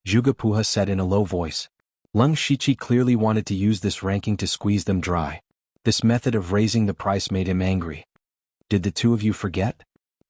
Zhuge Puha said in a low voice. Leng Shiqi clearly wanted to use this ranking to squeeze them dry. This method of raising the price made him angry. Did the 2 of you forget?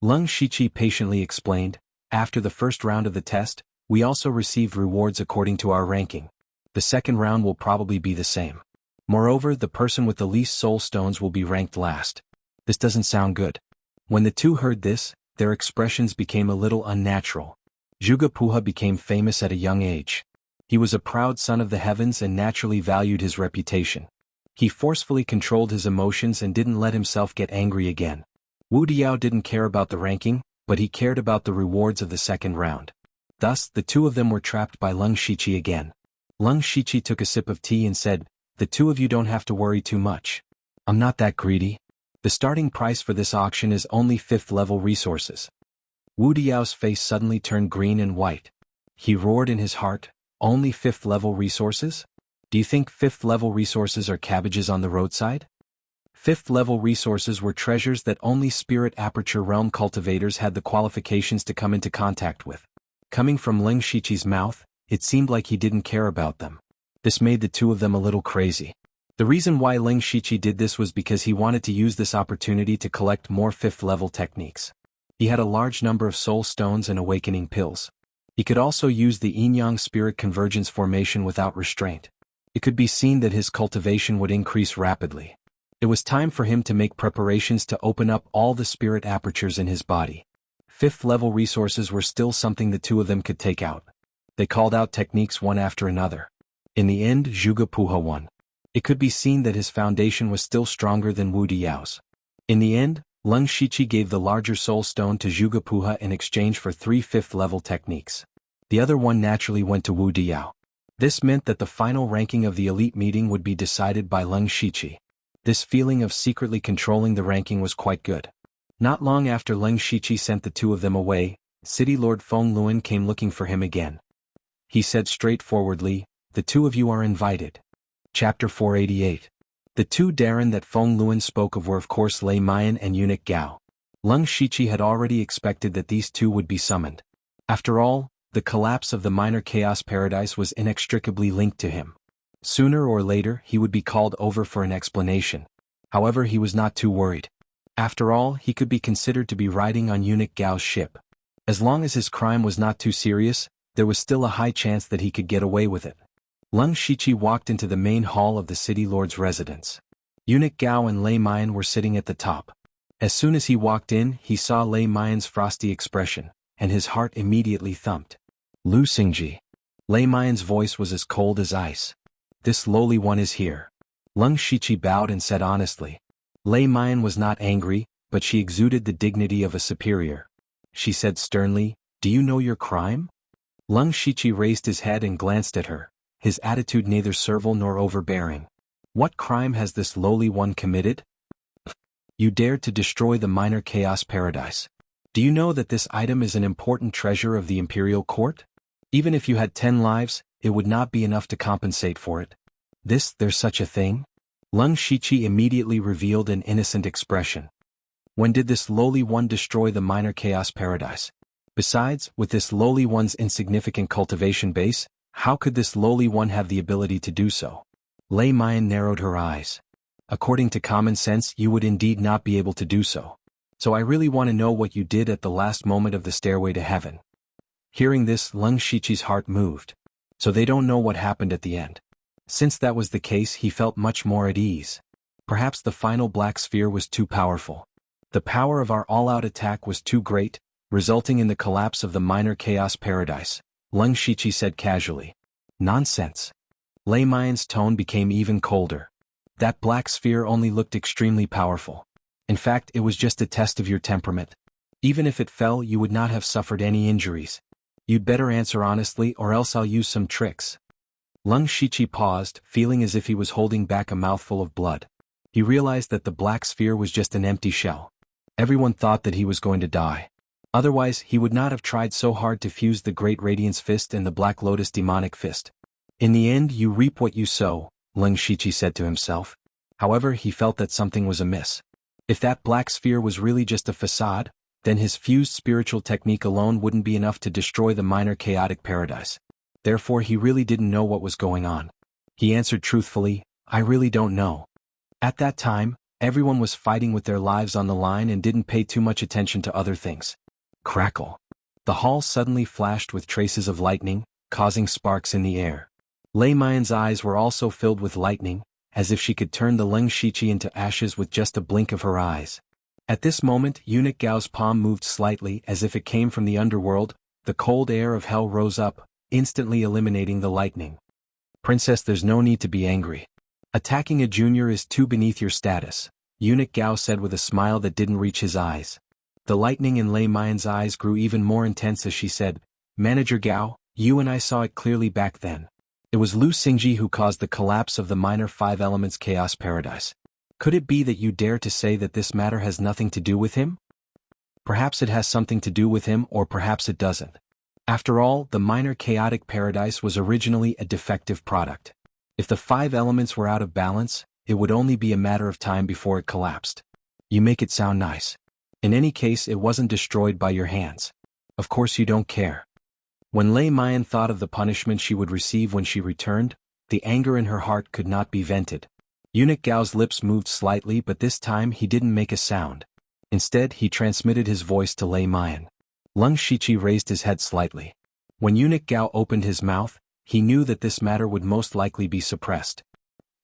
Leng Shiqi patiently explained, after the first round of the test, we also received rewards according to our ranking. The second round will probably be the same. Moreover, the person with the least soul stones will be ranked last. This doesn't sound good. When the 2 heard this, their expressions became a little unnatural. Zhuge Puha became famous at a young age. He was a proud son of the heavens and naturally valued his reputation. He forcefully controlled his emotions and didn't let himself get angry again. Wu Diao didn't care about the ranking, but he cared about the rewards of the second round. Thus, the 2 of them were trapped by Leng Shiqi again. Leng Shiqi took a sip of tea and said, "The 2 of you don't have to worry too much. I'm not that greedy. The starting price for this auction is only 5th level resources." Wu Diao's face suddenly turned green and white. He roared in his heart, "Only 5th level resources? Do you think 5th level resources are cabbages on the roadside?" 5th level resources were treasures that only Spirit Aperture Realm cultivators had the qualifications to come into contact with. Coming from Leng Shiqi's mouth, it seemed like he didn't care about them. This made the 2 of them a little crazy. The reason why Leng Shiqi did this was because he wanted to use this opportunity to collect more 5th level techniques. He had a large number of soul stones and awakening pills. He could also use the yin-yang spirit convergence formation without restraint. It could be seen that his cultivation would increase rapidly. It was time for him to make preparations to open up all the spirit apertures in his body. 5th level resources were still something the 2 of them could take out. They called out techniques one after another. In the end, Zhuge Puha won. It could be seen that his foundation was still stronger than Wu Diao's. In the end, Leng Shiqi gave the larger soul stone to Zhuge Puha in exchange for 3 5th level techniques. The other one naturally went to Wu Diao. This meant that the final ranking of the elite meeting would be decided by Leng Shiqi. This feeling of secretly controlling the ranking was quite good. Not long after Leng Shiqi sent the 2 of them away, City Lord Feng Luan came looking for him again. He said straightforwardly, "The 2 of you are invited." Chapter 488. The 2 Darren that Feng Luan spoke of were of course Lei Mayan and Eunuch Gao. Leng Shiqi had already expected that these 2 would be summoned. After all, the collapse of the minor chaos paradise was inextricably linked to him. Sooner or later he would be called over for an explanation. However, he was not too worried. After all, he could be considered to be riding on Eunuch Gao's ship. As long as his crime was not too serious, there was still a high chance that he could get away with it. Leng Shiqi walked into the main hall of the city lord's residence. Eunuch Gao and Lei Mayan were sitting at the top. As soon as he walked in, he saw Lei Mayan's frosty expression, and his heart immediately thumped. Lu Xingji. Lei Mian's voice was as cold as ice. This lowly one is here. Leng Shiqi bowed and said honestly. Lei Mian was not angry, but she exuded the dignity of a superior. She said sternly, "Do you know your crime?" Leng Shiqi raised his head and glanced at her, his attitude neither servile nor overbearing. "What crime has this lowly one committed?" "You dared to destroy the minor chaos paradise. Do you know that this item is an important treasure of the imperial court? Even if you had 10 lives, it would not be enough to compensate for it. There's such a thing?" Leng Shiqi immediately revealed an innocent expression. "When did this lowly one destroy the minor chaos paradise? Besides, with this lowly one's insignificant cultivation base, how could this lowly one have the ability to do so?" Lei Mian narrowed her eyes. "According to common sense, you would indeed not be able to do so. So I really want to know what you did at the last moment of the stairway to heaven." Hearing this, Leng Shiqi's heart moved. So they don't know what happened at the end. Since that was the case, he felt much more at ease. Perhaps the final black sphere was too powerful. The power of our all-out attack was too great, resulting in the collapse of the minor chaos paradise, Leng Shiqi said casually. "Nonsense." Lei Mian's tone became even colder. "That black sphere only looked extremely powerful. In fact, it was just a test of your temperament. Even if it fell, you would not have suffered any injuries. You'd better answer honestly, or else I'll use some tricks." Leng Shiqi paused, feeling as if he was holding back a mouthful of blood. He realized that the black sphere was just an empty shell. Everyone thought that he was going to die. Otherwise, he would not have tried so hard to fuse the Great Radiance Fist and the Black Lotus Demonic Fist. "In the end, you reap what you sow," Leng Shiqi said to himself. However, he felt that something was amiss. If that black sphere was really just a facade, then his fused spiritual technique alone wouldn't be enough to destroy the minor chaotic paradise. Therefore, he really didn't know what was going on. He answered truthfully, "I really don't know." At that time, everyone was fighting with their lives on the line and didn't pay too much attention to other things. Crackle. The hall suddenly flashed with traces of lightning, causing sparks in the air. Lei Mian's eyes were also filled with lightning, as if she could turn the Leng Shiqi into ashes with just a blink of her eyes. At this moment, Eunuch Gao's palm moved slightly as if it came from the underworld. The cold air of hell rose up, instantly eliminating the lightning. "Princess, there's no need to be angry. Attacking a junior is too beneath your status," Eunuch Gao said with a smile that didn't reach his eyes. The lightning in Lei Mian's eyes grew even more intense as she said, "Manager Gao, you and I saw it clearly back then. It was Lu Xingji who caused the collapse of the minor 5 elements chaos paradise. Could it be that you dare to say that this matter has nothing to do with him? Perhaps it has something to do with him, or perhaps it doesn't. After all, the minor chaotic paradise was originally a defective product. If the 5 elements were out of balance, it would only be a matter of time before it collapsed. You make it sound nice. In any case, it wasn't destroyed by your hands. Of course you don't care." When Lei Mian thought of the punishment she would receive when she returned, the anger in her heart could not be vented. Eunuch Gao's lips moved slightly, but this time he didn't make a sound. Instead, he transmitted his voice to Lei Mian. Leng Shiqi raised his head slightly. When Eunuch Gao opened his mouth, he knew that this matter would most likely be suppressed.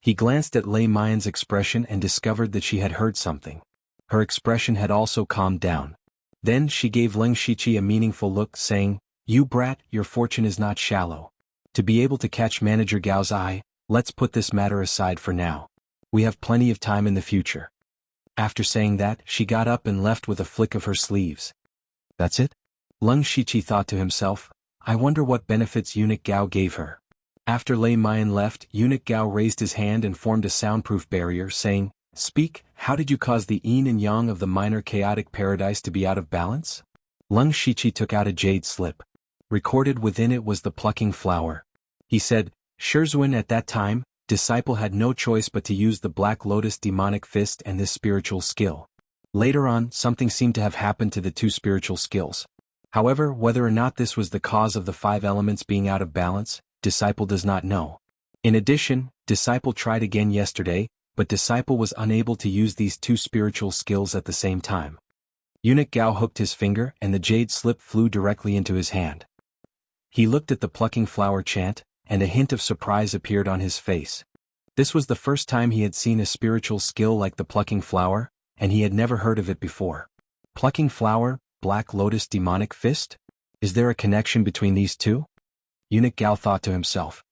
He glanced at Lei Mian's expression and discovered that she had heard something. Her expression had also calmed down. Then she gave Leng Shiqi a meaningful look, saying, "You brat, your fortune is not shallow. To be able to catch Manager Gao's eye, let's put this matter aside for now. We have plenty of time in the future." After saying that, she got up and left with a flick of her sleeves. "That's it?" Leng Shiqi thought to himself, "I wonder what benefits Eunuch Gao gave her." After Lei Mian left, Eunuch Gao raised his hand and formed a soundproof barrier, saying, "Speak, how did you cause the yin and yang of the minor chaotic paradise to be out of balance?" Leng Shiqi took out a jade slip. Recorded within it was the plucking flower. He said, "Xuanhuan, at that time, disciple had no choice but to use the Black Lotus demonic fist and this spiritual skill. Later on, something seemed to have happened to the 2 spiritual skills. However, whether or not this was the cause of the 5 elements being out of balance, disciple does not know. In addition, disciple tried again yesterday, but disciple was unable to use these 2 spiritual skills at the same time." Eunuch Gao hooked his finger and the jade slip flew directly into his hand. He looked at the plucking flower chant, and a hint of surprise appeared on his face. This was the first time he had seen a spiritual skill like the plucking flower, and he had never heard of it before. Plucking flower, Black Lotus demonic fist? Is there a connection between these 2? Eunuch Gao thought to himself.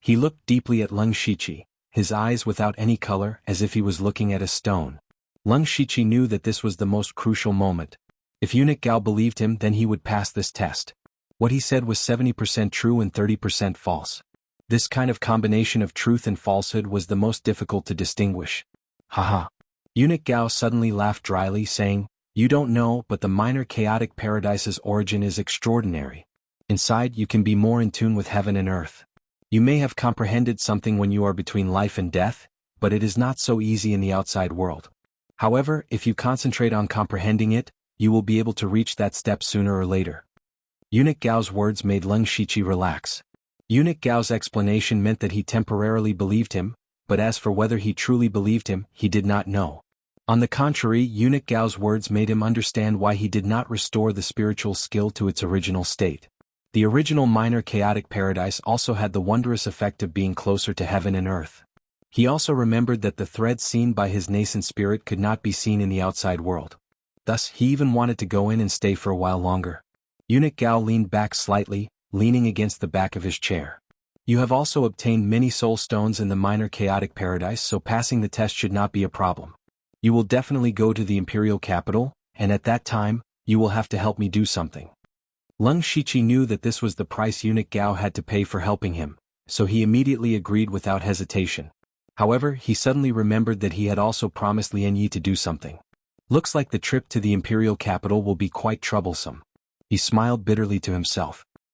He looked deeply at Leng Shiqi, his eyes without any color as if he was looking at a stone. Leng Shiqi knew that this was the most crucial moment. If Eunuch Gao believed him, then he would pass this test. What he said was 70% true and 30% false. This kind of combination of truth and falsehood was the most difficult to distinguish. Haha. Eunuch Gao suddenly laughed dryly, saying, "You don't know, but the minor chaotic paradise's origin is extraordinary. Inside you can be more in tune with heaven and earth. You may have comprehended something when you are between life and death, but it is not so easy in the outside world. However, if you concentrate on comprehending it, you will be able to reach that step sooner or later." Eunuch Gao's words made Leng Shiqi relax. Eunuch Gao's explanation meant that he temporarily believed him, but as for whether he truly believed him, he did not know. On the contrary, Eunuch Gao's words made him understand why he did not restore the spiritual skill to its original state. The original minor chaotic paradise also had the wondrous effect of being closer to heaven and earth. He also remembered that the thread seen by his nascent spirit could not be seen in the outside world. Thus, he even wanted to go in and stay for a while longer. Eunuch Gao leaned back slightly, leaning against the back of his chair. You have also obtained many soul stones in the minor chaotic paradise, so passing the test should not be a problem. You will definitely go to the imperial capital, and at that time, you will have to help me do something. Leng Shiqi knew that this was the price Eunuch Gao had to pay for helping him, so he immediately agreed without hesitation. However, he suddenly remembered that he had also promised Lian Yi to do something. Looks like the trip to the imperial capital will be quite troublesome. He smiled bitterly to himself.